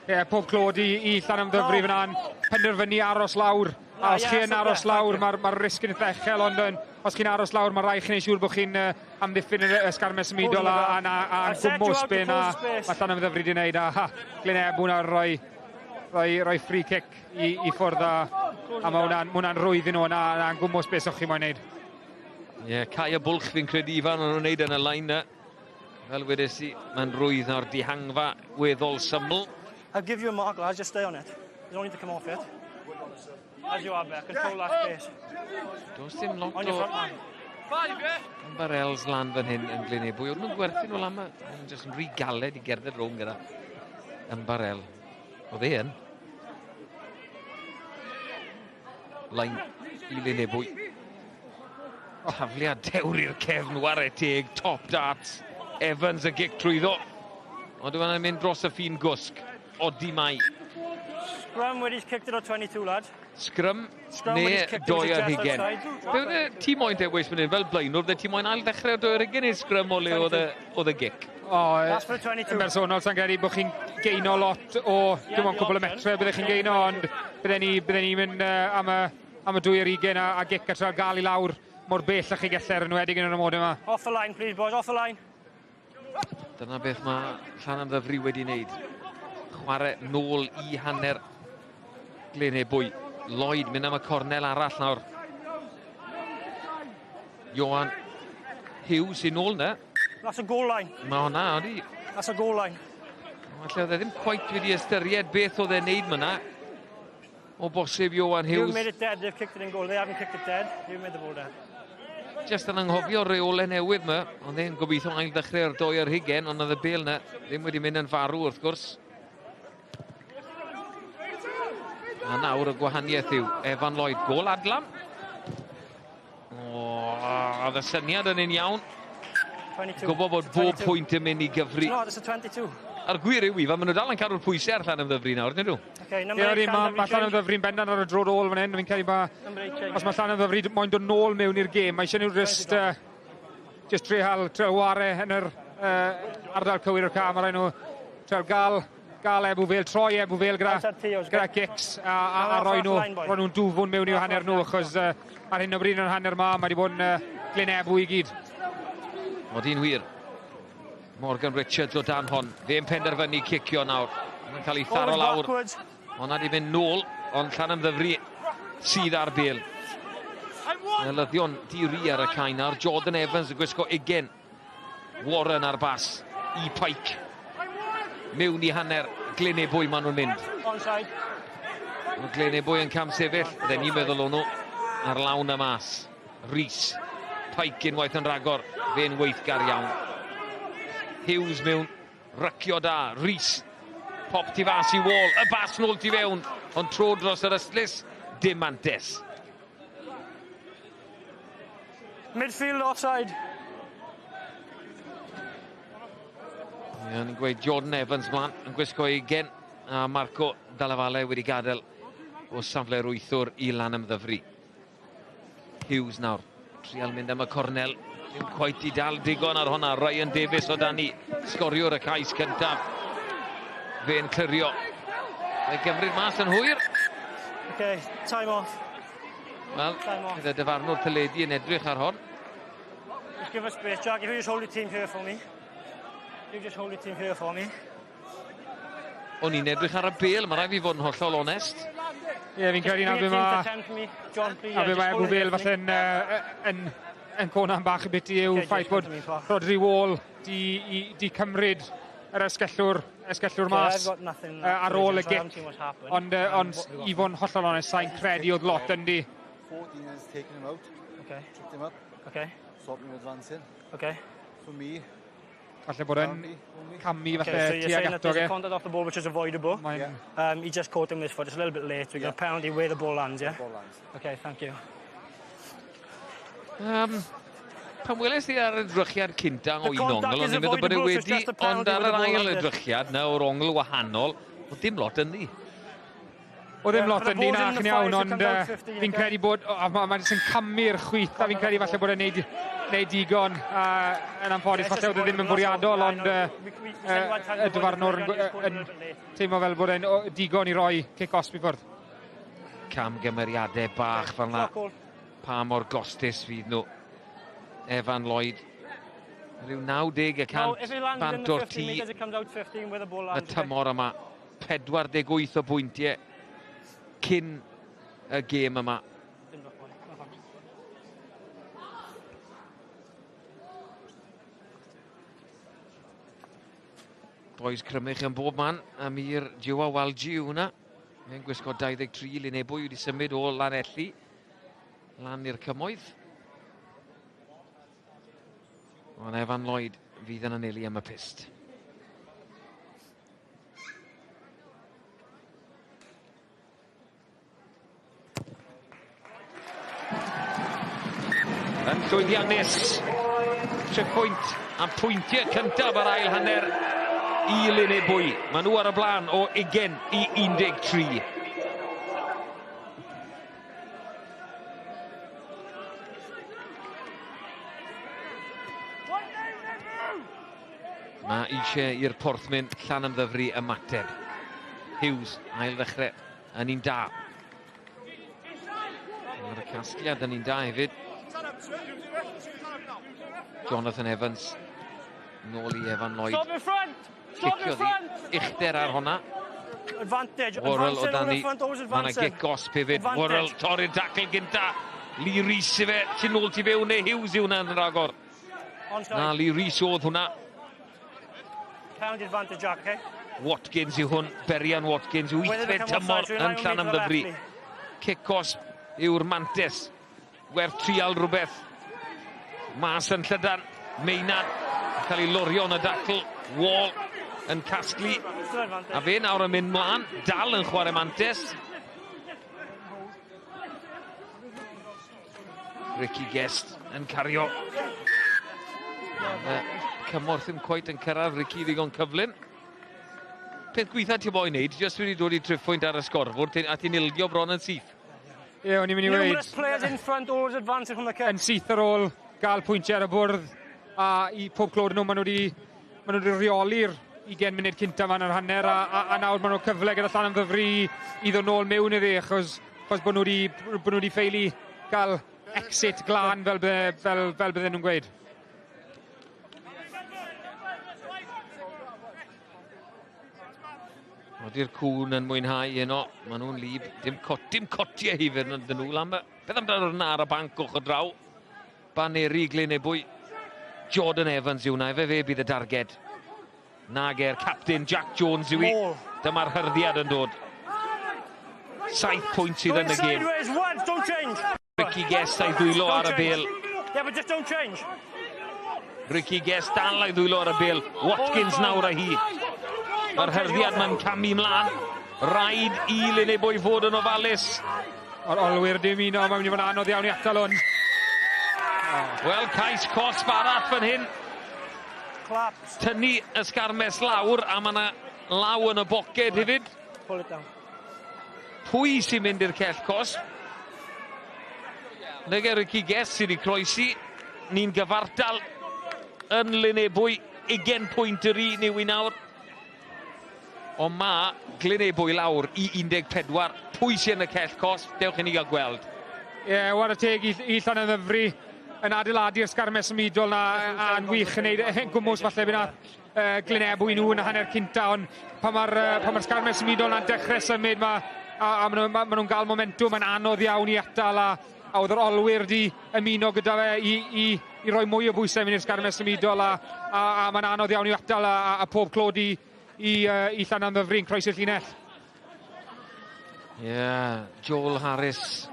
Ie, pob clod i Llanymddyfri fyna'n penderfynu aros lawr. A os chi'n aros lawr, mae'r risg yn eitha uchel, ond os chi'n aros lawr, mae rai chi'n ei siŵr bod chi'n amddiffyn y sgarmes ymwydol a'n gwmwys be mae Llanymddyfri wedi gwneud. A Glyn Ebw nawr roi free kick i ffwrdd a mae hwnna'n rwydd yn hwnna a'n gwmwys beth o'ch chi moyn wneud. Ie, Cai y Bwlch fi'n credu ifan o'n wneud yn y lain na. Fel wedes i, mae'n rwydd nawr dihangfa weddol syml. I'll give you a mark, lads, just stay on it. You don't need to come off it. As you are back, control that space. Does dim lot On your front man. barels lan fan hyn yn Glyn Ebwy. Oedd nhw'n gwerthu nhw lan yma. Mae'n jyst yn rhy galed i gerdded rownd gyda yn barel. Oedd e yn. Lain i Lyn Ebwy. Tafliad dewr i'r cefn ware teg, top darts. Evans y gic trwyddo. Ond dwi'n mynd dros y ffin gwsg. Odi mai. Scrum where he's kicked it at 22, lad. Scrum neu 2 ar hugen. Be oedd y tîm oed ewys fan hyn fel blaenwr? Oedd y tîm oed ail dechrau o 2 ar hugen i'r scrum o le oedd y gic? Yn bersonol, sa'n credu bod chi'n geino lot o, dim ond cwbl o metre byddech chi'n geino, ond bydden ni mynd am y 2 ar hugen a gic a tra'n gael i lawr mor bell a chi gellir yn wedig yn y mod yma. Off the line, please, boys, off the line. Dyna beth mae Llanymddyfri wedi wneud. Chwarae nôl i hanner Glyn Ebwy. Lloyd mynd am y cornel arall nawr. Johan Hughes i nôl na. That's a goal line. Mae hwnna, odi. That's a goal line. Falle oedd e ddim cweit wedi ystyried beth oedd e'n neud myna. O bosib Johan Hughes. You made it dead, they've kicked it in goal. They haven't kicked it dead. You made the ball dead. Just yn anghofio reolau newydd yma. Ond e'n gobeithio ail dechrau'r 2 ar hugen, ond oedd y bêl na ddim wedi mynd yn farw wrth gwrs. A nawr y gwahaniaeth yw Evan Lloyd, gol adlam. Oedd y syniad yn un iawn. Gwybod bod bob pwynt yn mynd i gyfri. No, it's a 22. A'r gwir yw i, maen nhw dal yn cadw'r pwysau ar Llanymddyfri nawr, dyn nhw? Mae Llanymddyfri'n bendant ar y drod ôl fan hyn. Fi'n credu os mae Llanymddyfri moyn dod nôl mewn i'r gêm, mae eisiau nhw just treol ware yn yr ardal cywir o'r cam. Mae nhw treol gael Ebbw Vale, troi Ebbw Vale gyda gics a roi nhw'n dwfwn mewn i'w hanner nhw, achos ar hyn o bryd yn hanner ma, mae wedi bod yn Glyn Ebwy i gyd. Oedd hi'n wir. Morgan Richards o dan hon. Fe'n penderfynu cicio nawr. Mae'n cael ei tharo lawr. Honna di mynd nôl, ond Llanymddyfri sydd ar bêl. Nylyddion diri ar y cain nawr. Jordan Evans yn gwisgo 20. Warren ar bas i Pike. Mewn i hanner Glyn Ebwy maen nhw'n mynd. Mae Glyn Ebwy yn cam sefyll, dden ni'n meddwl o'n nhw ar lawn y mas. Rhys, Pike unwaith yn ragor, fe'n weithgar iawn. Hughes mewn, rycio da, Rhys, pop tu fas i wall, y bas nôl tu fewn, ond tro dros yr ystlys, dim mantes. Midfield offside. Ni'n gweud Jordan Evans mlaen yn gwisgo 20 a Marco Dalafale wedi gadael o safle'r wythwr i Llanymddyfri. Hughes nawr, trial mynd am y cornel, ddim cweit i dal digon ar honna. Ryan Davies o dani, sgoriwr y cais cyntaf. Fe'n clirio. Fe'n gymryd mas yn hwyr. Okay, time off. Wel, bydd y dyfarnwr teledu yn edrych ar hon. Just give us space, Jack. If you just hold the team here for me. You just hold the team here for me. O'n i'n edrych ar y bel, mae rai fi fod yn hollol onest. Ie, fi'n credu na be mae... A be mae Ebbw Vale falle yn conan bach y biti yw ffaith bod Rodri Wall di cymryd yr esgellwr mas ar ôl y gic. Ond i fod yn hollol onest, sa'n credu oedd lot yn di. 14 is taking him out. Okay. Tripped him up. Okay. Stopped him advancing. Okay. For me. Falle bod yn camu falle So you're saying that tuag there's a ato contact off the ball which is avoidable. He just caught him this foot. It's a little bit late. We got a penalty where the ball lands, yeah? Ball lands. Okay, thank you. Pan weles i ar y drychiad cynta o un ongl, ond ni'n meddwl bod e wedi, ond ar yr ail y drychiad na o'r ongl wahanol, o dim lot yn di. O ddim lot yn di na chi'n iawn, ond fi'n credu bod, mae'n sy'n camu'r chwyth, a fi'n credu falle bod e'n neud digon. Yn anffodus, falle oedd e ddim yn bwriadol, ond y dyfarnwr yn teimlo fel bod e'n digon i roi cic-osb i ffwrdd. Cam gymeriadau bach fel na, pa mor gostus fydd nhw. Evan Lloyd, rhyw 90% bant o'r tŷ y tymor yma. 48 o bwyntiau cyn y gêm yma. Boes crymych yn bob man am i'r Jiwa Walji hwnna. Mae'n gwisgo 23, Lyn Ebwy wedi symud o Llanelli lan i'r cymoedd. Ond Evan Lloyd fydd yn anelu am y pist. Yn llwyddiannus. 3 pwynt a pwyntiau cyntaf ar ail hanner i Lyn Ebwy. Maen nhw ar y blaen o 20 i 13. Mae eisiau i'r porthmyn Llanymddyfri ymateb. Hughes, ail ddechrau, yn un da. Ar y casgliad yn un da hefyd. Jonathan Evans, nôl i Evan Lloyd. Cicio ddi, uchder ar honna. Worrell o dani, mae yna gic-osb hefyd. Worrell, torri'r dacl gynta. Lee Rhys i fe, tu nôl ti fewn neu Hughes i hwnna yn ragor. Na, Lee Rhys oedd hwnna. Penalty advantage, Jack, okay? Watkins yw hwn, Berian Watkins, wythfed tymor yn Llanymddyfri. Cic-osb yw'r mantes, werth trial rhywbeth. Mas yn Llydan, Meinad, cael ei lorio yn y dacl, Wall yn casglu. A fe nawr yn mynd mlaen, dal yn chwarae mantes. Ricky Guest yn cario. Cymorth ddim cweit yn cyrraedd Ricky ddigon cyflym. Peth gweitha ti bo i wneud, jyst wedi dod i triffwynt ar y sgorfwr a ti'n ildio bron yn syth. Ie, o'n i'n mynd i weid. Numerous players in front, always advancing from the kick. Yn syth ar ôl gael pwyntiau ar y bwrdd, a i pob clod nhw, maen nhw wedi reoli'r 20 munud cynta fan yr hanner, a nawr maen nhw cyfle gyda Llanymddyfri i ddod nôl mewn iddi, achos bod nhw wedi ffeili gael exit glân fel bydden nhw'n gweud. Oeddi'r cwn yn mwynhau heno, maen nhw'n lib, dim cotiau hifr yn dyn nhw lan. Beth amdano'r nar a banc o'ch o draw. Baneri Glyn Ebwy. Jordan Evans yw na, fe bydd y darged. Nag captain Jack Jones yw i. Dyma'r hyrddiad yn dod. 7 pwynt sydd yn y gêm. Sideways, once, don't change. Ricky Guest a'i ddwylo ar y bel. Yeah, but just don't change. Ricky Guest dal a'i ddwylo ar y bel. Watkins nawr a hi. Mae'r hyrddiad ma'n camu mlaen. Rhaid i Lyn Ebwy fod yn ofalus. O'r olwyr dim un o, mae'n mynd i fod yn anodd iawn i atal hwn. Wel, cais cosb arall fan hyn. Tynnu y sgarmes lawr, a mae yna law yn y boced hefyd. Pull it down. Pwy sy'n mynd i'r cell cosb? Nege Ricky Guest sydd wedi croesi. Ni'n gyfartal yn Lyn Ebwy. 20 pwynt yr un yw i nawr. Ond ma Glyn Ebwy lawr i 14. Pwy sy'n y cell cosb? Dewch i ni gael gweld. Ie, war y teg i Llanymddyfri yn adeiladu'r sgarmes ymidol na a'n wych yn neud gwmws falle bydd na Glyn Ebwy nhw yn y hanner cynta, ond pan mae'r sgarmes ymidol na'n dechrau symud a maen nhw'n cael momentum, mae'n anodd iawn i atal a oedd yr olwyr di ymuno gyda fe i roi mwy o bwysau mewn i'r sgarmes ymidol a mae'n anodd iawn i atal a pob clod i Llanymddyfri'n croesi'r llinell. Ie, Joel Harris.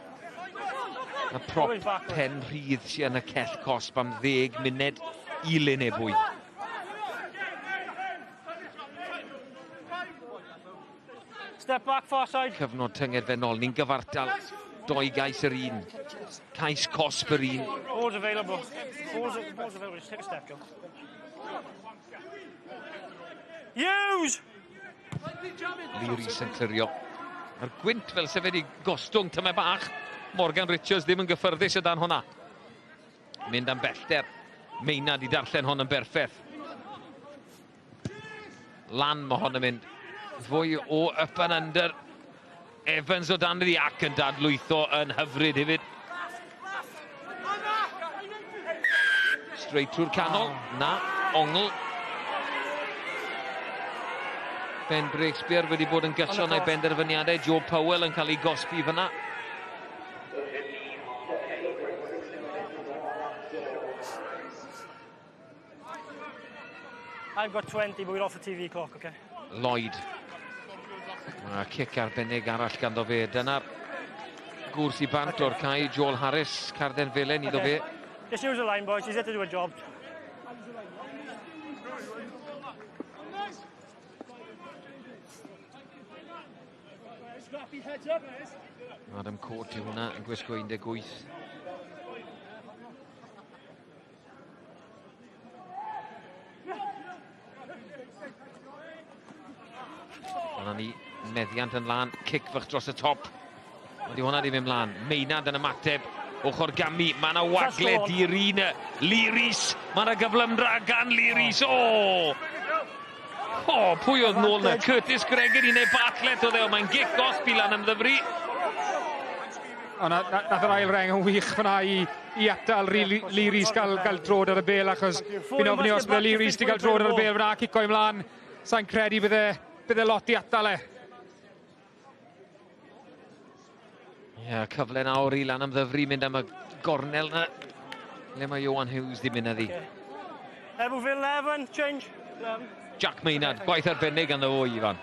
Y prop pen rhydd sy'n yn y cell cosb am 10 munud i Lyn Ebwy. Step back, far side. Cyfnod tyngedfennol, ni'n gyfartal. 2 gais yr un. Cais cosb yr un. Ball's available. Ball's available. Just take a step, Joe. Use! Lyrys yn clirio. Mae'r gwynt fel sef wedi gostwng tyme bach. Morgan Richards ddim yn gyffyrddus o dan hwnna. Mynd am bellter. Meinad i darllen hon yn berffaith. Lan mae hon yn mynd. Fwy o up and under. Evans o dan ydi ac yn dadlwytho yn hyfryd hefyd. Straight trwy'r canol. Na, ongl. Ben Breakspear wedi bod yn gyson o'i benderfyniadau. Joe Powell yn cael ei gosbi fyna. I've got 20, but we're off the TV clock, okay? Lloyd. Mae cic arbennig arall ganddo fe. Dyna'r gwrs i bant o'r cae. Joel Harris, Carden Felen iddo fe. Just use the line, boys. He's here to do a job. Adam Court i hwnna yn gwisgo 18. Yna ni meddiant yn lan, cic fach dros y top. Ond i hwnna di mynd mlaen. Meinad yn ymateb, ochr gami. Mae yna wagled i'r un. Lyrys, mae yna gyflymdra gan Lyrys. Pwy oedd nôl yna? Curtis Gregory neu Bartlett oedd e, mae'n gic gosb i Llanymddyfri. Nath yr ail reng yn wych fyna i atal Lyrys gael drod ar y bel, achos fi'n ofni os bydde Lyrys di gael drod ar y bel fyna, cico i mlaen. Sa'n credu bydde lot i atal e. Ie, cyfle nawr i Llanymddyfri mynd am y gornel na. Le mae Johan Hughes di mynd addi. Ebbw 11, change. Jack Maynard, gwaith arbennig gan o Ifan.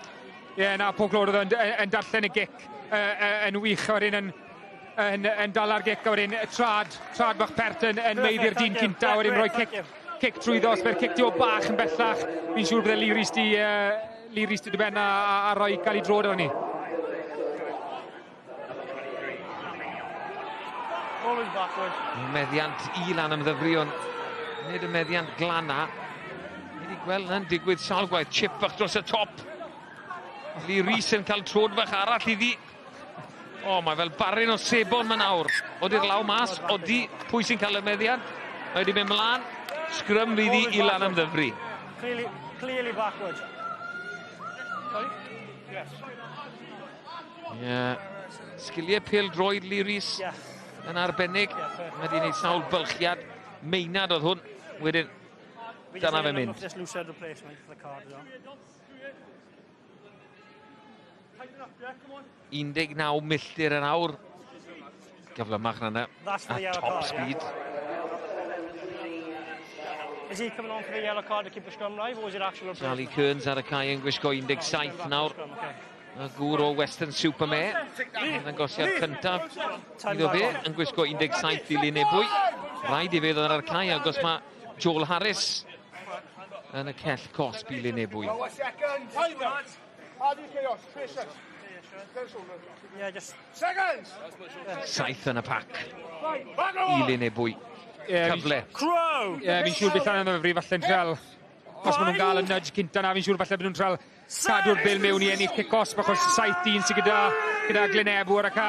Ie, na, pob clod oedd yn darllen y gic yn wych a wedyn yn dal ar gic a wedyn trad bach pert yn meiddi'r dyn cynta a wedyn rhoi cic trwyddo, sber cic dio bach yn bellach. Fi'n siŵr bydde Lyrys di ben a rhoi cael ei drod ar ni. Meddiant i Llanymddyfri, ond nid y meddiant glana. Ni wedi gweld yna'n digwydd sawl gwaith, chip fach dros y top. Lyrys yn cael trod fach arall iddi. Mae fel baryn o sebon ma nawr. Oedi'r law mas, odi pwy sy'n cael y meddiant. Mae wedi mynd mlaen, sgrym fyddi i Llanymddyfri. Clearly backwards. Sorry? Yes. Sgiliau pêl-droed Lyrys yn arbennig. Mae wedi gwneud sawl bylchiad. Meinad oedd hwn. Wedyn, dyna fe mynd. 19 milltir yn awr. Gyflymach na a top speed. Is he coming on for the yellow card to keep the scrum live, or is it actual? Charlie Kearns ar y cae yn gwisgo 17 nawr. Y gŵr o Western Supermare. Yn agosiad cyntaf. Iddo fe yn gwisgo 17 I Lyn Ebwy. Rhaid I fe ddod ar cae agos mae Joel Harris yn y cell cosb I Lyn Ebwy. Saith yn y pac I Lyn Ebwy. Cyfle. Fi'n siŵr beth Llanymddyfri falle'n trel. Os maen nhw'n gael y nudge cynta na, fi'n siŵr falle bod nhw'n trel cadw'r bil mewn I ennill kick-off achos 7-1 sydd gyda Glyn Ebwy ar y ca.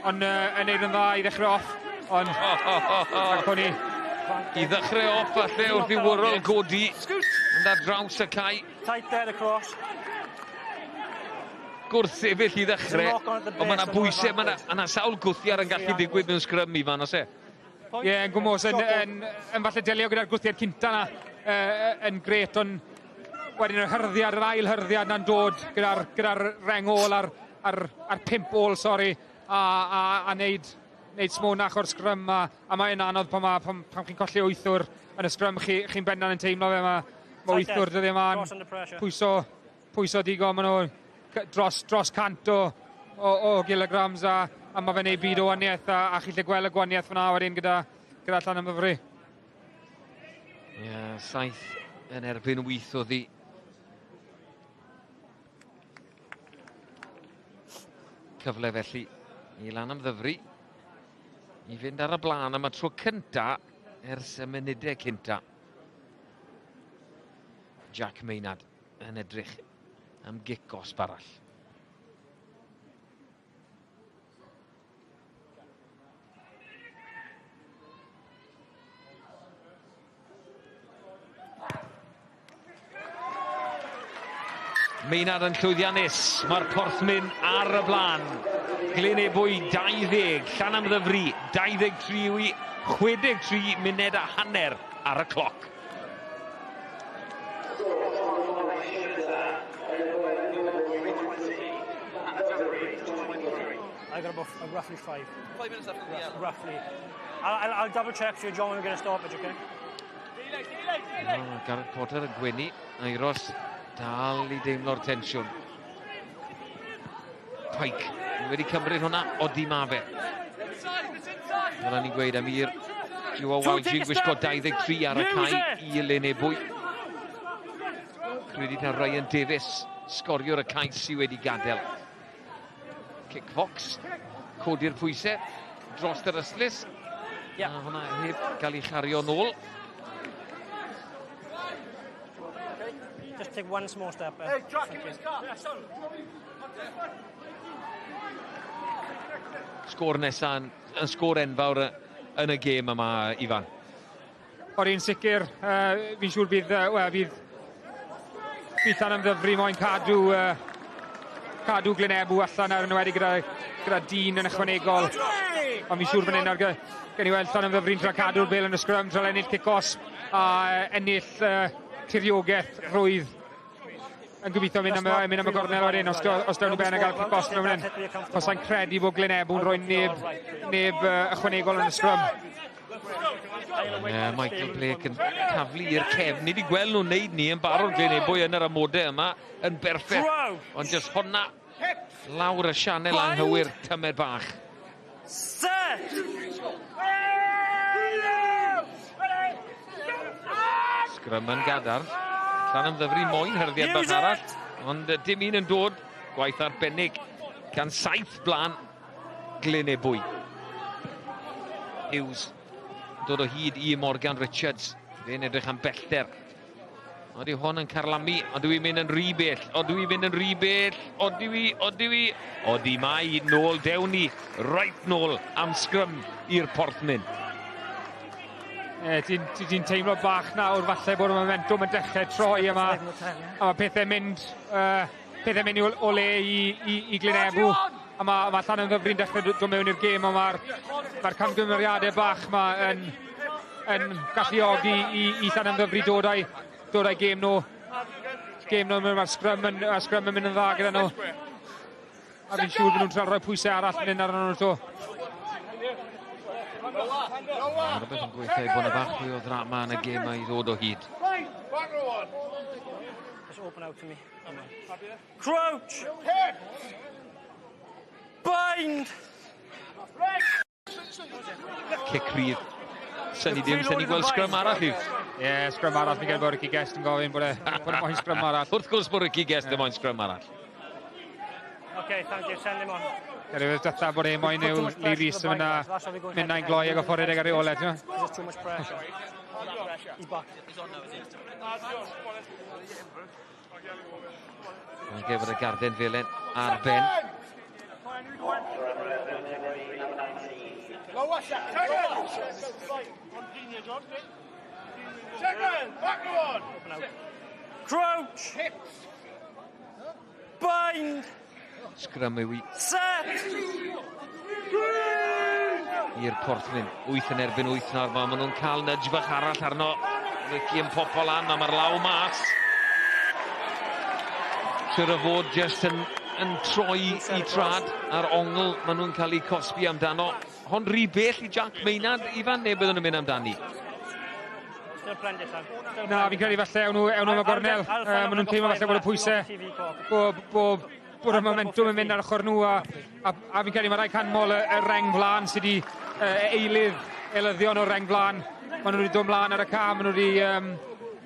Ond yn neud yn dda I ddechrau off. Ond I ddechrau off falle wrth I wyrol godi yn ar draws y cae. Tight there across. Gwrthsefyll I ddechrau, ond mae yna bwysau, mae yna sawl gwthiar yn gallu digwydd mewn sgrym I fan os e. Ie, yn gwmwys, yn falle delio gyda'r gwthiad cynta na yn gret, ond wedyn yr hyrddiad, yr ail hyrddiad na'n dod gyda'r reng ôl ar 5 ôl, sori, a neud smonach o'r sgrym, a mae'n anodd pan chi'n colli 8 wr yn y sgrym, chi'n bendan yn teimlo fe, mae 8 wr dyddi yma'n pwyso digon, maen nhw dros 100 o kilograms a mae fe'n ei byd o waniaeth a chi'n lle gweld y gwaniaeth fyna wedyn gyda Llanymddyfri. Ie, 7 yn erbyn 8 o ddi. Cyfle felly I Llanymddyfri I fynd ar y blaen am y tro cynta ers y munudau cynta. Jack Maynard yn edrych am gic-osb arall. Maynard yn llwyddiannus, mae'r porthmyn ar y blaen. Glyn Ebwy 20, Llanymddyfri 23, 63 munud a hanner ar y cloc. I got about roughly 5. 5 minutes left. Yeah. Roughly. I'll double check for you, John, when we get a stoppage, okay? Gareth Potter yn gwenu, Airos dal I deimlo'r tensiwn. Pike wedi cymryd hwnna odi ma fe. Fel ni'n gweud am i'r Jiwa Walji gwisgo 23 ar y cae I Lyn Ebwy. Credu na Ryan Davies sgorio'r y cais sydd wedi gadael. Kick-fox, codi'r pwysau, dros yr yslis. A hwnna heb gael ei chario nôl. Just take one small step. Hey, Jack, give me his car. Yeah, son. Sgôr nesaf yn sgôr enfawr yn y gêm yma, Ifan. O'r un sicr, fi'n siŵr bydd Llanymddyfri moyn cadw Glyn Ebwy allan ar enwedig gyda dyn yn ychwanegol. Ond fi'n siŵr fan hyn ar gen I weld Llanymddyfri'n tra cadw'r bil yn y sgrym, tra ennill kick-osb a ennill tiriogaeth rwydd. Yn gobeithio mynd am y gornel o'r un, os dawn ni ben a gael kick-osb mewn hyn. Os sa'n credu bod Glyn Ebwy'n rhoi neb ychwanegol yn y sgrym. Michael Blake yn taflu i'r cefn. Ni wedi gweld nhw'n neud ni yn barod Glyn Ebwy yn yr amodau yma yn berffeth. Ond jyst honna lawr y sianel anghywir tymed bach. Set! Sgrym yn gadarn. Llanymddyfri moyn hyrddiad bach arall. Ond dim un yn dod. Gwaith arbennig gan 7 blaen Glyn Ebwy. Hughes dod o hyd I Morgan Richards. Fe'n edrych am bellter. Oeddi hwn yn carlamu. Oeddi wi'n mynd yn rhy bell. Oeddi mai nôl dewn ni. Right nôl am sgrym i'r porthmyn. Ti'n teimlo bach nawr falle bod y momentum yn dechrau troi a mae pethau mynd o le I Glyn Ebwy. A mae Llanymddyfri'n dechrau dod mewn i'r gêm a mae'r camgymeriadau bach yn galluogi I Llanymddyfri dod â'i gêm nhw. Mae'r sgrym yn mynd yn dda gyda nhw. A fi'n siŵr bod nhw'n trafod rhoi pwysau arall yn un ar nhw to. Rhywbeth yn gweithio I bod y bach fwy o ddrama yn y gêm I ddod o hyd. open out to me. Crouch! Bind! Cic rhydd. Syni dim, syni gweld sgrym arall yw. Ie, sgrym arall, mi gael bod Ricky Guest yn gofyn bod e moyn sgrym arall. Wrth gwrs bod Ricky Guest yn moyn sgrym arall. Okay, thank you, send him on. Rwy'n dyta bod e moyn yw Lee Rees yn mynd na'n gloi ag o ffordd ag ar reoled. There's too much pressure. He's back. Mae'n gefod y garden Vale ar ben. Crouch! Bind! Sgrym yw i. Set! I'r Porthlyn. 8 yn erbyn 8 nawr. Maen nhw'n cael nudge bach arall arno. Ricky yn popo lan. Mae'r law mas. Siwr o fod just yn troi i trad ar ongl. Maen nhw'n cael eu cosbi amdano. Hon rhy bell i Jack Maynard, Ifan, neu byddwn nhw'n mynd amdani? Na, fi'n credu falle ewn nhw am y gornel. Maen nhw'n teimlo falle bod y pwysau bod y momentum yn mynd ar ochr nhw a fi'n credu mae rai canmol y reng flan sydd wedi eilyddion o'r reng flan. Maen nhw wedi dod mlaen ar y cam, maen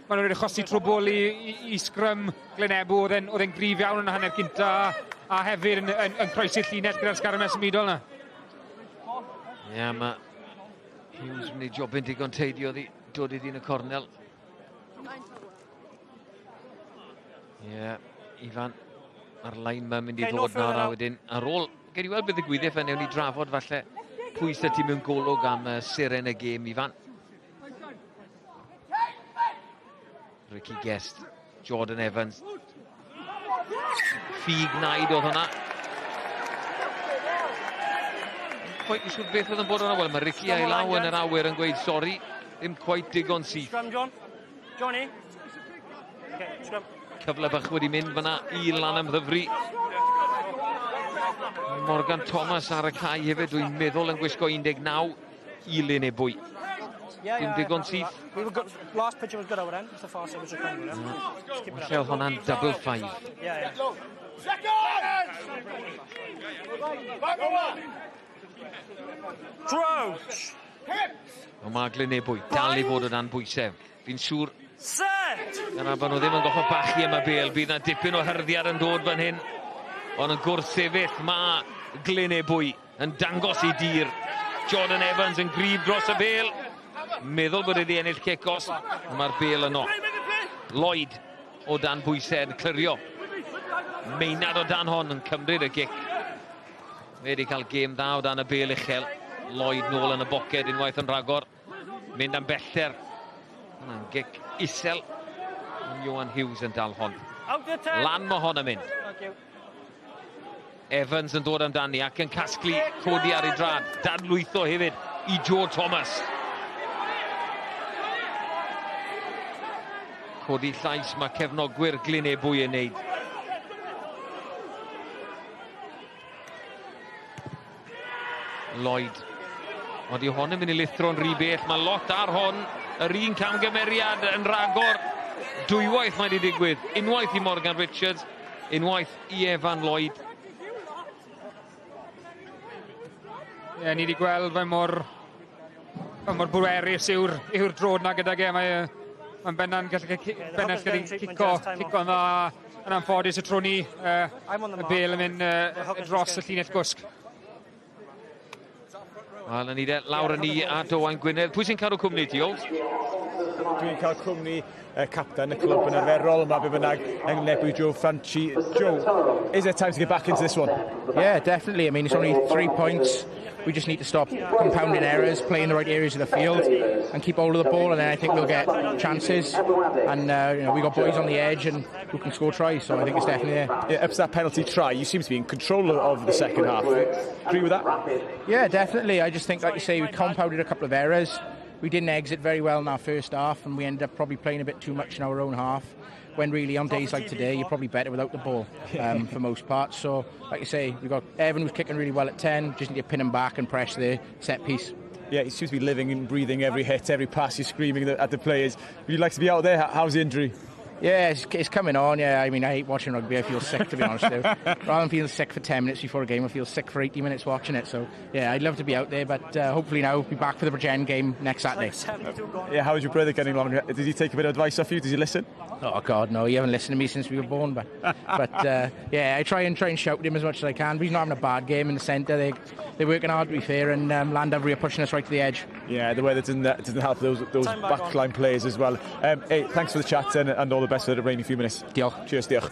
nhw wedi chosi trwbl i sgrym Lyn Ebwy oedd e'n grif iawn yn y hanner cynta a hefyd yn croesi'r llinell gyda'r sgarmes ymwydol na. Ie, mae Hughes yn gwneud jobyn digon teidio dod iddi yn y cornel. Ie, Ifan, mae'r lein ma'n mynd i ddod nawr a wedyn. Ar ôl, gei weld beth y gwyddiau fe newn ni drafod falle pwy sydd ti mewn golwg am seren y gêm, Ifan. Ricky Guest, Jordan Evans. Ffug naid oedd hwnna. Quite yn siŵr beth oedd yn bod hwnna. Wel, mae Ricky a'i law yn yr awyr yn gweud sori. Ddim quite digon syth. Scrum, John. Johnny. Okay, scrum. Cyfle bach wedi mynd fyna i Llanymddyfri. Morgan Thomas ar y cae hefyd, dwi'n meddwl yn gwisgo 19 i Lyn Ebwy. Dim digon syth. Last picture was good over then. It's the fast was a crumble. Lle oedd hwnna'n double 5. Yeah. Crouch! O mae Glyn Ebwy dal i fod o dan bwysau. Fi'n siŵr Set! yna bod nhw ddim yn goffo bachu am y bel. Bydd yna dipyn o hyrdiad yn dod fan hyn. Ond yn gwrthsefyll mae Glyn Ebwy yn dangos i dir. Jordan Evans yn grif dros y bel. Meddwl bod wedi ennill kick-off. Mae'r bel yno. Lloyd o dan bwysau yn clirio. Maynard o dan hon yn cymryd y gic. Fe wedi cael gêm dda o dan y bel uchel. Lloyd nôl yn y boced unwaith yn ragor. Mynd am bellter. Yna'n gic isel. Johan Hughes yn dal hon. Lan mae hon yn mynd. Evans yn dod amdani ac yn casglu codi ar ei drad. Dadlwytho hefyd i Joe Thomas. Codi llais mae cefnogwyr Glyn Ebwy yn neud. Lloyd. Oeddi hon yn mynd i lithro'n rhy bell. Mae lot ar hon. Yr un camgymeriad yn ragor. Dwywaith mae wedi digwydd. Unwaith i Morgan Richards. Unwaith i Evan Lloyd. Ie, ni wedi gweld fe mor bwerus yw'r drod na gyda ge. Mae'n benna'n gallu cico yn dda yn anffodus y tro ni. Y bel yn mynd dros y llinell gwsg. Wel, yn ni de, lawr yn ni a Dowain Gwynedd. Pwy sy'n cadw cwmni ti, Ols? Dwi'n cael cwmni captain y clwb yn arferol yma, be bynnag yng Ebwy Joe Franchi. Joe, is it time to get back into this one? Yeah, definitely. I mean, it's only 3 points. We just need to stop compounding errors, play in the right areas of the field, and keep hold of the ball. And then I think we'll get chances. And we got boys on the edge and who can score tries. So I think it's definitely there. Yeah, up to that penalty try, you seem to be in control of the second half. Agree with that? Yeah, definitely. I just think, like you say, we compounded a couple of errors. We didn't exit very well in our first half, and we ended up probably playing a bit too much in our own half. When really on days like today, you're probably better without the ball for most parts. So, like you say, we've got Evan who's kicking really well at 10. Just need to pin him back and press the set piece. Yeah, he seems to be living and breathing every hit, every pass. He's screaming at the players. Would you like to be out there? How's the injury? Yeah, it's coming on, yeah. I mean, I hate watching rugby. I feel sick, to be honest. Rather than feeling sick for 10 minutes before a game, I feel sick for 80 minutes watching it. So, yeah, I'd love to be out there, but hopefully now be back for the Bridgend game next Saturday. Yeah, how's your brother getting along? Did he take a bit of advice off you? Did he listen? Oh, God, no. He hasn't listened to me since we were born. But yeah, I try and shout at him as much as I can. But he's not having a bad game in the centre. They're working hard, to be fair, and Llanymddyfri are pushing us right to the edge. Yeah, the weather didn't help those backline players as well. Hey, thanks for the chat and all the best for the remaining few minutes. Diolch. Cheers, diolch.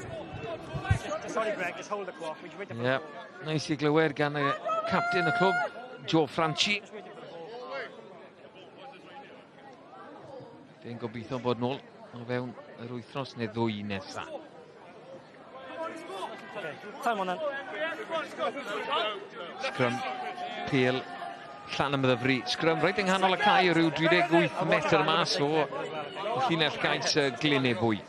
Sorry, Greg, just hold the clock. Yeah, nice I glywed gan y captain y clwb, Joe Franchi. Dwi'n gobeithio bod nôl o fewn yr wythnos neu ddwy nesaf. Time on then. Scrum, pêl, Llanymddyfri. Scrum reit yng nghanol y cae o ryw 38 metr mas o llinell gais Glyn Ebwy.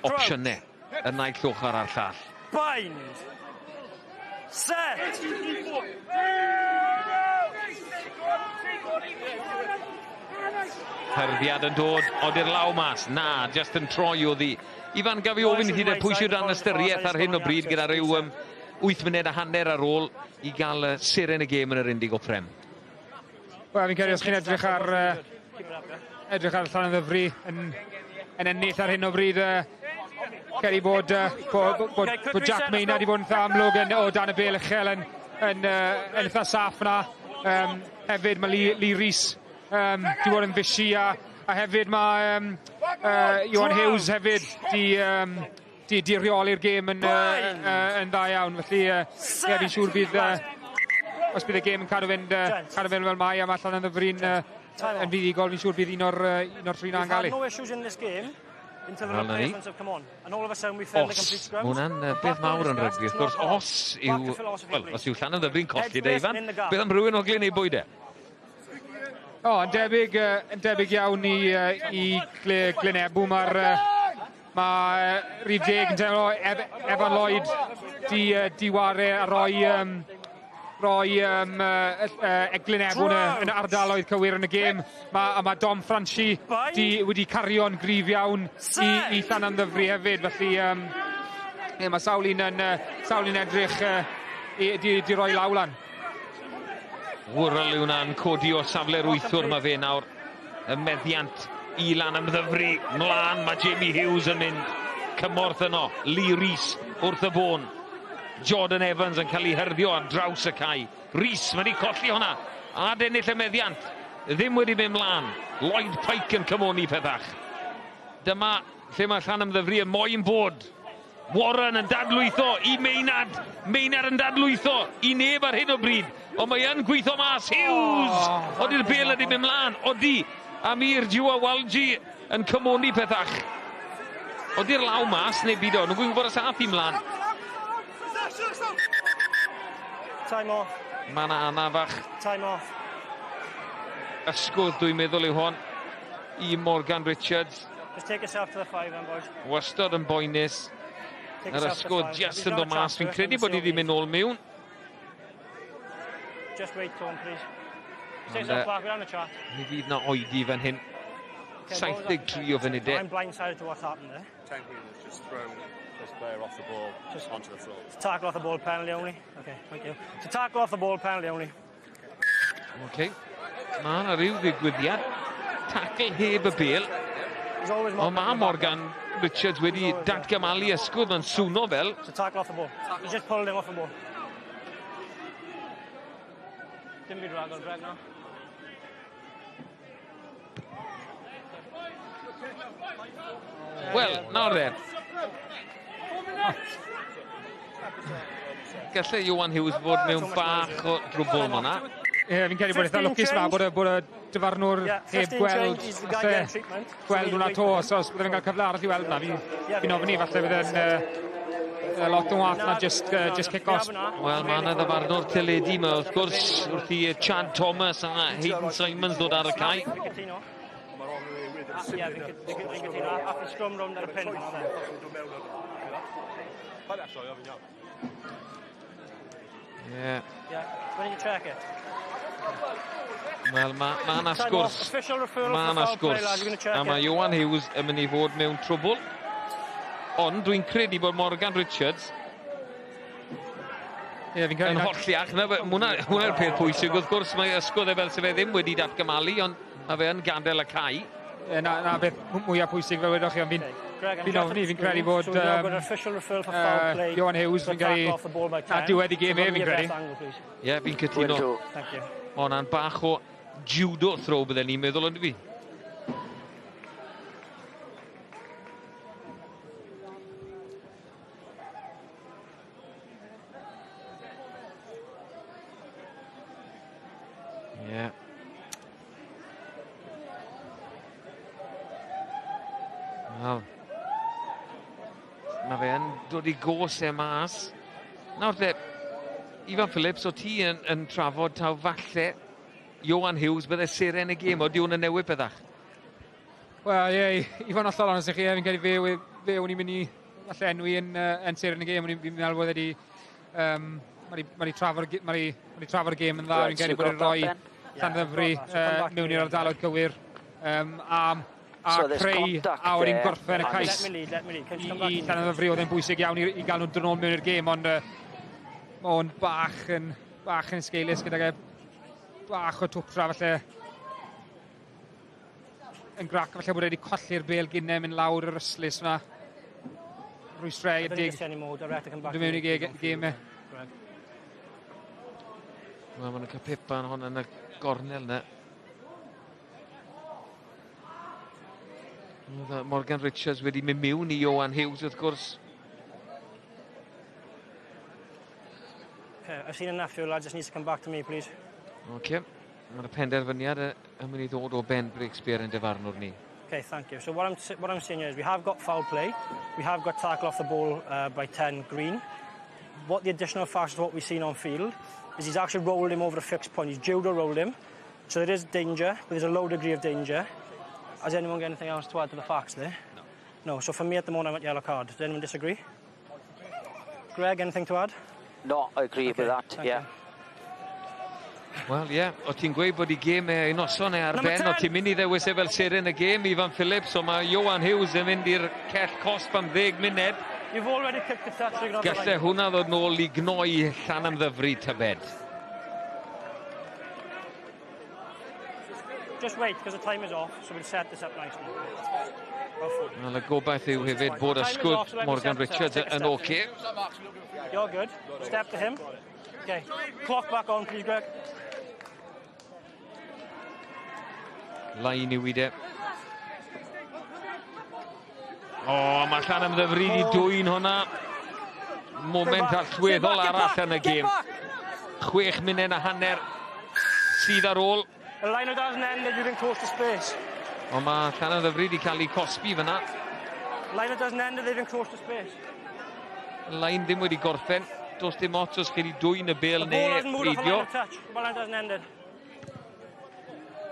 Opsiynau y naill ochr ar llall. Bind. Set. Hyrddiad yn dod, Odyr law mas. Na, just yn troi o ddi. Ifan gafi ofyn i hyd pwy sydd dan ystyriaeth ar hyn o bryd gyda rhyw 8 munud a hanner ar ôl i gael seren y gêm yn yr Indigo Prem. Wel, fi'n credu os chi'n edrych ar Llanymddyfri yn ennill ar hyn o bryd, credu bod Jack Maynard i fod yn amlwg o dan y bêl uchel yn eitha saff yna. Hefyd mae Lee Rhys di bod yn fysi a hefyd mae Iwan Hughes hefyd di reoli'r gêm yn dda iawn. Felly, fi'n siŵr bydd os bydd y gêm yn cadw fynd fel mai a mae Llanymddyfri'n yn fuddigol, fi'n siŵr bydd un o'r tri na'n gael. No issues in this game until the replacements have come on. And all of a sudden we failed the complete scrum. Hwna'n beth mawr yn rygbi. Wrth gwrs, os yw Llanymddyfri'n colli Ifan, bydd am rhywun o Glyn Ebwy de? Yn debyg iawn i Glyn Ebwy. Mae rhif 10 yn teimlo Evan Lloyd di ware a roi Glyn Ebwy yn ardaloedd cywir yn y gêm. Mae Dom Franchi wedi cario'n gryf iawn i Llanymddyfri hefyd. Felly mae sawl un edrych di roi law lan. Wrl yw na'n codi o safle'r wythwr mae fe nawr. Y meddiant i Llanymddyfri. Mlaen mae Jamie Hughes yn mynd. Cymorth yno. Lee Rhys wrth y bôn. Jordan Evans yn cael ei hyrdio ar draws y cae. Rhys wedi colli hwnna. A dennill y meddiant. Ddim wedi mynd mlaen. Lloyd Pike yn cymoni pethach. Dyma lle mae Llanymddyfri yn moyn bod. Warren yn dadlwytho i Maynard. Maynard yn dadlwytho i neb ar hyn o bryd. Ond mae yn gweithio mas. Hughes! Ody'r bêl ydi mynd mlaen. Odi. Amir Jiwa Walji yn cymoni pethach. Ody'r law mas neu byd o. Nhw'n gwybod bod y sath i mlaen. Time off. Mae yna anafach. Time off. Ysgwdd dwi'n meddwl yw hon i Morgan Richards. Just take yourself to the 5 then, boys. Wastad yn boenus. Yr ysgwdd just yn dod mas. Fi'n credu bod i ddim yn ôl mewn. Just wait, Tom, please. Stay so far, we're on the chat. Ni fydd na oedi fan hyn. 73 o funudau. I'm blindsided to what's happened there. 10 was just thrown this player off the ball onto the floor. It's a tackle off the ball penalty only. Okay, thank you. It's a tackle off the ball penalty only. Okay. Mae yna rhyw ddigwyddiad. Tackle heb y bêl. Ond mae Morgan Richards wedi datgymalu ysgwdd yn swno fel. It's a tackle off the ball. He just pulled him off the ball. Dim byd ragor, Greg, no? Wel, nawr de. Gallai Iwan Hughes fod mewn bach o drwbl ma'na. Fi'n credu bod eitha lwcus yma bod y dyfarnwr heb gweld hwnna to, so os byddwn yn cael cyfle arall i weld yna, fi'n ofni falle bydd lot o'n wath na just kick-off. Wel, mae yna ddyfarnwr teledu yma, wrth gwrs, wrth i Chad Thomas a Hayden Simons dod ar y cae. Yeah, fi'n cytuno. After scrum round ar y pin. Yeah. Yeah, when did you check it? Wel, mae yna sgwrs. Mae yna sgwrs. A mae Iwan Hughes yn mynd i fod mewn trwbl. Ond dwi'n credu bod Morgan Richards yn holliach. Hwna'r peth pwysig. Wrth gwrs, mae ysgwyd fel sef e ddim wedi datgymalu, ond mae fe yn gadael y cae. Na beth mwyaf pwysig fel wedwch chi, ond fi'n ofni, fi'n credu bod Iwan Hughes fi'n credu na diwedd i gêm fi'n credu. Ie, fi'n cytuno. Ond na'n bach o judo throw bydden ni'n meddwl ond fi. Ie. Wel. Mae fe yn dod i gos e mas. Nawr te, Ifan Phillips, o ti yn trafod taw falle Iwan Hughes bydde seren y gêm, o diwn yn newid byddach? Wel, ie, Ifan allol ond ysych chi, fi'n credu fe o'n i'n mynd i falle enwi yn seren y gêm, fi'n meddwl bod wedi mae trafod y gêm yn dda, fi'n credu bod e'n rhoi Llanymddyfri mewn i'r ardaloedd cywir a creu a wedi'n gorffen y cais i Llanymddyfri oedd e'n bwysig iawn i gael nhw'n dynol mewn i'r gêm, ond mae o'n bach yn sgeilus gyda'r bach o twpra falle yn grac falle bod wedi colli'r bel gynnau mynd lawr yr yslys yma rwystredig dwi'n mewn i gêm e. Wel, ma'n cael pepan hon yn y gornel na. Morgan Richards wedi mynd mewn i Iwan Hughes wrth gwrs. I've seen enough, you lads just need to come back to me, please. OK. Mae'r penderfyniad yn mynd i ddod o Ben Breakspear yn dyfarnwr ni. OK, thank you. So what I'm saying here is we have got foul play. We have got tackle off the ball by 10 Green. What the additional facts of what we've seen on field is he's actually rolled him over a fixed point. He's judo rolled him. So there is danger, but there's a low degree of danger. Has anyone got anything else to add to the facts there? No. So for me at the moment I'm at yellow card. Does anyone disagree? Greg, anything to add? No, I agree with that, yeah. Wel, ie, o ti'n gweud bod i gêm ei noson e ar ben, o ti'n mynd i ddewis e fel seren y gêm, Ifan Phillips, o mae Iwan Hughes yn mynd i'r cell cosp am 10 munud. You've already kicked the touch. Gallai hwnna ddod nôl i gnoi Llanymddyfri tybed. Just wait, because the time is off, so we'll set this up nicely. Wel, y gobaith yw hefyd bod ysgwyd Morgan Richards yn OK. You're good. Step to him. OK. Clock back on, please, Greg. Lyn Ebwy. O, mae Llanymddyfri wedi dwy'n hwnna. Moment allweddol arall yn y gêm. 6 munud a hanner sydd ar ôl. The line doesn't end, you've been close to space. O, mae Llanymddyfri wedi cael ei cosbi fyna. Line doesn't end, they've been close to space. Line ddim wedi gorffen. Does dim ots os chi wedi dwy'n y bel neu reidio.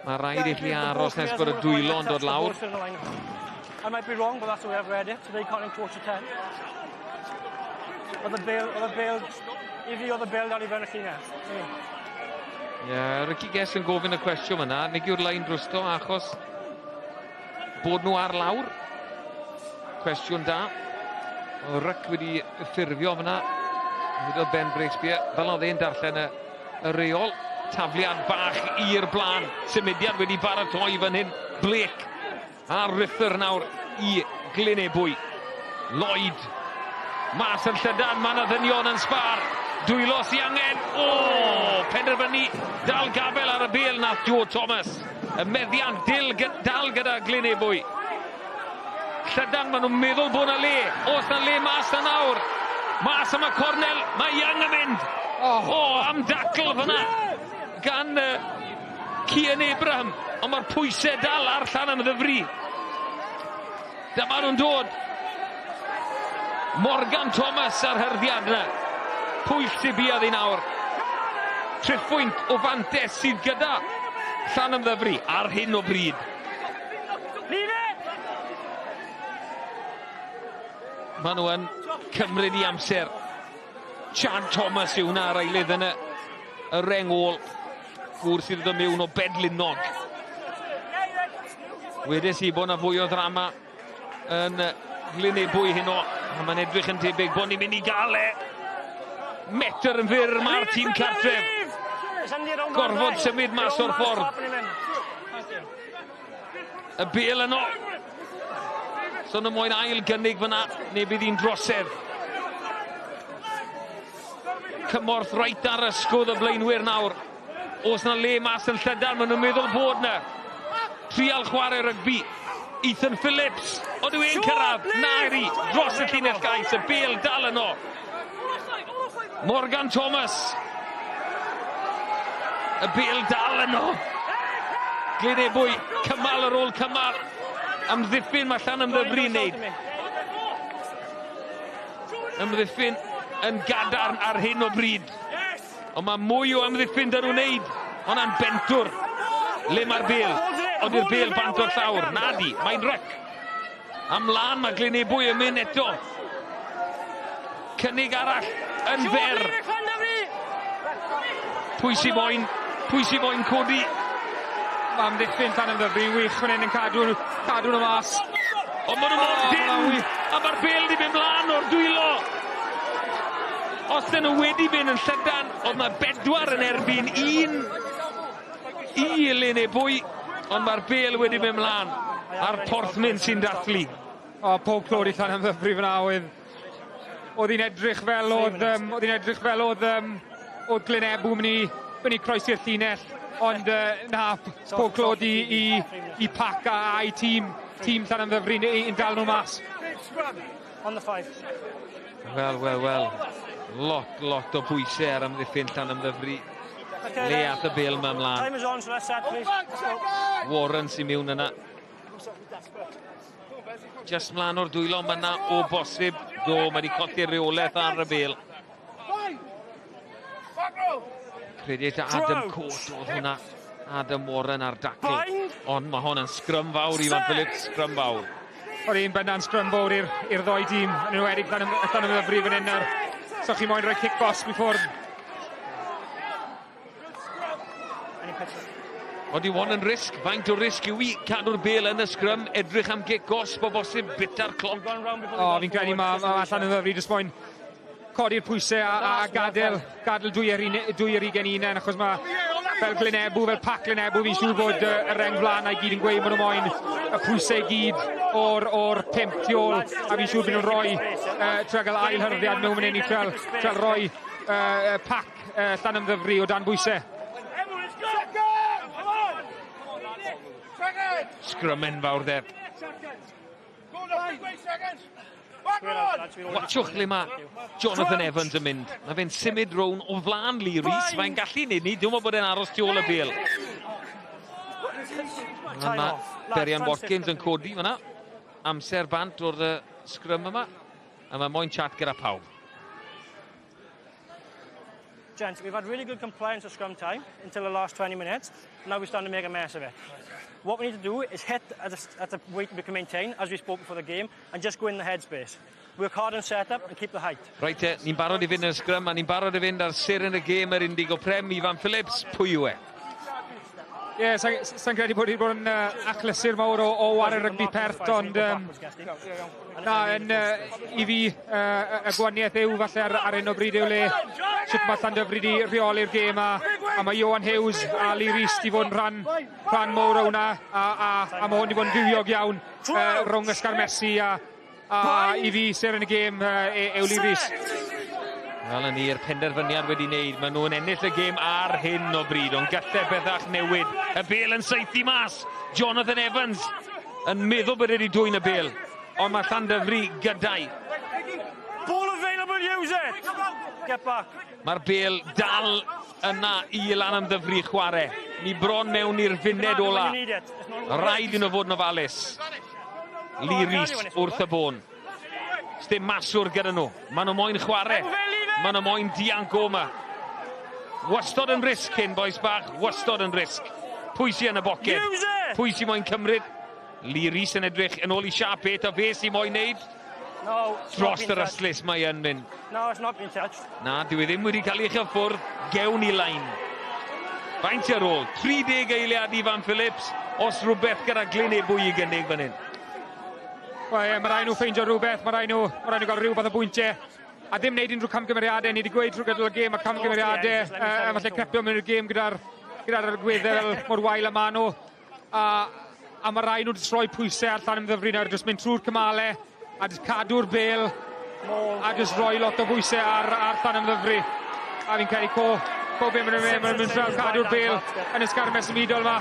Mae rhaid i chi aros nes bod y dwylo yn dod lawr. I might be wrong, but that's the way I've read it. So they can't encroach to 10. Or the bail, if you're the bail, that'll be better Ciner. Ie, Ricky Guess yn gofyn y cwestiwn yna. Nid yw'r line drwsto achos bod nhw ar lawr. Cwestiwn da. O Rick wedi ffurfio fyna. Wedi Ben Breakspear. Fel oedd e'n darllen y reol. Tafliad bach i'r blaen. Symudiad wedi baratoi fan hyn. Blake. A Ruther nawr i Lyn Ebwy. Lloyd. Mas yn llydan, mae yna ddynion yn sbar. Dwylo sy angen. O! Penderfynu dal gafel ar y bel nath Joe Thomas. Y meddiant dal gyda Lyn Ebwy. Llydan, maen nhw'n meddwl bod yna le. Oes yna le mas yna nawr. Mas yma cornel, mae Young yn mynd. O, am dacl fyna. Gan Lyn Ebwy. Ond mae'r pwysau dal ar Llanymddyfri. Dyma nhw'n dod. Morgan Thomas ar hyrddiad yna. Pwyll sy'n buodd i nawr. Triphwynt o fantes sydd gyda Llanymddyfri ar hyn o bryd. Maen nhw yn cymryd i amser. Chad Thomas yw hwnna ar eilydd yn y reng ôl. Gŵr sydd wedi dod mewn o bedlinog. Wedes i bod yna fwy o ddrama yn Lyn Ebwy heno. A mae'n edrych yn debyg bod ni'n mynd i gael e. Metr yn fyr mae'r tîm cartref. Gorfod symud mas o'r ffordd. Y bel yno. So nhw moyn ail gynnig fyna, neu bydd hi'n drosedd. Cymorth reit ar ysgwdd y blaenwyr nawr. Os na le mas yn Llydan, maen nhw'n meddwl bod na. Trial chwarae rygbi. Ethan Phillips, ond yw e'n cyrraedd? Nairi, dros y llinell gais, y bel dal yno. Morgan Thomas. Y bel dal yno. Glyn Ebwy, cymal ar ôl cymal. Amddiffyn mae Llanymddyfri wneud. Amddiffyn yn gadarn ar hyn o bryd. Ond mae mwy o amddiffyn dyn nhw'n wneud. Ond a'n bentwr. Le mae'r bel? Ond yw'r bel bant o'r llawr? Nadi, mae'n ryc. Amlan mae Glyn Ebwy yn mynd eto. Cynnig arall yn fer. Pwy sy'n moyn codi? Mae amddiffyn Llanymddyfri wych fan hyn yn cadw nhw mas. Ond maen nhw mor dyn, a mae'r bel di mynd mlaen o'r dwylo. Os dyn nhw wedi mynd yn Llydan, ond mae 4 yn erbyn 1 i Lyn Ebwy, ond mae'r bel wedi mynd mlaen a'r porthmyn sy'n dathlu. Pob clod i Llanymddyfri fyna oedd hi'n edrych fel oedd Glyn Ebw mynd i croesi'r llinell. Ond na, pob clod i pac a i tîm Llanymddyfri yn dal nhw mas. On the 5. Wel. Lot o bwysau ar amddiffyn Llanymddyfri. Le at y bel yma ymlaen. Time is on, so let's set, please. Warren sy'n mewn yna. Just mlaen o'r dwylo, mae yna o bosib. Do, mae wedi colli'r reolaeth ar y bel. Credit Adam Court oedd hwnna. Adam Warren ar dacl. Ond mae hwn yn sgrym fawr, Iwan Phillips, sgrym fawr. O'r un benda'n sgrym fawr i'r ddoi dîm. Yn enwedig Llanymddyfri fan hyn nawr. So chi moyn rhoi kick-boss i ffwrdd. Ond i wan yn risg, faint o risg yw i cadw'r bel yn y sgrym, edrych am kick-boss, bo bosib bita'r cloc. Fi'n credu mae Llanymddyfri jyst moyn codi'r pwysau a gadael dwy ar 21 achos mae fel Glyn Ebw, fel pac Glyn Ebw, fi'n siŵr bod y reng flan a'i gyd yn gweud maen nhw moyn y pwysau gyd o'r 5 tu ôl a fi'n siŵr bod nhw'n rhoi tregal ail hyrddiad mewn mynd i fel rhoi pac Llanymddyfri o dan bwysau. Sgrym enfawr der. Watchwch le mae Jonathan Evans yn mynd. Mae fe'n symud rown o flan Lee Rees. Mae'n gallu neud ni. Dwi'n meddwl bod e'n aros tu ôl y bel. Mae Berian Watkins yn codi fyna. Amser bant o'r sgrym yma. A mae moyn chat gyda pawb. Gents, we've had really good compliance of scrum time until the last 20 minutes. Now we're starting to make a mess of it. What we need to do is hit at the weight we can maintain, as we spoke before the game, and just go in the headspace. Work hard and set up and keep the height. Right, ni'n barod i fynd yn sgrym, a ni'n barod i fynd ar sir yn y gêm yr Indigo Prem, Iwan Phillips, pwy yw e? Ie, sa'n credu bod wedi bod yn achlysur mawr o wario rygbi pert, ond i fi y gwaniaeth yw falle ar un o bryd yw le sut mae Llanymddyfri wedi rheoli'r gêm a mae Johan Hughes a Lee Rees wedi bod yn rhan mawr o hwnna a mae hwn wedi bod yn fywiog iawn rhwng ysgarmesu a i fi sy'r yn y gêm yw Lee Rees. Wel, yn i'r penderfyniad wedi wneud. Maen nhw'n ennill y gêm ar hyn o bryd, ond gallai bethach newid. Y bel yn seithi mas. Jonathan Evans yn meddwl bod wedi dwy'n y bel. Ond mae Llanymddyfri gydau. Ball available, use it! Get back. Mae'r bel dal yna i Llanymddyfri chwarae. Ni bron mewn i'r funed ola. Rhaid i nhw fod yn ofalus. Lee Rees wrth y bôn. Sdim maswr gyda nhw. Maen nhw moyn chwarae. Maen nhw moyn dianc o yma. Wastod yn risg hyn, boes bach. Wastod yn risg. Pwy sy'n yn y boced? Pwy sy'n moyn cymryd? Lee Rees yn edrych yn ôl i siap et o fe sy'n moyn neud? Dros yr yslys mae yn mynd. No, it's not been touched. Na, dwi ddim wedi cael ei chyffwrdd. Gewn i lain. Faint ar ôl, 30 eiliad i Van Phillips, os rhywbeth gyda Lyn Ebwy i gynnig fan hyn. Mae rhaid nhw ffeindio rhywbeth, mae rhaid nhw gael rhywbeth o bwyntiau. A ddim wneud unrhyw camgymeriadau, ni wedi gweud trwy gydol y gêm a camgymeriadau. Falle crepio mewn i'r gêm gyda'r gweddau mor wael am nhw. A mae rhaid nhw droi pwysau ar Llanymddyfri nawr, jyst mynd trwy'r cymalau, a jyst cadw'r bel, a jyst rhoi lot o bwysau ar Llanymddyfri. A fi'n credu be maen nhw'n mynd fel cadw'r bel yn ysgarmes ymudol yma.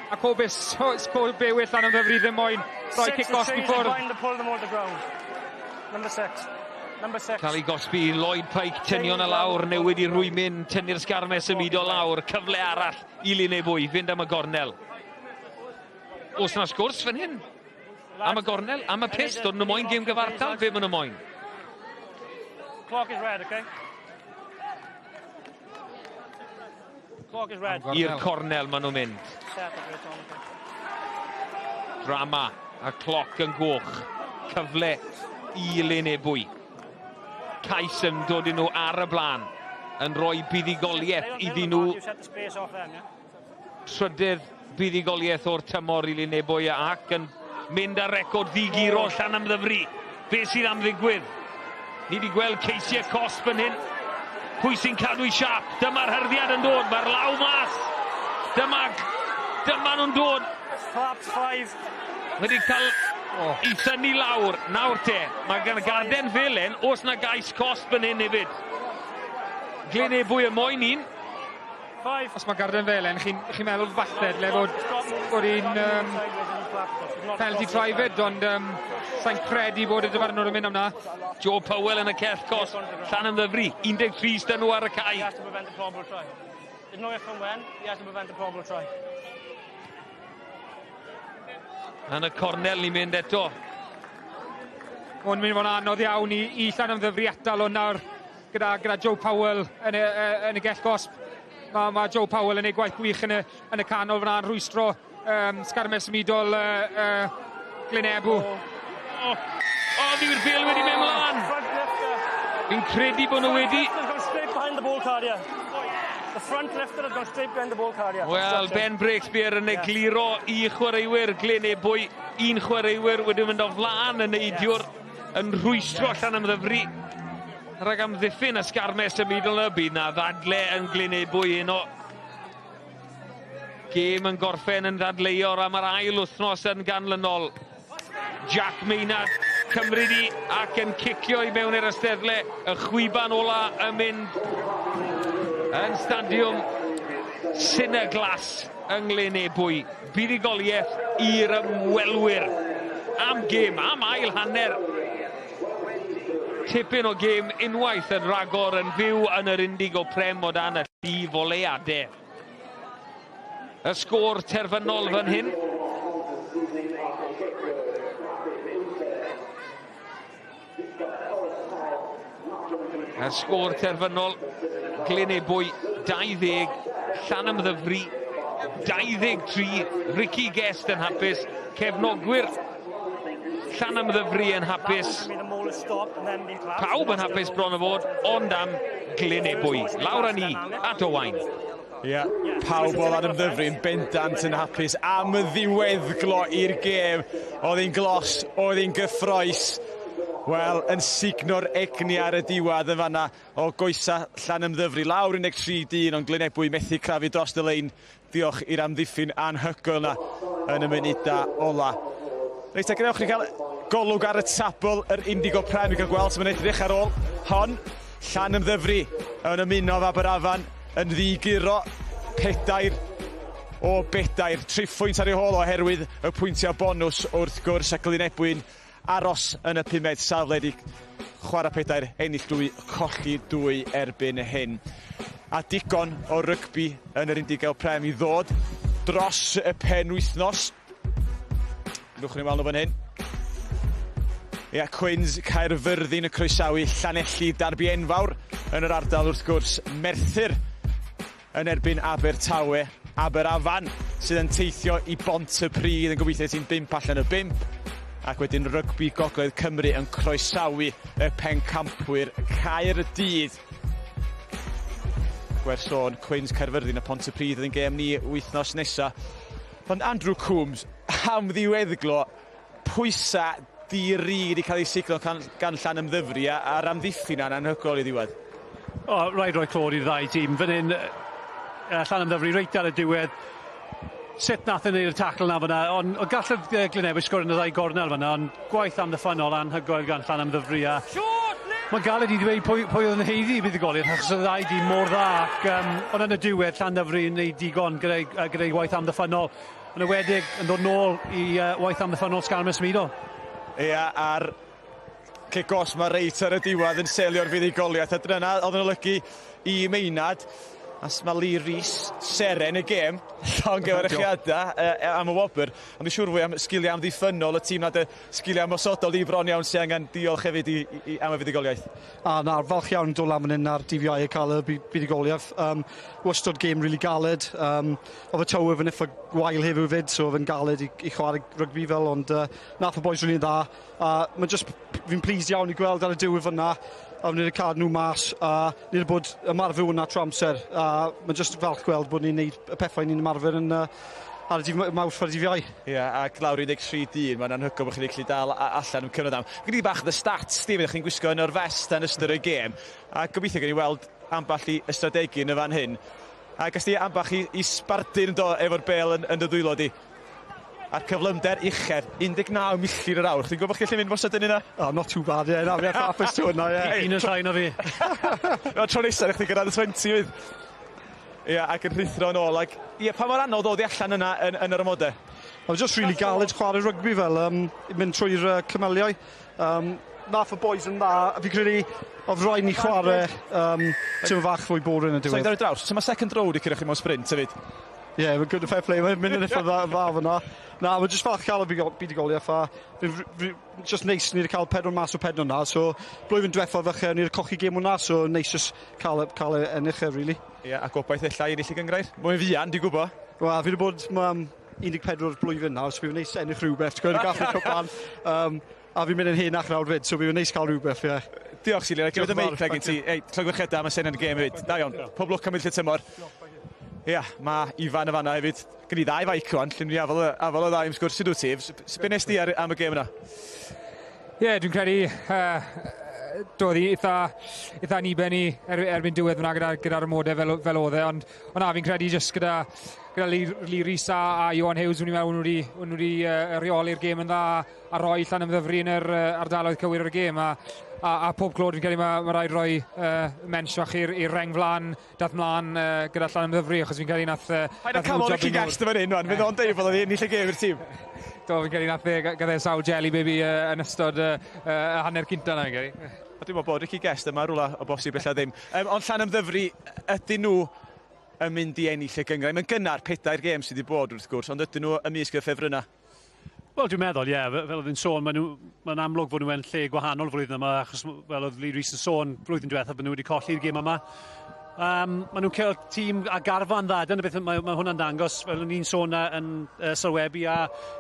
A be wyll Llanymddyfri ddim moyn rhoi kick-off i ffwrdd. Number 6. Cael ei gosbi, Lloyd Pike tynion y lawr, newid i Rwymyn, tynnu'r sgarmes ymudol lawr, cyfle arall i Lyn Ebwy, fynd am y gornel. Os yna sgwrs fan hyn? Am y gornel, am y pist, ond nhw moyn gêm gyfartal, be maen nhw moyn? Clock is red, okay? Clock is red. I'r cornel maen nhw'n mynd. Drama, a cloc yn goch. Cyfle i Lyn Ebwy. Cais yn dod i nhw ar y blaen, yn rhoi buddigoliaeth iddyn nhw. Trydydd buddigoliaeth o'r tymor i Lyn Ebwy ac yn mynd ar record ddigiro Llanymddyfri. Be sydd am ddigwydd? Ni wedi gweld ceisiau cosp yn hyn. Pwy sy'n cadw i siap? Dyma'r hyrddiad yn dod, mae'r law mas. Dyma nhw'n dod. Flaps 5. Wedi cael i thynnu lawr. Nawr te, mae gan garden Valen, os na gais cosp yn hyn hefyd. Lyn Ebwy y moyn un. Os mae garden Valen, chi'n meddwl falle le bod hi'n penalty try fyd, ond sa'n credu bod y dyfarnwr yn mynd am na. Joe Powell yn y cell cos, Llanymddyfri, 13 styn nhw ar y cae. He has to prevent the probable try. There's no if and when, he has to prevent the probable try. Yn y cornel ni'n mynd eto. Hwn mynd fo'n anodd iawn i Llanymddyfri atal o'n nawr gyda Joe Powell yn y gell gosb. Mae Joe Powell yn ei gwaith gwych yn y canol fyna'n rhwystro sgarmes ymudol Glyn Ebw. Ddiw'r bel wedi mynd mlaen. Fi'n credu bod nhw wedi... The front lifter has gone straight behind the ball carrier. Wel, Ben Breakspear yn egluro i chwaraewyr Glyn Ebwy. Un chwaraewyr wedi mynd o flaen yn neidiwr yn rhwystro Llanymddyfri. Rhag am ddiffyn y sgarmes ymudol y bydd na ddadle yn Glyn Ebwy heno. Gêm yn gorffen yn ddadleuor am yr ail wythnos yn ganlynol. Jack Maynard cymryd i ac yn cicio i mewn i'r ysteddle. Y chwiban ola yn mynd yn stadiwm Ciner glas yng Lyn Ebwy. Buddigoliaeth i'r ymwelwyr am gêm, am ail hanner. Tipyn o gêm unwaith yn ragor yn fyw yn yr Indigo Prem o dan y llif o leadau. Y sgôr terfynol fan hyn. Y sgôr terfynol, Glyn Ebwy 20, Llanymddyfri 23, Ricky Guest yn hapus, cefnogwyr Llanymddyfri yn hapus. Pawb yn hapus bron o fod, ond am Glyn Ebwy. Lawr â ni, at Owain. Pawb o Llanymddyfri yn bendant yn hapus am y ddiweddglo i'r gêm. Oedd hi'n glos, oedd hi'n gyffroes. Wel, yn signo'r egni ar y diwedd yn fanna o goesa Llanymddyfri. Lawr 13-1, ond Glyn Ebwy methu crafu dros y lein. Diolch i'r amddiffyn anhygoel yna yn y munuda ola. Reit, a gwnewch chi cael golwg ar y tabl yr Indigo Prem i gael gweld sy'n mynd edrych ar ôl hon. Llanymddyfri yn ymuno fab yr afan yn ddigiro 4 o 4. Triphwynt ar ei hôl oherwydd y pwyntiau bonws wrth gwrs, a Glyn Ebwy'n aros yn y 5 safle di chwarae 4, ennill 2, colli 2 erbyn hyn. A digon o rygbi yn yr Indigo Prem i ddod dros y penwythnos. Nwch ni weld nhw fan hyn. Quins Caerfyrddin y croesawu Llanelli darbi enfawr yn yr ardal wrth gwrs. Merthyr yn erbyn Abertawe. Aberafan sydd yn teithio i Bontypridd yn gobeithio ti'n 5 allan y 5. Ac wedyn Rugby Gogledd Cymru yn croesawu y pencampwyr Caerdydd. gwers sôn, Quins Caerfyrddin a Pontypridd yn gêm ni wythnos nesa. Ond Andrew Coombs, am ddiweddglo, pwysa di-ri wedi cael ei siglo gan Llanymddyfri a'r amddiffyn yna'n anhygol i ddiwedd. Rhaid roi clod i'r ddau tîm. Fan hyn, Llanymddyfri reit ar y diwedd. Sut nath yn ei'r tacl na fyna, ond gallodd Glyn Ebwy sgorio yn y ddau gornel fyna, ond gwaith amddiffynol anhygoel gan Llanymddyfri. Mae galed i ddweud pwy oedd yn heiddi i buddugoliaeth, achos oedd y ddau dîm mor dda, ac ond yn y diwedd Llanymddyfri yn gwneud digon gyda'i waith amddiffynol. Yn ywedig yn dod nôl i waith amddiffynol Sgarmes Mido. A'r cigos mae reit ar y diwedd yn selio'r fuddugoliaeth, a dyna oedd yn olygu i Meinad. As mae Lee Rhys seren y gêm, llawn gyfrchiadau am y wobr, ond dwi'n siŵr fwy am sgiliau amddiffynol y tîm nad y sgiliau ymosodol i bron iawn sy'n angen diolch hefyd am y fuddugoliaeth. Na'r falch iawn dod lan yn ar DVI y cael y buddugoliaeth. Wastod gêm really galed. Oedd y tywydd yn eitha gwael hefyd fyd, so oedd yn galed i chwarae rygbi fel, ond nath y boys really dda. Fi'n pleased iawn i gweld ar y diwedd fyna. A wnawn ni cadw nhw mas, a ni wedi bod ymarfer hwnna tro amser. Mae'n just falch gweld bod ni'n gwneud y pethau ni'n ymarfer yn ar y Mawrth ar y DVI. Ac lawr 13-1, mae'n anhygoel bod chi wedi gallu dal allan yn cyfnod am. Gyda bach y stats, Stephen, ydych chi'n gwisgo yn o'r vest yn ystod y gêm, a gobeithio gen i weld amball i ystadegu yn y fan hyn. A gas ti amball i sbartyn efo'r bel yn y ddwylo di. A'r cyflymder uchel, 19 milltir yr awr. Chi'n gwybod chi'n mynd mor sydyn yna? Not too bad, Na, fi'n ffafus to hwnna, Un yn llai na fi. Tro nesaf, eich ti gyrraedd y 20 fydd. Ac yn rhithro yn ôl. Pa mor anodd oedd i allan yna yn yr ymodau? Mae'n just really galed chwarae rygbi fel, mynd trwy'r cymeliau. Nath y boys yn dda, a fi'n credu oedd rhaid ni chwarae ti'n fach fwy bore yn y diwedd. Sa'n dar y draws, ti'n ma second row di cyrraedd chi mewn sprint, hefyd? Mae'n good fair play, mae'n mynd yn eitha dda fyna. Na, mae'n just falch cael y buddugoliaeth, a just neis ni wedi cael 4 mas o 4 na, so blwyddyn diwethaf falle ni wedi cochi gêm hwnna, so neis just cael ennill really. A gobaith illa i ennill i gyngrair? Mae'n fian, di gwybod? Wel, fi wedi bod 14 blwyddyn nawr, so fi'n neis ennill rhywbeth, ti'n gwybod, gallu cwpan. A fi'n mynd yn henach nawr fyd, so fi'n neis cael rhywbeth, Diolch, Silio, gyda meic gen ti. Llygwrchiadau, mae'n sen yn y gêm hefyd. Da iawn, pob lwc am wyllt y tymor. Mae Ifan y fanna hefyd. Gen i ddau faic rwan, llyn ni afel y ddau am sgwrs i dwi ti. Be nes di am y gêm yna? Dwi'n credu doedd hi eitha niben i erbyn diwedd fyna gyda'r ymodau fel oedd e, ond fi'n credu jyst gyda Lee Rhys a Johan Hughes wna'n meddwl wedi reoli'r gêm yn dda a roi Llanymddyfri yn yr ardaloedd cywir o'r gêm a pob clod fi'n credu mae rhaid rhoi mensiwach i'r reng flan dath mlaen gyda Llanymddyfri achos fi'n credu nath... Paid o camol y cigest fan hyn, fydd o'n deud bod oedd ennill y gêm i'r tîm. Do, fi'n credu nath gyda'i sawl jelly baby yn ystod y hanner cynta na, fi'n credu. Dwi'n meddwl bod y cigest yma rwla o bosib illa ddim. Ond Llanymddyfri, ydyn nhw yn mynd i ennill y gyngrair? Mae'n gynnar 4 gêm sydd wedi bod wrth gwrs, ond ydyn nhw ymysg y ffefrynnau? Wel, dwi'n meddwl, fel oedd yn sôn, mae'n amlwg fod nhw'n lle gwahanol flwyddyn yma, achos fel oedd Lee Rhys yn sôn, blwyddyn diwethaf, bod nhw wedi colli'r gêm yma. Maen nhw'n cael tîm a garfan dda, dyna beth mae hwnna'n dangos, fel ni'n sôn yn sylwebu a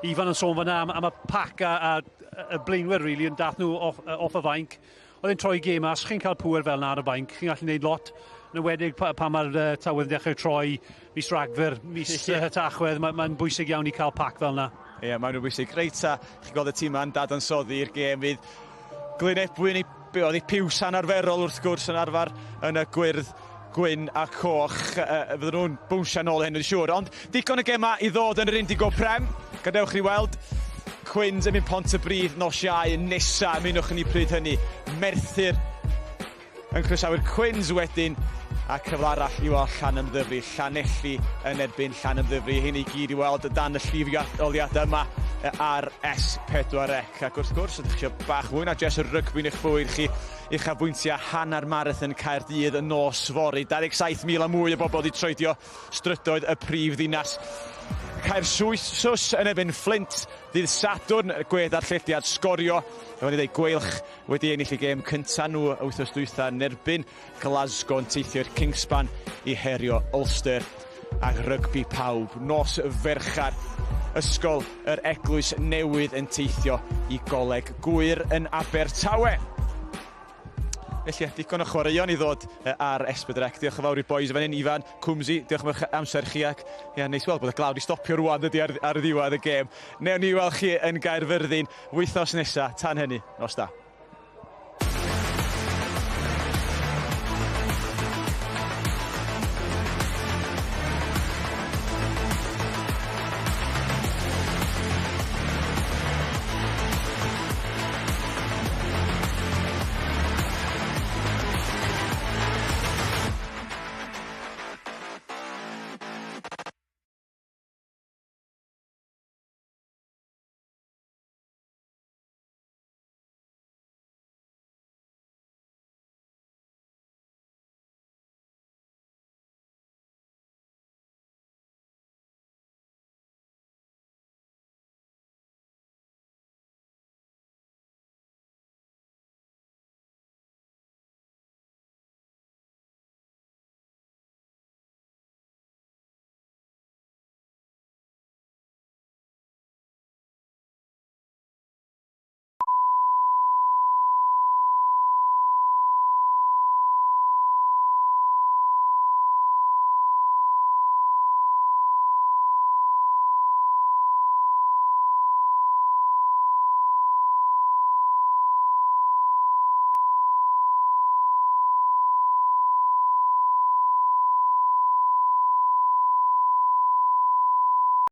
Ifan yn sôn fyna am y pac a y blaenwyr, really, yn dath nhw off y fainc. Oedd e'n troi gêm a os chi'n cael pŵer fel na ar y bainc, chi'n gallu gwneud lot. Yn ywedig pan mae'r tywydd yn dechrau troi mis Ragfyr, mis Tachwedd, mae'n bwysig iawn i cael pac fel na. Mae'n bwysig. Reit a chi'n gweld y tîm yma'n dadansoddi'r gêm fydd Lyn Ebwy oedd ei piws anarferol wrth gwrs yn arfer yn y gwyrdd gwyn a coch. Fydden nhw'n bwnsio nôl hyn yn siŵr. Ond digon y gema i ddod yn yr Indigo Prem. Gadewch chi weld. Quins yn mynd Pontypridd nos Iau nesa, mynwch ni pryd hynny. Merthyr yn croesawu'r Quins wedyn, a cyfle arall i weld Llanymddyfri, Llanelli yn erbyn Llanymddyfri. Hyn i gyd i weld dan y llifioliadau yma ar S4C. Ac wrth gwrs, ydych chi eisiau bach fwy na jes y rygbi yn eich bwyd chi i'ch afbwyntio hanner marathon Caerdydd y nos fory. 27,000 a mwy o bobl wedi troedio strydoedd y prif ddinas. Caer Sws yn erbyn Flint, ddydd Sadwrn, gwedd ar llediad sgorio. Fe ni ddweud Gweilch wedi ennill y gêm cynta nhw y wythnos dwytha yn erbyn Glasgow yn teithio'r Kingspan i herio Ulster. A rygbi pawb, nos ferchar, ysgol yr Eglwys Newydd yn teithio i goleg gwyr yn Abertawe. Felly, digon o chwaraeon i ddod ar Ebbw. Diolch yn fawr i'r boys fan hyn, Ifan, Cwmsi, diolch am eich amser chi ac neis weld bod y glaw wedi stopio rwan dydy ar y ddiwedd y gêm. Newn ni weld chi yn Gaerfyrddin wythnos nesaf, tan hynny, nos da.